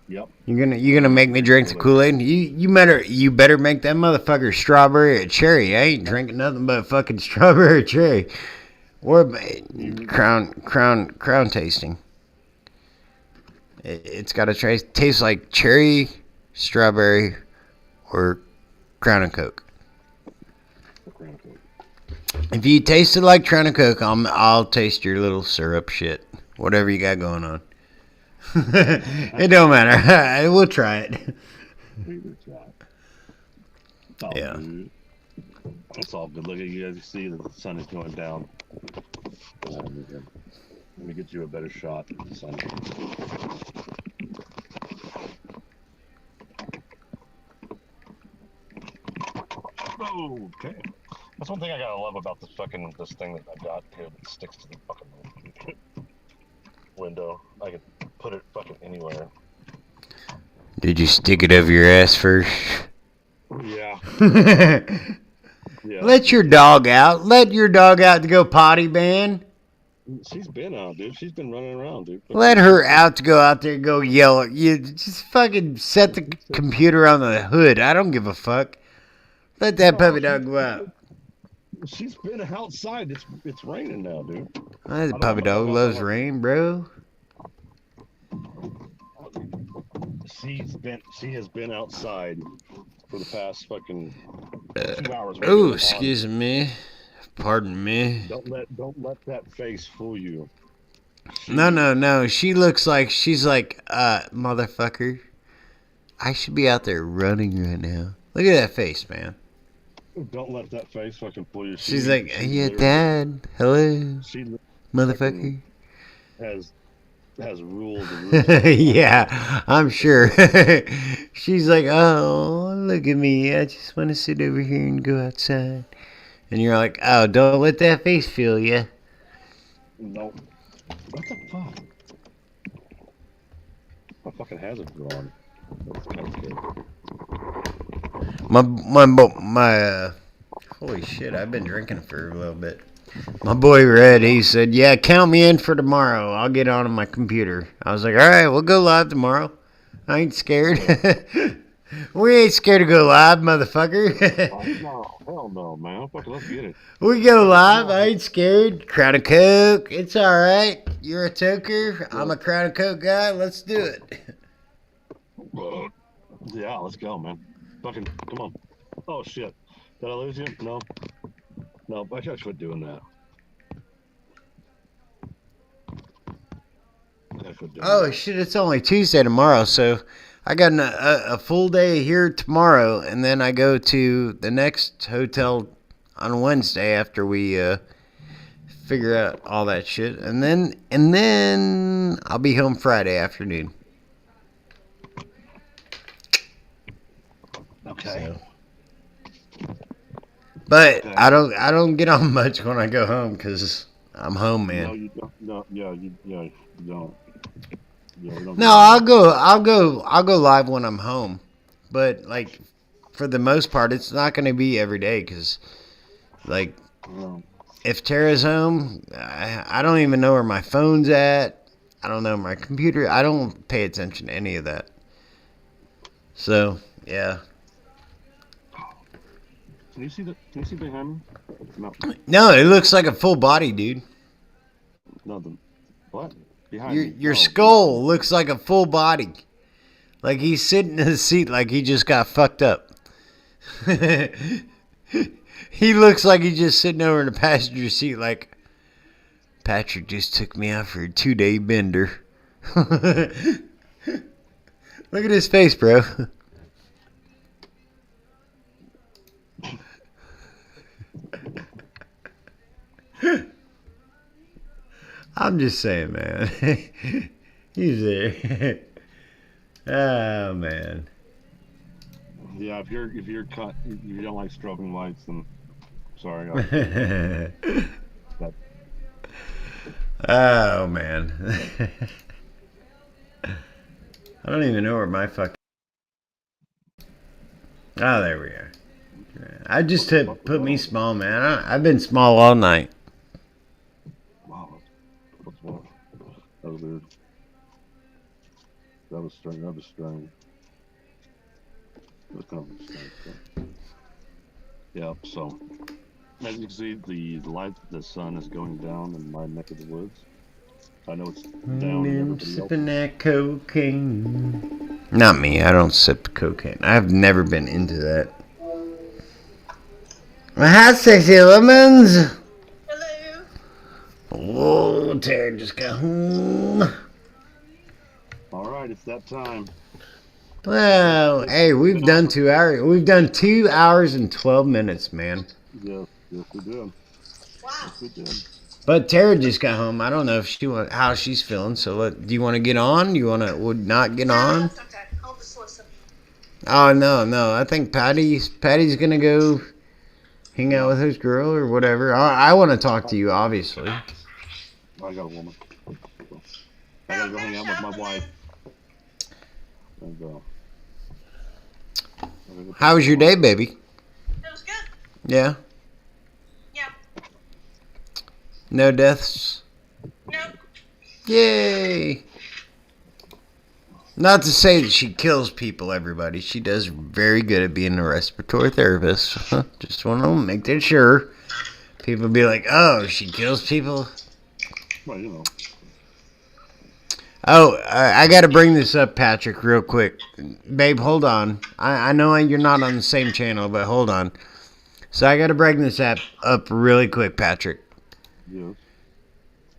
Yep. You gonna I'm make me drinking drink the Kool-Aid? You better make that motherfucker strawberry or cherry. I ain't drinking nothing but fucking strawberry or cherry. Or crown tasting. It's got to taste like cherry, strawberry, or Crown and Coke. If you taste it like Crown and Coke, I'll taste your little syrup shit. Whatever you got going on. It don't matter. We'll try it. Yeah. It's all good. Look at you guys. You see that the sun is going down. Let me get you a better shot of the sun. Okay. That's one thing I gotta love about this thing that I got here that sticks to the fucking window. I can put it fucking anywhere. Did you stick it over your ass first? Yeah. Yeah. Let your dog out. Let your dog out to go potty, man. She's been out, dude. She's been running around, dude. Let her out to go out there and go yell. You just fucking set the computer on the hood. I don't give a fuck. Let that puppy dog go out. She's been outside. It's raining now, dude. The puppy dog loves rain, bro. She has been outside for the past fucking 2 hours. Oh, excuse me. Pardon me. Don't let that face fool you. No. She looks like she's like, motherfucker. I should be out there running right now. Look at that face, man. Don't let that face fucking fool you. She's like, yeah, Dad. Hello, motherfucker. Has ruled the roost. Yeah, I'm sure. She's like, oh, look at me. I just want to sit over here and go outside. And you're like, oh, don't let that face fool you. Nope. What the fuck? My fucking hazard drawn. That's kind of scary. My holy shit, I've been drinking for a little bit. My boy Red, he said, yeah, count me in for tomorrow. I'll get on my computer. I was like, all right, we'll go live tomorrow. I ain't scared. We ain't scared to go live, motherfucker. No, hell no, man. Fucking let's get it. We go live. I ain't scared. Crown of Coke. It's all right. You're a toker. I'm a Crown of Coke guy. Let's do it. Yeah, let's go, man. Fucking, come on. Oh, shit. Did I lose you? No. No, I should quit doing that. Oh, shit. It's only Tuesday tomorrow, so I got a full day here tomorrow, and then I go to the next hotel on Wednesday after we figure out all that shit, and then I'll be home Friday afternoon. Okay. So. But I don't get on much when I go home because I'm home, man. No, you don't. No, yeah, you don't. Yeah, we don't. No, I'll go live when I'm home, but like for the most part, it's not going to be every day because, like, if Tara's home, I don't even know where my phone's at. I don't know my computer. I don't pay attention to any of that. So yeah. Can you see behind me? No. No, it looks like a full body, dude. Nothing. What? Behind me? Your skull looks like a full body. Like he's sitting in his seat like he just got fucked up. He looks like he's just sitting over in the passenger seat like, Patrick just took me out for a 2-day bender. Look at his face, bro. I'm just saying, man. He's there. Oh man. Yeah, if you don't like strobing lights, then sorry. Oh man. I don't even know where my fucking. Oh, there we are. I just put me small, man. I've been small all night. Wow, what's wrong? That was weird. That was strange. That was strange. That was kind of strange. Yeah. So, as you can see, the light, the sun is going down in my neck of the woods. I know it's down in everybody Sipping else. that cocaine. Not me. I don't sip cocaine. I've never been into that. Hi, sexy lemons. Hello. Whoa, Tara just got home. All right, it's that time. Well, hey, we've done 2 hours. We've done 2 hours and 12 minutes, man. Yes, we did. Wow. Yes, we did. But Tara just got home. I don't know if how she's feeling. So, do you want to get on? You want to not get on? That's okay. I'll just listen. Oh no! I think Patty's gonna go hang out with his girl or whatever. I want to talk to you, obviously. I got a woman. I gotta go hang out with my wife. And, How was your day, baby? It was good. Yeah. Yeah. No deaths. Nope. Yay! Not to say that she kills people, everybody. She does very good at being a respiratory therapist. Just want to make that sure. People be like, oh, she kills people. well, you know. Oh, I got to bring this up, Patrick, real quick. Babe, hold on. I know you're not on the same channel, but hold on. So I got to bring this up really quick, Patrick. Yes.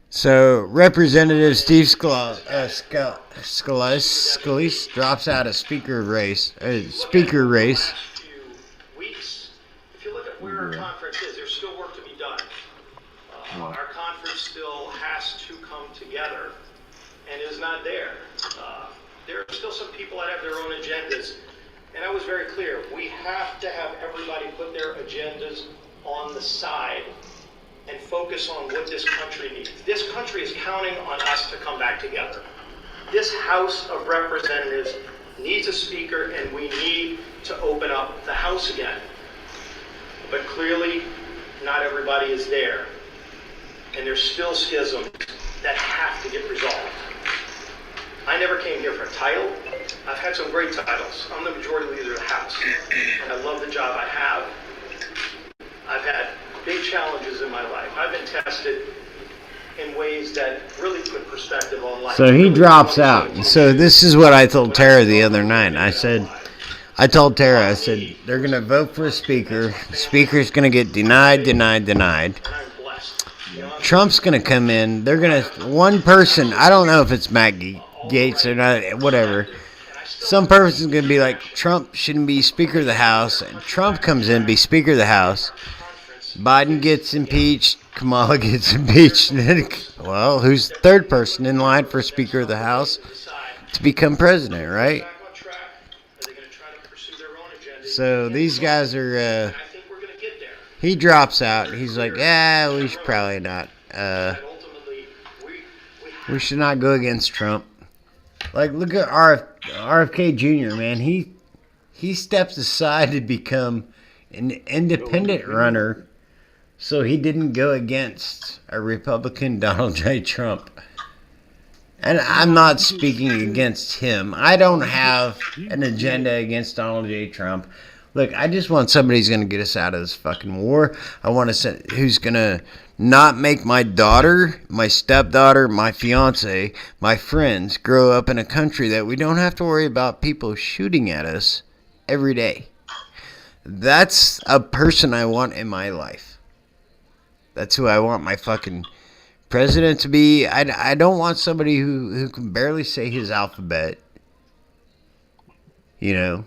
So Representative Steve Scalise drops out of speaker race. Weeks. If you look at where our conference is, there's still work to be done. Our conference still has to come together and is not there. There are still some people that have their own agendas. And I was very clear, we have to have everybody put their agendas on the side and focus on what this country needs. This country is counting on us to come back together. This House of Representatives needs a speaker, and we need to open up the House again. But clearly, not everybody is there. And there's still schisms that have to get resolved. I never came here for a title. I've had some great titles. I'm the majority leader of the House. And I love the job I have. I've had big challenges in my life. I've been tested in ways that really put perspective on life. So he drops out. So this is what I told Tara the other night. I told Tara, I said, they're going to vote for a speaker. The speaker's going to get denied. And I'm blessed. Trump's going to come in. They're going to, one person, I don't know if it's Matt Gaetz or not, whatever. Some person's going to be like, Trump shouldn't be Speaker of the House. And Trump comes in, be Speaker of the House. Biden gets impeached. Kamala gets impeached. Well, who's the third person in line for Speaker of the House to become president, right? So these guys are, he drops out. He's like, yeah, we should probably not. We should not go against Trump. Like, look at RFK Jr., man. He steps aside to become an independent runner so he didn't go against a Republican, Donald J. Trump. And I'm not speaking against him. I don't have an agenda against Donald J. Trump. Look, I just want somebody who's going to get us out of this fucking war. I want who's going to not make my daughter, my stepdaughter, my fiance, my friends grow up in a country that we don't have to worry about people shooting at us every day. That's a person I want in my life. That's who I want my fucking president to be. I don't want somebody who can barely say his alphabet. You know.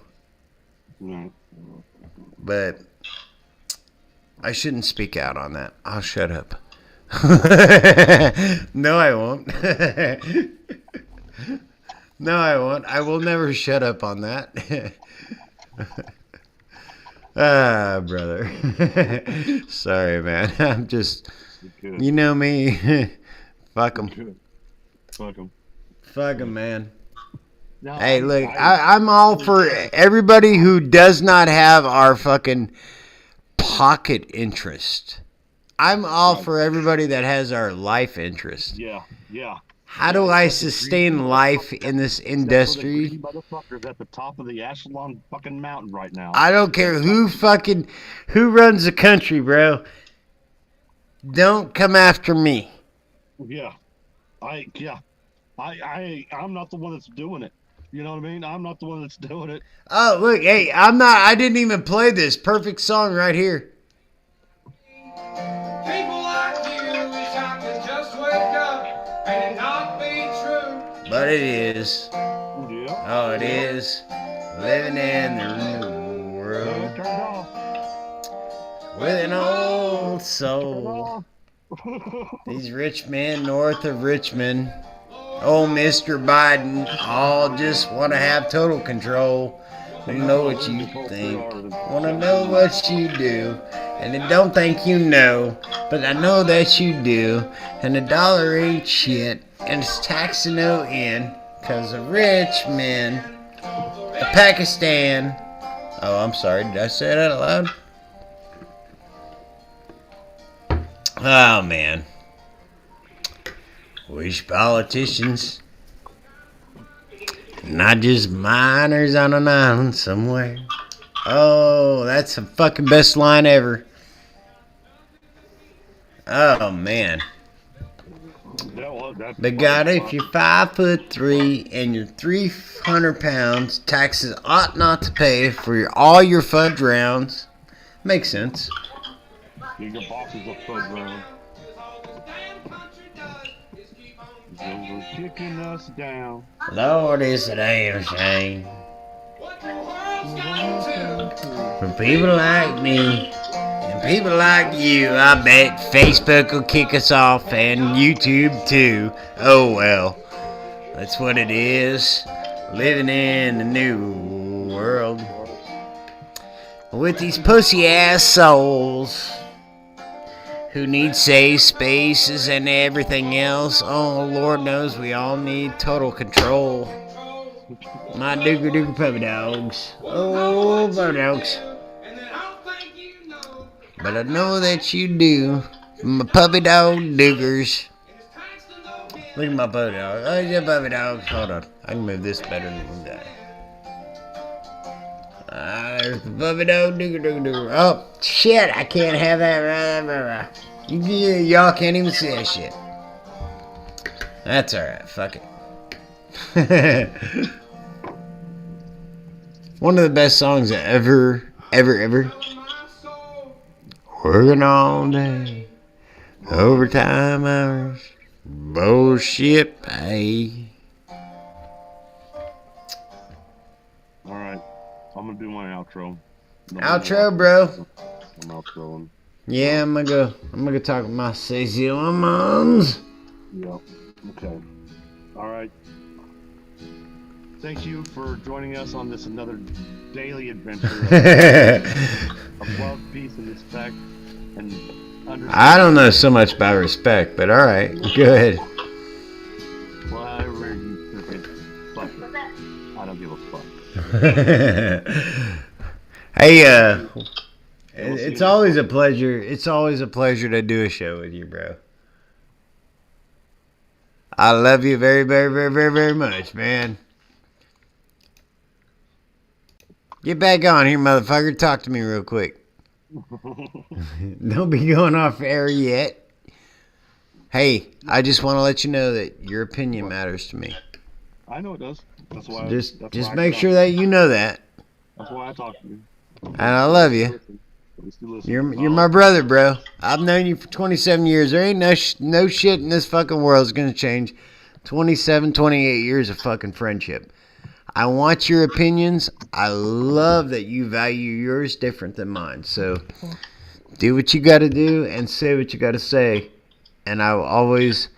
Mm. But I shouldn't speak out on that. I'll shut up. No, I won't. No, I won't. I will never shut up on that. Ah, brother. Sorry, man. I'm just, you know me. Fuck them. Fuck them. Fuck them, man. No, Hey, look, I'm all for everybody who does not have our fucking pocket interest. I'm all for everybody that has our life interest. Yeah. How do I sustain life in this industry? Motherfuckers at the top of the Echelon fucking mountain right now. I don't care who runs the country, bro. Don't come after me. Yeah. I'm not the one that's doing it. You know what I mean? I'm not the one that's doing it. Oh, look, hey, I didn't even play this. Perfect song right here. People like you wish I could just wake up and it not be true. But it is. Yeah. Oh, it is. Living in the new world Turn it off. with an old Turn it soul. off. These rich men north of Richmond, oh, Mr. Biden, all just want to have total control. Want to know what you think. Want to know what you do. And I don't think you know, but I know that you do. And the dollar ain't shit. And it's taxed to no end. Because of rich men. The Pakistan. Oh, I'm sorry. Did I say that out loud? Oh, man. Wish politicians, not just miners on an island somewhere. Oh, that's the fucking best line ever. Oh, man. But God, if you're 5'3" and you're 300 pounds, taxes ought not to pay for all your fudge rounds. Makes sense. Your boxes of fudge round. They're kicking us down. Lord, it's a damn shame. For people like me and people like you, I bet Facebook will kick us off and YouTube too. Oh well. That's what it is. Living in the new world. With these pussy ass souls who need safe spaces and everything else. Oh, Lord knows we all need total control. My dooger puppy dogs. Oh, puppy dogs. But I know that you do. My puppy dog doogers. Look at my puppy dog. Oh, yeah, puppy dogs. Hold on. I can move this better than that. There's the puppy dog. Oh, shit. I can't have that. Y'all can't even see that shit. That's alright. Fuck it. One of the best songs ever. Working all day. Overtime hours. Bullshit pay. Alright. I'm gonna do my outro. Outro, bro. I'm outroing. Yeah, I'm gonna go talk with my Stacey Lemons. Yeah. Okay. Alright. Thank you for joining us on this another daily adventure of love, peace, and respect, and understanding. I don't know so much about respect, but alright, go ahead. Well, I really fuck it. I don't give a fuck. Hey, it's always a pleasure. It's always a pleasure to do a show with you, bro. I love you very, very, very, very, very much, man. Get back on here, motherfucker. Talk to me real quick. Don't be going off air yet. Hey, I just want to let you know that your opinion matters to me. I know it does. That's why. Just why make sure that you know that. That's why I talk to you. And I love you. You're my brother, bro. I've known you for 27 years. There ain't no shit in this fucking world is gonna change 27, 28 years of fucking friendship. I want your opinions. I love that you value yours different than mine. So do what you got to do and say what you got to say. And I will always,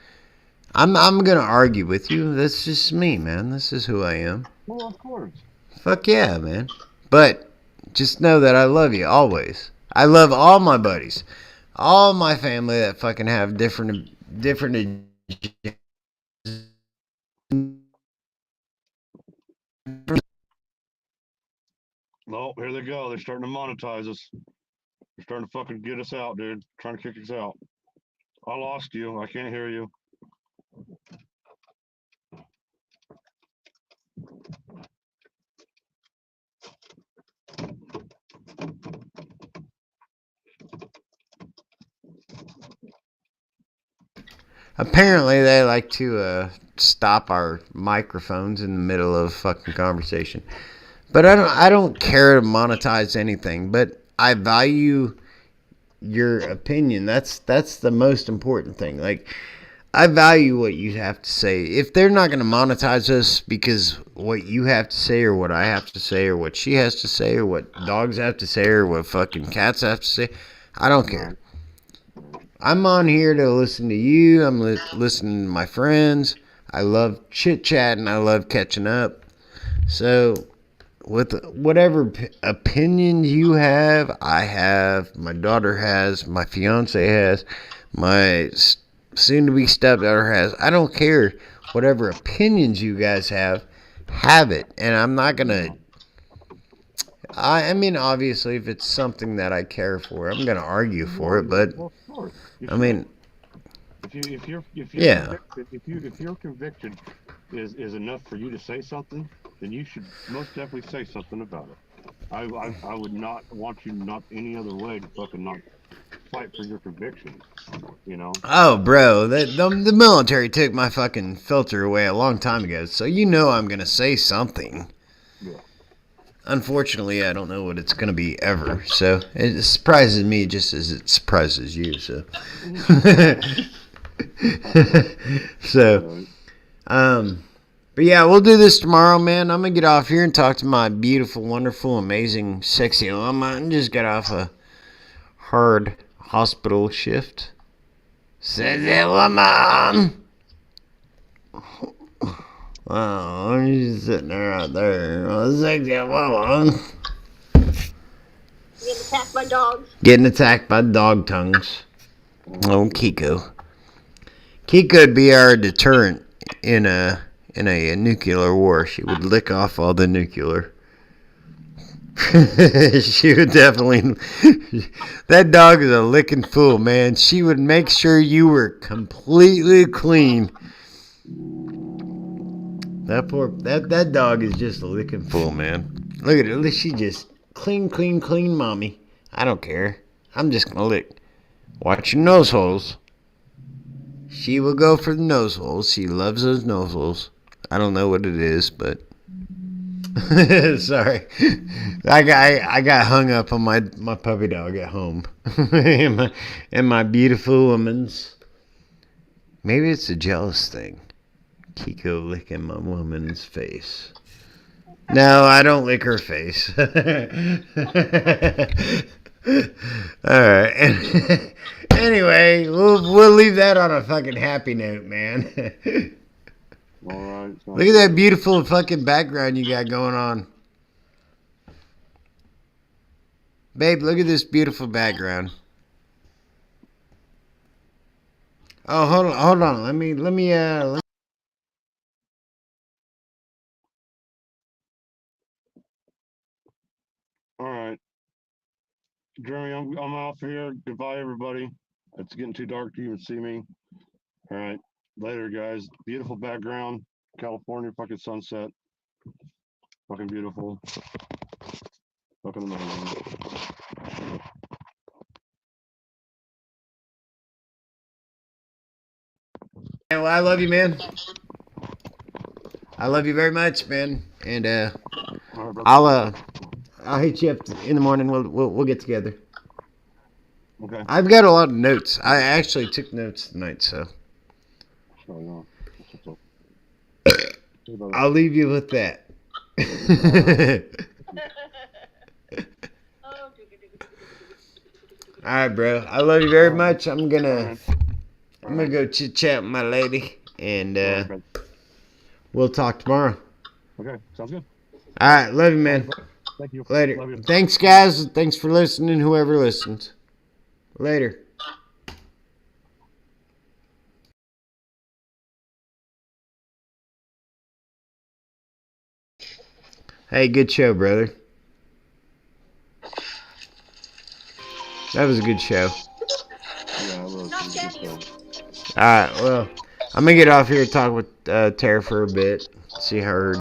I'm gonna argue with you. That's just me, man. This is who I am. Well, of course. Fuck yeah, man. But just know that I love you always. I love all my buddies, all my family that fucking have different. Oh, here they go. They're starting to monetize us. They're starting to fucking get us out, dude. Trying to kick us out. I lost you. I can't hear you. Apparently, they like to stop our microphones in the middle of fucking conversation. But I don't care to monetize anything. But I value your opinion. That's the most important thing. Like, I value what you have to say. If they're not going to monetize us because what you have to say or what I have to say or what she has to say or what dogs have to say or what fucking cats have to say, I don't care. I'm on here to listen to you. I'm listening to my friends. I love chit-chatting. I love catching up. So, with whatever opinion you have, I have, my daughter has, my fiance has, my soon-to-be stepdaughter has. I don't care. Whatever opinions you guys have it. And I'm not going to... I mean, obviously, if it's something that I care for, I'm going to argue for it, but... Well, of course. I mean... If your conviction is enough for you to say something, then you should most definitely say something about it. I would not want you not any other way to fucking not fight for your convictions, you know? Oh, bro, the military took my fucking filter away a long time ago, so you know I'm going to say something. Yeah. Unfortunately, I don't know what it's going to be ever, so it surprises me just as it surprises you, so. So, but yeah, we'll do this tomorrow, man. I'm going to get off here and talk to my beautiful, wonderful, amazing, sexy llama and just got off a hard hospital shift. Sexy llama! Wow, she's sitting there out there. Oh, sexy llama. Getting attacked by dogs. Getting attacked by dog tongues. Oh, Kiko. Kiko'd be our deterrent in a nuclear war. She would lick off all the nuclear. She would definitely... That dog is a licking fool, man. She would make sure you were completely clean. That dog is just a licking fool, man. Look at her. She just clean, clean, clean mommy. I don't care. I'm just going to lick. Watch your nose holes. She will go for the nose holes. She loves those nose holes. I don't know what it is, but... Sorry. I got hung up on my puppy dog at home. and my beautiful woman's. Maybe it's a jealous thing. Kiko licking my woman's face. No, I don't lick her face. Alright. Anyway, we'll leave that on a fucking happy note, man. All right. Look at that beautiful fucking background you got going on. Babe, look at this beautiful background. Oh, hold on. Let me All right. Jeremy, I'm off here. Goodbye, everybody. It's getting too dark to even see me. All right. Later, guys. Beautiful background. California fucking sunset. Fucking beautiful. Fucking amazing. Yeah, well, I love you, man. I love you very much, man. And All right, brother. I'll hit you up in the morning. We'll get together. Okay. I've got a lot of notes. I actually took notes tonight, so Sorry, no. That's what's up. Hey, brother. I'll leave you with that. Oh, All right, bro. I love you very much. I'm All gonna right. go chit chat with my lady, and All right, brother. we'll talk tomorrow. Okay. Sounds good. All right, love you, man. Thank you. Later. Love you. Thanks, guys. Thanks for listening. Whoever listens. Later. Hey, good show, brother. That was a good show. Yeah, I will. Not Good Daniel. stuff. Alright, well, I'm gonna get off here and talk with Tara for a bit. See how her